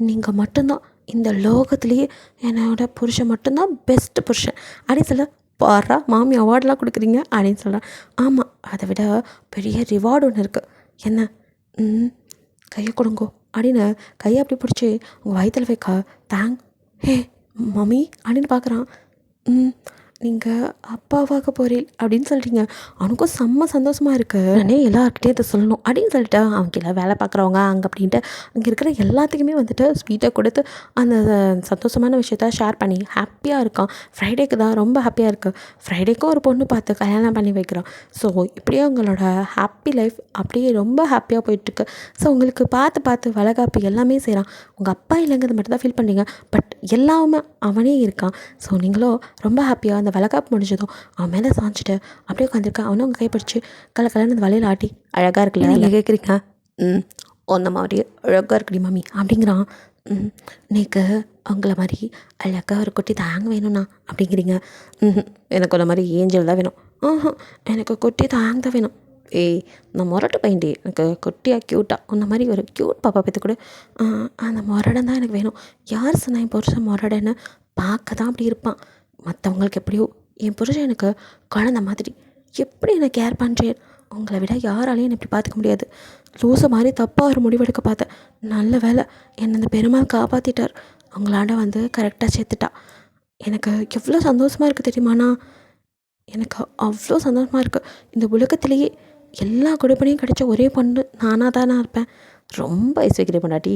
நீங்கள் மட்டும்தான் இந்த லோகத்துலேயே என்னோட புருஷன் மட்டும்தான் பெஸ்ட்டு புருஷன் அப்படின்னு சொல்ல, பாரா மாமி அவார்டெலாம் கொடுக்குறீங்க அப்படின்னு சொல்கிறேன். ஆமாம், அதை விட பெரிய ரிவார்டு ஒன்று இருக்குது. என்ன? கையை கொடுங்கோ அப்படின்னு கையை அப்படி பிடிச்சி உங்கள் வயிற்றில் வைக்க, தேங்க் ஹே மம்மி அப்படின்னு பார்க்குறான். நீங்கள் அப்பாவாக போகிறீள் அப்படின்னு சொல்கிறீங்க. அவனுக்கும் செம்ம சந்தோஷமாக இருக்குது. நானே எல்லாருக்கிட்டே இதை சொல்லணும் அப்படின்னு சொல்லிட்டு அவங்க எல்லாம் வேலை பார்க்குறவங்க அங்கே அப்படின்ட்டு அங்கே இருக்கிற எல்லாத்துக்குமே வந்துட்டு ஸ்வீட்டை கொடுத்து அந்த சந்தோஷமான விஷயத்த ஷேர் பண்ணி ஹாப்பியாக இருக்கான். ஃப்ரைடேக்கு தான் ரொம்ப ஹாப்பியாக இருக்குது. ஃப்ரைடேக்கும் ஒரு பொண்ணு பார்த்து கல்யாணம் பண்ணி வைக்கிறான். ஸோ இப்படியே அவங்களோட ஹாப்பி லைஃப் அப்படியே ரொம்ப ஹாப்பியாக போயிட்டுருக்கு. ஸோ உங்களுக்கு பார்த்து வளகாப்பு எல்லாமே செய்கிறான். உங்கள் அப்பா இல்லைங்கிறது மட்டும் தான் ஃபீல் பண்ணுறீங்க. பட் எல்லாமே அவனே இருக்கான். ஸோ நீங்களும் ரொம்ப ஹாப்பியாக அந்த வளகாப்பு முடிஞ்சதும் அவன் மேலே சாஞ்சிட்டு அப்படியே உட்காந்துருக்கான். அவனும் அவங்க கைப்பிடிச்சி கலக்கலன்னு அந்த வலையில் ஆட்டி, அழகாக இருக்குல்ல நீங்கள் கேட்குறீங்க. அந்த மாதிரி அழகாக இருக்குடி மம்மி அப்படிங்கிறான். நீக்கு அவங்கள மாதிரி அழகாக ஒரு குட்டி தாங்க வேணும்ண்ணா அப்படிங்கிறீங்க. எனக்கு அந்த மாதிரி ஏஞ்சல் தான் வேணும். எனக்கு குட்டி தாங்க தான் வேணும். ஏய் நான் முரட்டு பையன்டி, எனக்கு குட்டியாக க்யூட்டாக அந்த மாதிரி ஒரு க்யூட் பாப்பா பார்த்து கூட அந்த முரடன் தான் எனக்கு வேணும். யார் சொன்னால் என் புருஷன் முரடன்னு? பார்க்க தான் அப்படி இருப்பான். மற்றவங்களுக்கு எப்படியோ என் புருஷன் எனக்கு குழந்த மாதிரி. எப்படி என்னை கேர் பண்ணுறேன்? உங்களை விட யாராலையும் என்னை இப்படி பார்த்துக்க முடியாது. லூசு மாதிரி தப்பாக ஒரு முடிவெடுக்க பார்த்தேன். நல்ல வேலை என்னை அந்த பெருமாள் காப்பாற்றிட்டார். அவங்களாண்ட வந்து கரெக்டாக சேர்த்துட்டா. எனக்கு எவ்வளோ சந்தோஷமாக இருக்குது தெரியுமாண்ணா? எனக்கு அவ்வளோ சந்தோஷமாக இருக்குது. இந்த உலகத்திலேயே எல்லா கொடுப்பனையும் கிடைச்ச ஒரே பொண்ணு நானாக தானே இருப்பேன். ரொம்ப ஐஸ் வைக்கிறேன் பொண்டாட்டி.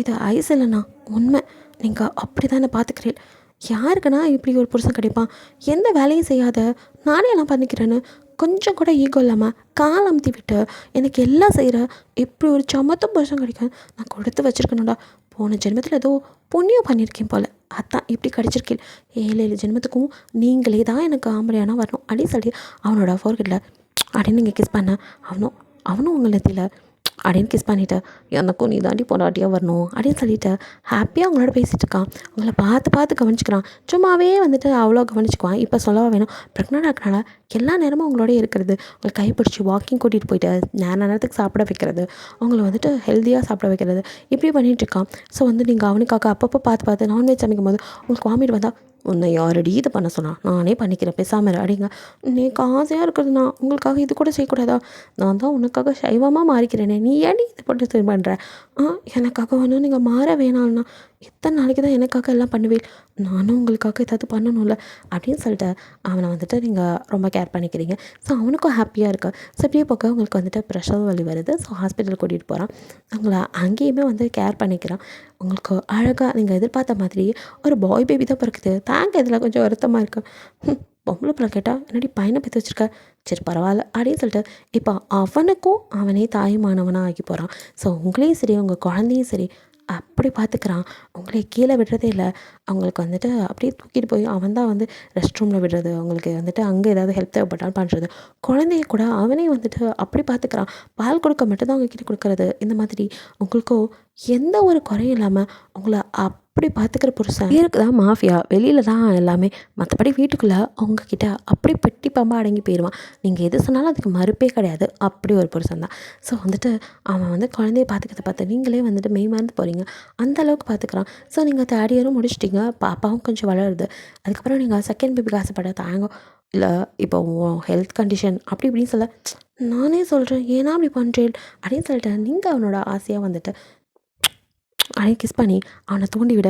இது ஐஸ் இல்லைண்ணா, உண்மை. நீங்கள் அப்படி தானே பார்த்துக்கிறேன். யாருக்குன்னா இப்படி ஒரு புருஷன் கிடைப்பான்? எந்த வேலையும் செய்யாத நானே எல்லாம் பண்ணிக்கிறேன்னு கொஞ்சம் கூட ஈகோ இல்லாமல் கால் அமுத்தி விட்டு எனக்கு எல்லாம் செய்கிற இப்படி ஒரு சமத்த புருஷன் கிடைக்கும் நான் கொடுத்து வச்சுருக்கணும்டா. போன ஜென்மத்தில் ஏதோ புண்ணியம் பண்ணியிருக்கேன் போல், அதான் இப்படி கிடச்சிருக்கேன். 7 ஜென்மத்துக்கும் நீங்களே தான் எனக்கு ஆம்பளையானா வரணும் அப்படின்னு சொல்லி அவனோட ஃபோர்கெட்டில் அப்படின்னு நீங்கள் கிஸ் பண்ண, அவனும் உங்களை நெத்தியில் அப்படின்னு கிஸ் பண்ணிவிட்டு எனக்கும் நீ தாண்டி பொண்டாட்டியாக வரணும் அப்படின்னு சொல்லிவிட்டு ஹாப்பியாக அவங்களோட பேசிகிட்டு இருக்கான். அவங்கள பார்த்து கவனிச்சிக்கிறான். சும்மாவே வந்துட்டு அவ்வளோ கவனிச்சிக்குவான். இப்போ சொல்லவா வேணும்? ப்ரெக்னென்ட் இருக்கனால எல்லா நேரமும் அவங்களோட இருக்கிறது, அவங்களை கைப்பிடிச்சி வாக்கிங் கூட்டிகிட்டு போயிட்டு நேரத்துக்கு சாப்பிட வைக்கிறது, அவங்கள வந்துட்டு ஹெல்த்தியாக சாப்பிட வைக்கிறது, இப்படி பண்ணிகிட்டு இருக்கான். ஸோ வந்து நீங்கள் அவனுக்காக அப்பப்போ பார்த்து நான்வெஜ் சமைக்கும் போது உங்களுக்கு வாமிட் வந்தால், உன்னை யாரடி இது பண்ண சொன்னா? நானே பண்ணிக்கிறேன், பேசாமல் அப்படிங்க. நீக்கு ஆசையாக இருக்கிறதுண்ணா, உங்களுக்காக இது கூட செய்யக்கூடாதா? நான் தான் உனக்காக சைவமாக மாறிக்கிறேனே, நீ ஏன்டி இதை போட்டு இது பண்ணுற? எனக்காக வேணும் நீங்கள் மாற வேணாம்ண்ணா. எத்தனை நாளைக்கு தான் எனக்காக எல்லாம் பண்ணுவேன்? நானும் உங்களுக்காக ஏதாவது பண்ணணும்ல அப்படின்னு சொல்லிட்டு அவனை வந்துட்டு நீங்கள் ரொம்ப கேர் பண்ணிக்கிறீங்க. ஸோ அவனுக்கும் ஹாப்பியாக இருக்குது. ஸோ இப்படியே போக்க உங்களுக்கு வந்துட்டு ப்ரெஷர் வலி வருது. ஸோ ஹாஸ்பிட்டல் கூட்டிகிட்டு போகிறான். அவங்கள அங்கேயுமே வந்து கேர் பண்ணிக்கிறான். உங்களுக்கு அழகாக நீங்கள் எதிர்பார்த்த மாதிரி ஒரு பாய் பேபி தான் பிறக்குது. தேங்க் இதில் கொஞ்சம் வருத்தமாக இருக்குது. பொம்பளை பிள்ளை கேட்டால் என்னடி பையனை பற்றி வச்சுருக்க? சரி பரவாயில்ல அப்படின்னு சொல்லிட்டு இப்போ அவனுக்கும் அவனே தாயுமானவனாக ஆகி போகிறான். ஸோ உங்களையும் சரி உங்கள் குழந்தையும் சரி அப்படி பார்த்துக்கிறான். அவங்களே கீழே விடுறதே இல்லை. அவங்களுக்கு வந்துட்டு அப்படியே தூக்கிட்டு போய் அவன் தான் வந்து ரெஸ்ட் ரூமில் விடுறது, அவங்களுக்கு வந்துட்டு அங்கே ஏதாவது ஹெல்ப் தேவைப்பட்டாலும் பண்ணுறது. குழந்தைய கூட அவனே வந்துட்டு அப்படி பார்த்துக்கிறான். பால் கொடுக்க மட்டும்தான் அவங்கக்கிட்ட கொடுக்குறது. இந்த மாதிரி உங்களுக்கும் எந்த ஒரு குறையும் இல்லாமல் அவங்கள அப்படி பார்த்துக்கிற புருஷன் பேருக்கு தான் மாஃபியா, வெளியில் தான் எல்லாமே. மற்றபடி வீட்டுக்குள்ளே அவங்கக்கிட்ட அப்படி பெட்டி பாம்பாக அடங்கி போயிடுவான். நீங்கள் எது சொன்னாலும் அதுக்கு மறுப்பே கிடையாது. அப்படி ஒரு புருஷன் தான். ஸோ வந்துட்டு அவன் வந்து குழந்தைய பார்த்துக்கிறத பார்த்து நீங்களே வந்துட்டு மெய் மறந்து போகிறீங்க. அந்தளவுக்கு பார்த்துக்கிறான். ஸோ நீங்கள் 3rd இயரும் முடிச்சிட்டிங்க. பாப்பாவும் கொஞ்சம் வளருது. அதுக்கப்புறம் நீங்கள் செகண்ட் பேபிக்கு ஆசைப்பட தாங்க இல்லை. இப்போ உன் ஹெல்த் கண்டிஷன் அப்படி இப்படின்னு சொல்ல, நானே சொல்கிறேன் ஏன்னா அப்படி பண்ணுறேன் அப்படின்னு சொல்லிட்டு நீங்கள் அவனோட ஆசையாக வந்துட்டு அப்படின்னு கிஸ் பண்ணி அவனை தூண்டி விட,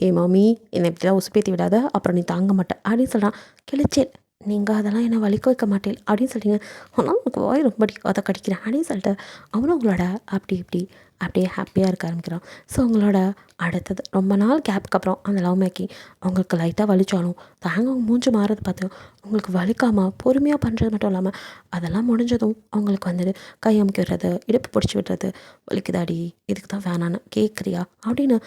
ஏ மாமி என்னை இப்படிலாம் உசுப்பேற்றி விடாத, அப்புறம் நீ தாங்க மாட்டேன் அப்படின்னு சொல்கிறான். கிழிச்சேன், நீங்கள் அதெல்லாம் என்னை வலிக்க வைக்க மாட்டேன் அப்படின்னு சொல்லிங்க. ஆனால் உனக்கு வாய் ரொம்ப அதை கடிக்கிறேன் அப்படின்னு சொல்லிட்டு அவனும் உங்களோட அப்படி இப்படி அப்படியே ஹாப்பியாக இருக்க ஆரம்பிக்கிறான். ஸோ அவங்களோட அடுத்தது ரொம்ப நாள் கேப்புக்கு அப்புறம் அந்த லவ் மேக்கிங் அவங்களுக்கு லைட்டாக வலிச்சாலும் தாங்க அவங்க மூஞ்சி மாறது பார்த்து உங்களுக்கு வலிக்காமல் பொறுமையாக பண்ணுறது மட்டும் இல்லாமல் அதெல்லாம் முடிஞ்சதும் அவங்களுக்கு வந்துட்டு கை அமுக்கி விடுறது, இடுப்பு பிடிச்சி விடுறது, வலிக்குதாடி இதுக்கு தான் வேணான்னு கேட்குறியா அப்படின்னு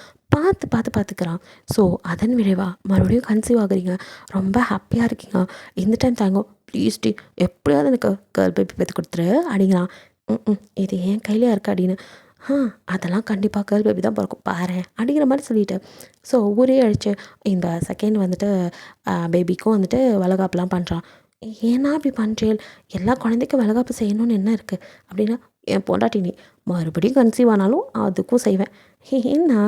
பார்த்துக்கிறான். ஸோ அதன் விளைவாக மறுபடியும் கன்சீவ் ஆகுறீங்க. ரொம்ப ஹாப்பியாக இருக்கீங்க. இந்த டைம் தாங்க ப்ளீஸ் டி எப்படியாவது எனக்கு கேர்ள் பேபி பெற்று கொடுத்துரு அப்படிங்கிறான். இது என் கையிலே இருக்கு அப்படின்னு. அதெல்லாம் கண்டிப்பாக கேர்ள் பேபி தான் பிறக்கும் பாரேன் அப்படிங்கிற மாதிரி சொல்லிவிட்டு ஸோ ஊரே அழிச்சு இந்த செகண்ட் வந்துட்டு பேபிக்கும் வந்துட்டு வளகாப்புலாம் பண்ணுறான். ஏன்னா அப்படி பண்ணுறேன்? எல்லா குழந்தைக்கும் வளகாப்பு செய்யணும்னு என்ன இருக்குது அப்படின்னா, என் பொண்டாட்டி நீ மறுபடியும் கன்சீவ் ஆனாலும் அதுக்கும் செய்வேன். ஏன்னா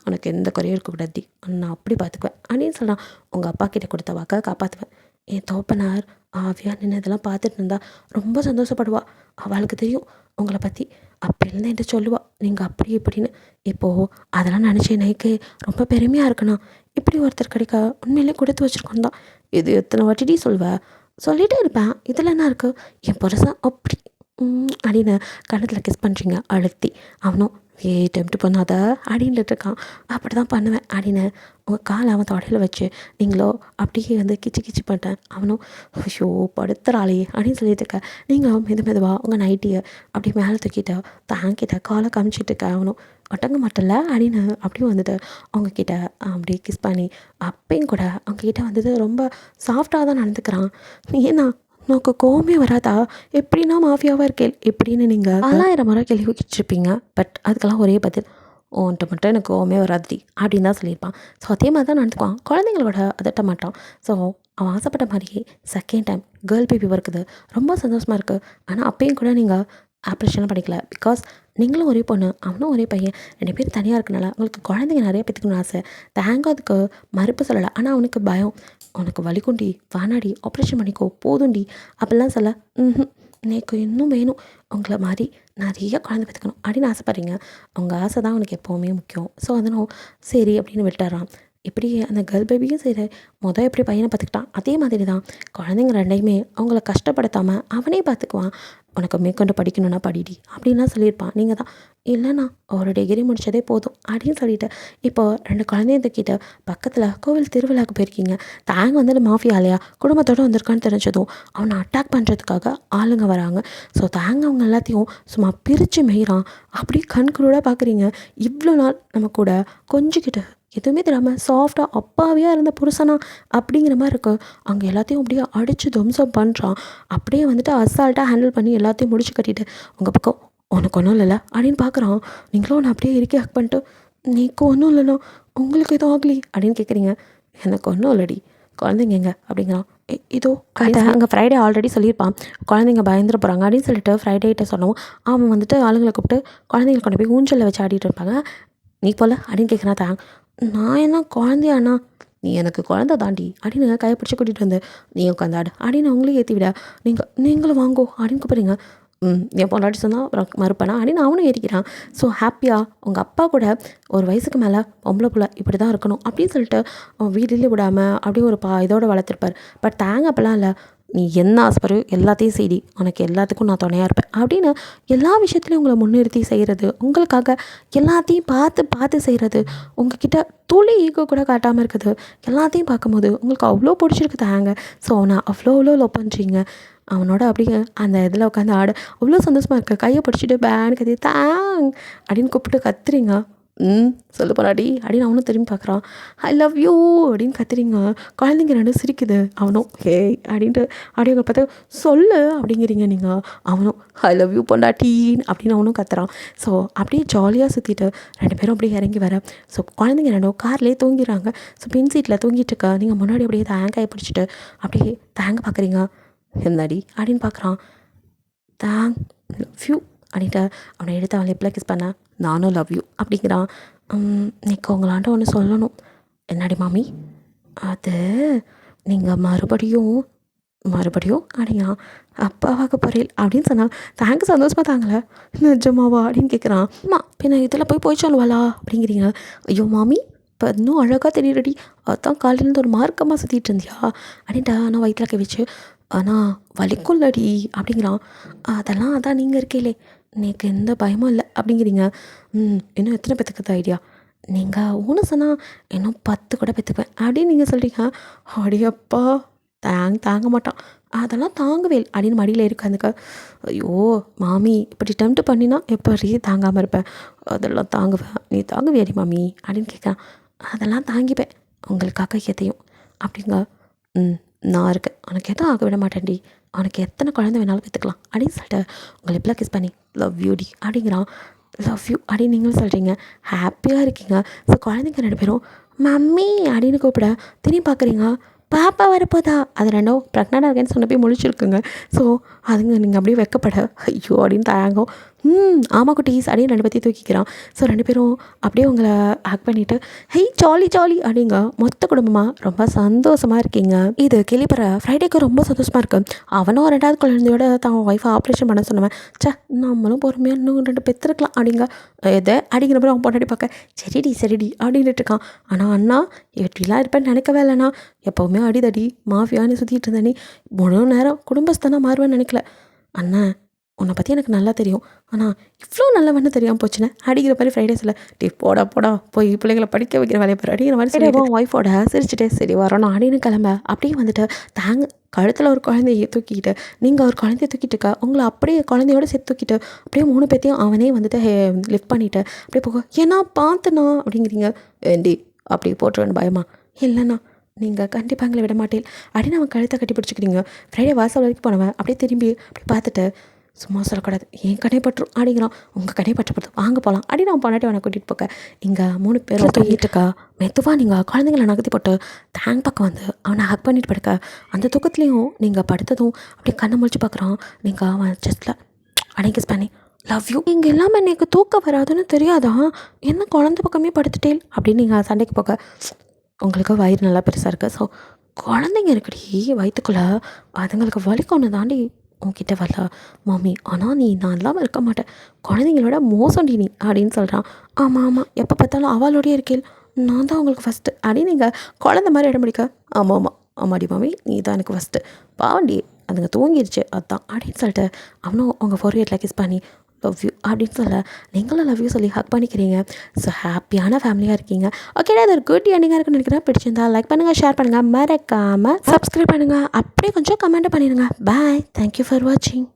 உனக்கு எந்த குறையும் இருக்கக்கூடாது, நான் அப்படி பார்த்துக்குவேன் அப்படின்னு சொல்கிறான். உங்கள் அப்பா கிட்ட கொடுத்த வாக்கை காப்பாற்றுவேன். என் தோப்பனார் ஆவியா நின்று இதெல்லாம் பார்த்துட்டு இருந்தா ரொம்ப சந்தோஷப்படுவா. அவளுக்கு தெரியும் உங்களை பற்றி. அப்போலேருந்து என்கிட்ட சொல்லுவா நீங்கள் அப்படி இப்படின்னு. இப்போது அதெல்லாம் நினச்சி எனக்கு ரொம்ப பெருமையாக இருக்கணும். இப்படி ஒருத்தர் கிடைக்க உண்மையிலே கொடுத்து வச்சுருக்கோம் தான். இது எத்தனை வாட்டிடி சொல்வேன், சொல்லிகிட்டே இருப்பேன். இதில் என்ன இருக்குது, என் புருஷன் அப்படி அப்படின்னு கணத்தில் கிஸ் பண்ணுறீங்க அழுத்தி. அவனும் டெம்ப்ட் பண்ணாத அப்படின்ட்டு இருக்கான். அப்படி தான் பண்ணுவேன் அப்படின்னு உங்கள் காலை அவன் தொடையில் வச்சு நீங்களோ அப்படியே வந்து கிச்சு கிச்சு பண்ணிட்டேன். அவனும் ஐயோ படுத்துறாளே அப்படின்னு சொல்லிட்டு இருக்க. நீங்களும் மெதுவாக உங்கள் நைட்டியை அப்படி மேலே தூக்கிட்ட தாங்கிட்ட காலை காமிச்சிட்டு இருக்க. அவனும் ஒட்டங்க மாட்டல அப்படின்னு அப்படியும் வந்துட்டு அவங்கக்கிட்ட அப்படியே கிஸ் பண்ணி அப்பையும் கூட அவங்கக்கிட்ட வந்துட்டு ரொம்ப சாஃப்டாக தான் நடந்துக்கிறான். ஏன்னா உனக்கு கோவமே வராதா, எப்படின்னா மாஃபியாவாக இருக்கேன் எப்படின்னு நீங்கள் 1000 முறை கேள்விச்சிருப்பீங்க. பட் அதுக்கெல்லாம் ஒரே பதில், உன்ட்ட மட்டும் எனக்கு கோவமே வராதுடி அப்படின்னு தான் சொல்லியிருப்பான். ஸோ அதே மாதிரி தான் நடந்துக்குவான். குழந்தைங்களோட அதட்ட மாட்டான். ஸோ அவன் ஆசைப்பட்ட மாதிரியே செகண்ட் டைம் கேர்ள் பேபி இருக்குது, ரொம்ப சந்தோஷமாக இருக்குது. ஆனால் அப்பயும் கூட நீங்கள் ஆப்ரேஷன்லாம் பண்ணிக்கல. பிகாஸ் நீங்களும் ஒரே பொண்ணு, அவனும் ஒரே பையன், 2 பேரும் தனியாக இருக்கனால உங்களுக்கு குழந்தைங்க நிறைய பெற்றுக்கணும்னு ஆசை. தேங்காய் அதுக்கு மறுப்பு சொல்லலை. ஆனால் அவனுக்கு பயம், உனக்கு வலிக்குண்டி வானாடி ஆப்ரேஷன் பண்ணிக்கோ போதும்டி அப்படிலாம் சொல்ல. எனக்கு இன்னும் வேணும் உங்களை மாதிரி நிறைய குழந்தை பெற்றுக்கணும் அப்படின்னு ஆசைப்பட்றீங்க. உங்கள் ஆசை தான் அவனுக்கு எப்போவுமே முக்கியம். ஸோ அதனும் சரி அப்படின்னு விட்டுறான். இப்படி அந்த கேர்ள் பேபியும் சரி எப்படி பையனை பார்த்துக்கிட்டான் அதே மாதிரி தான் குழந்தைங்க ரெண்டையுமே அவங்கள கஷ்டப்படுத்தாமல் அவனே பார்த்துக்குவான். உனக்கு மேற்கொண்டு படிக்கணும்னா படிடி அப்படின்லாம் சொல்லியிருப்பான். நீங்கள் தான் இல்லைண்ணா ஒரு டிகிரி முடித்ததே போதும் அப்படின்னு சொல்லிட்டு இப்போது 2 குழந்தைய தூக்கிட்டு பக்கத்தில் கோவில் திருவிழாவுக்கு போயிருக்கீங்க. தாங்க வந்து மாஃபியாலையா குடும்பத்தோடு வந்திருக்கான்னு தெரிஞ்சதும் அவனை அட்டாக் பண்ணுறதுக்காக ஆளுங்க வராங்க. ஸோ தாங்க அவங்க எல்லாத்தையும் சும்மா பிரித்து மெய்கிறான். அப்படியே கண்குள்ளோட பார்க்குறீங்க. இவ்வளோ நாள் நம்ம கூட கொஞ்சிக்கிட்டு எதுவுமே தெரியாமல் சாஃப்டாக அப்பாவியாக இருந்த புருஷனா அப்படிங்கிற மாதிரி இருக்கு. அங்கே எல்லாத்தையும் அப்படியே அடித்து துவம்சம் பண்ணுறான். அப்படியே வந்துட்டு அசால்ட்டாக ஹேண்டில் பண்ணி எல்லாத்தையும் முடிச்சு கட்டிட்டு உங்கள் பக்கம் உனக்கு ஒன்றும் இல்லைல்ல அப்படின்னு பார்க்குறான். நீங்களும் ஒன்று அப்படியே இருக்கே ஹக் பண்ணிட்டு நீக்கு ஒன்றும் இல்லைண்ணா உங்களுக்கு எதுவும் ஆகலி அப்படின்னு கேட்குறீங்க. எனக்கு ஒன்றும் இல்லடி குழந்தைங்க எங்க அப்படிங்கிறான். இதோ அதை அங்கே ஃப்ரைடே ஆல்ரெடி சொல்லியிருப்பான் குழந்தைங்க பயந்துட போகிறாங்க அப்படின்னு சொல்லிட்டு ஃப்ரைடேகிட்ட சொன்னவும் அவன் வந்துட்டு ஆளுங்களை கூப்பிட்டு குழந்தைங்களை கொண்டு போய் ஊஞ்சலில் வச்சு ஆடிட்டு இருப்பாங்க. நீ போல அப்படின்னு கேட்குறான். தாங்க நான் என்ன குழந்தையாண்ணா, நீ எனக்கு குழந்தை தாண்டி அப்படின்னு கையை பிடிச்சி கூட்டிகிட்டு வந்து நீ உட்காந்தாடு அப்படின்னு அவங்களே ஏற்றி விட நீங்களும் வாங்கோ அப்படின்னு கூப்பிட்றீங்க. என் பொண்டாட்டி சொன்னால் மறுப்பேனா அப்படின்னு அவனும் ஏறிக்கிறான். ஸோ ஹாப்பியாக உங்கள் அப்பா கூட ஒரு வயசுக்கு மேலே பொம்பளை பிள்ளை இப்படி தான் இருக்கணும் அப்படின்னு சொல்லிட்டு அவன் வீட்டிலே விடாமல் அப்படியே ஒரு இதோடு வளர்த்துருப்பார். பட் தாங்க அப்போல்லாம் இல்லை, நீ என்ன ஆசைப்படுறியோ எல்லாத்தையும் செய்டி, உனக்கு எல்லாத்துக்கும் நான் துணையாக இருப்பேன் அப்படின்னு எல்லா விஷயத்துலையும் உங்களை முன்னிறுத்தி செய்கிறது, உங்களுக்காக எல்லாத்தையும் பார்த்து செய்கிறது, உங்ககிட்ட துளி ஈகோ கூட காட்டாமல் இருக்குது. எல்லாத்தையும் பார்க்கும்போது உங்களுக்கு அவ்வளோ பிடிச்சிருக்கு தாங்க. ஸோ அவனை அவ்வளோ லவ் பண்ணுறீங்க. அவனோட அப்படியே அந்த இதில் உட்காந்து ஆட அவ்வளோ சந்தோஷமாக இருக்குது. கையை பிடிச்சிட்டு பேன்னு கத்தி தேங் அப்படின்னு கூப்பிட்டு கத்துறீங்க. சொல்லு போனாடி அப்படின்னு அவனும் திரும்பி பார்க்குறான். ஐ லவ் யூ அப்படின்னு கத்துறீங்க. குழந்தைங்க 2 சிரிக்குது. அவனும் ஹே அப்படின்ட்டு அப்படியே பார்த்து சொல்லு அப்படிங்கிறீங்க நீங்கள். அவனும் ஐ லவ் யூ பொண்டாட்டின்னு அப்படின்னு அவனும் கத்துறான். ஸோ அப்படியே ஜாலியாக சுற்றிட்டு 2 பேரும் அப்படியே இறங்கி வர. ஸோ குழந்தைங்க 2 கார்லேயே தூங்கிடுறாங்க. ஸோ பின் சீட்டில் தூங்கிட்டு இருக்கா. நீங்கள் முன்னாடி அப்படியே தேங்காயை பிடிச்சிட்டு அப்படியே தேங்க பார்க்குறீங்க. என்னடி அப்படின்னு பார்க்குறான். தேங்க் லவ் யூ அப்படின்ட்டு அவனை எடுத்து அவன் லிப்பில் கிஸ் பண்ண நானும் லவ் யூ அப்படிங்கிறான். நீக்கு உங்களாண்ட ஒன்று சொல்லணும். என்னடி மாமி, அது நீங்கள் மறுபடியும் அப்படிங்கிறான். அப்பாவாக போகிறேன் அப்படின்னு சொன்னான். தேங்க்ஸ் சந்தோஷமாக தாங்களே நிஜமாவா அப்படின்னு கேட்குறான். அம்மா பின்ன இதில் போய் சொல்லுவாளா அப்படிங்கிறீங்க. ஐயோ மாமி இப்போ இன்னும் அழகாக தெரியுறடி, அதான் காலையிலேருந்து ஒரு மார்க்கமாக சுற்றிட்டு இருந்தியா அப்படின்ட்டா நான் வயிற்றில் கை வச்சு ஆனால் வலிக்கும்லடி அப்படிங்கிறான். அதெல்லாம் அதான் நீங்கள் இருக்கீங்களே எனக்கு எந்த பயமும் இல்லை அப்படிங்கிறீங்க. இன்னும் எத்தனை பேத்துக்கு ஐடியா, நீங்கள் ஒன்று சொன்னால் இன்னும் 10 கூட பெற்றுக்குவேன் அப்படின்னு நீங்கள் சொல்கிறீங்க. அடியப்பா தாங்க மாட்டான். அதெல்லாம் தாங்கவே அப்படின்னு மடியில் இருக்காந்துக்க. ஐயோ மாமி இப்படி டெம்ப்ட் பண்ணினா எப்படி தாங்காமல் இருப்பேன், அதெல்லாம் தாங்குவேன், நீ தாங்குவியாடி மாமி அப்படின்னு கேட்குறான். அதெல்லாம் தாங்கிப்பேன் உங்களுக்காக எதையும் அப்படிங்க. நான் இருக்கேன், உனக்கு எதுவும் ஆக விட மாட்டேன்டி, அவனுக்கு எத்தனை குழந்தை வேணாலும் பெற்றுக்கலாம் அப்படின்னு சொல்லிட்டு உங்களை இப்பெல்லாம் கிஸ் பண்ணி லவ் யூ டி அப்படிங்கிறான். லவ் யூ அப்படின்னு நீங்களும் சொல்கிறீங்க. ஹாப்பியாக இருக்கீங்க. ஸோ குழந்தைங்க 2 பேரும் மம்மி அப்படின்னு கூப்பிட திரும்பி பார்க்குறீங்க. பாப்பா வரப்போதா அது 2 ப்ரெக்னெண்டாக இருக்கேன்னு சொன்ன போய் முழிச்சிருக்குங்க. ஸோ அதுங்க நீங்கள் அப்படியே வைக்கப்பட ஐயோ அப்படின்னு தயங்கும். ஆமாம் குட்டீஸ் அப்படின்னு 2 பேத்தையும் தூக்கிக்கிறான். ஸோ 2 பேரும் அப்படியே உங்களை ஹக் பண்ணிவிட்டு ஹெய் ஜாலி ஜாலி அப்படிங்க மொத்த குடும்பமாக ரொம்ப சந்தோஷமாக இருக்கீங்க. இது கேள்விப்படுற ஃப்ரைடேக்கு ரொம்ப சந்தோஷமாக இருக்குது. அவனும் 2வது குழந்தையோட தான் ஒய்ஃபை ஆப்ரேஷன் பண்ண சொன்னவன் நம்மளும் பொறுமையாக இன்னும் 2 பெற்றுருக்கலாம் அப்படிங்க எதை அப்படிங்கிற மாதிரி அவன் பொண்டாட்டி பார்க்க சரிடி சரிடி அப்படின்ட்டு இருக்கான். ஆனால் அண்ணா எப்படிலாம் இருப்பேன்னு நினைக்கவே இல்லைண்ணா. எப்போவுமே அடிதடி மாஃபியான்னு சுற்றிட்டு இருந்தேனே முழு நேரம் குடும்பஸ்தானாக மாறுவேன்னு நினைக்கல. அண்ணன் உன்னை பற்றி எனக்கு நல்லா தெரியும், ஆனால் இவ்வளோ நல்லவன்னு தெரியாமல் போச்சுன்னு அடிக்கிற மாதிரி ஃப்ரைடேஸில் போடா போடா போய் பிள்ளைங்களை படிக்க வைக்கிற வேலையை பாரு அப்படிங்கிற மாதிரி சரி ஒய்ஃபோட சிரிச்சுட்டே சரி வரணும் அப்படின்னு கிளம்ப அப்படியே வந்துட்டு கழுத்தில் ஒரு குழந்தைய தூக்கிக்கிட்டு நீங்கள் ஒரு குழந்தைய தூக்கிட்டுக்கா உங்களை அப்படியே குழந்தையோட சேர்த்து தூக்கிட்டு அப்படியே 3 பேத்தையும் அவனே வந்துட்டு லிஃப்ட் பண்ணிவிட்டு அப்படியே போக ஏன்னா பார்த்துண்ணா அப்படிங்கிறீங்க. ஏண்டி அப்படி போட்டுருவேன்னு பயமா இல்லைண்ணா நீங்கள் கண்டிப்பாக எங்களை விட மாட்டேன் அப்படின்னு அவன் கழுத்தை கட்டி பிடிச்சிக்கிறீங்க. ஃப்ரைடே வாசல் வரைக்கும் போனவன் அப்படியே திரும்பி அப்படி பார்த்துட்டு சும்மா சொல்லக்கூடாது என் கடை பட்டுரும் அப்படிங்கிறான். உங்கள் கடை பற்றப்படுது வாங்க போகலாம் அப்படின்னு அவன் பொண்டாட்டி அவனை கூட்டிகிட்டு போக்க இங்கே 3 பேரும் தூக்கிட்டுருக்கா. மெதுவாக நீங்கள் குழந்தைங்கள நகர்த்தி போட்டு டேங்க் பக்கம் வந்து அவனை ஹக் பண்ணிட்டு படுக்க அந்த தூக்கத்துலேயும் நீங்கள் படுத்ததும் அப்படியே கண்ணை முழிச்சு பார்க்குறான். நீங்கள் அவன் செஸ்ட்டில் அடங்கி பண்ணி லவ் யூ இங்கே எல்லாமே எனக்கு தூக்கம் வராதுன்னு தெரியாதா என்ன குழந்தை பக்கமே படுத்துட்டேன் அப்படின்னு நீங்கள் சண்டைக்கு போக உங்களுக்கு வயிறு நல்லா பெருசாக இருக்குது. ஸோ குழந்தைங்க இருக்குடி வயிற்றுக்குள்ளே அதுங்களுக்கு வலிக்கொன்று தாண்டி உன்கிட்ட வரல மாமி. ஆனால் நீ நான் இல்லாமல் இருக்க மாட்டேன் குழந்தைங்களோட மோசண்டி நீ அப்படின்னு சொல்கிறான். ஆமாம் எப்போ பார்த்தாலும் அவளோடய இருக்கேன் நான் தான் உங்களுக்கு ஃபஸ்ட்டு அப்படின்னு நீங்கள் குழந்த மாதிரி இடம் பிடிக்க ஆமாடி மாமி நீ தான் எனக்கு ஃபஸ்ட்டு பாவண்டி அதுங்க தூங்கிடுச்சு அதான் அப்படின்னு சொல்லிட்டு அவனும் உங்கள் ஃபோர்ஹெட்டில் கிஸ் பண்ணி லவ் யூ அப்படின்னு சொல்ல நீங்களும் லவ் யூ சொல்லி ஹக் பண்ணிக்கிறீங்க. ஸோ ஹாப்பியான ஃபேமிலியாக இருக்கீங்க. ஓகே அது ஒரு குட் எண்டிங்காக இருக்குன்னு நினைக்கிறேன். பிடிச்சிருந்தா லைக் பண்ணுங்கள், ஷேர் பண்ணுங்கள், மறக்காமல் சப்ஸ்கிரைப் பண்ணுங்கள், அப்படியே கொஞ்சம் கமெண்ட் பண்ணிடுங்க. பாய், தேங்க்யூ ஃபார் வாட்சிங்.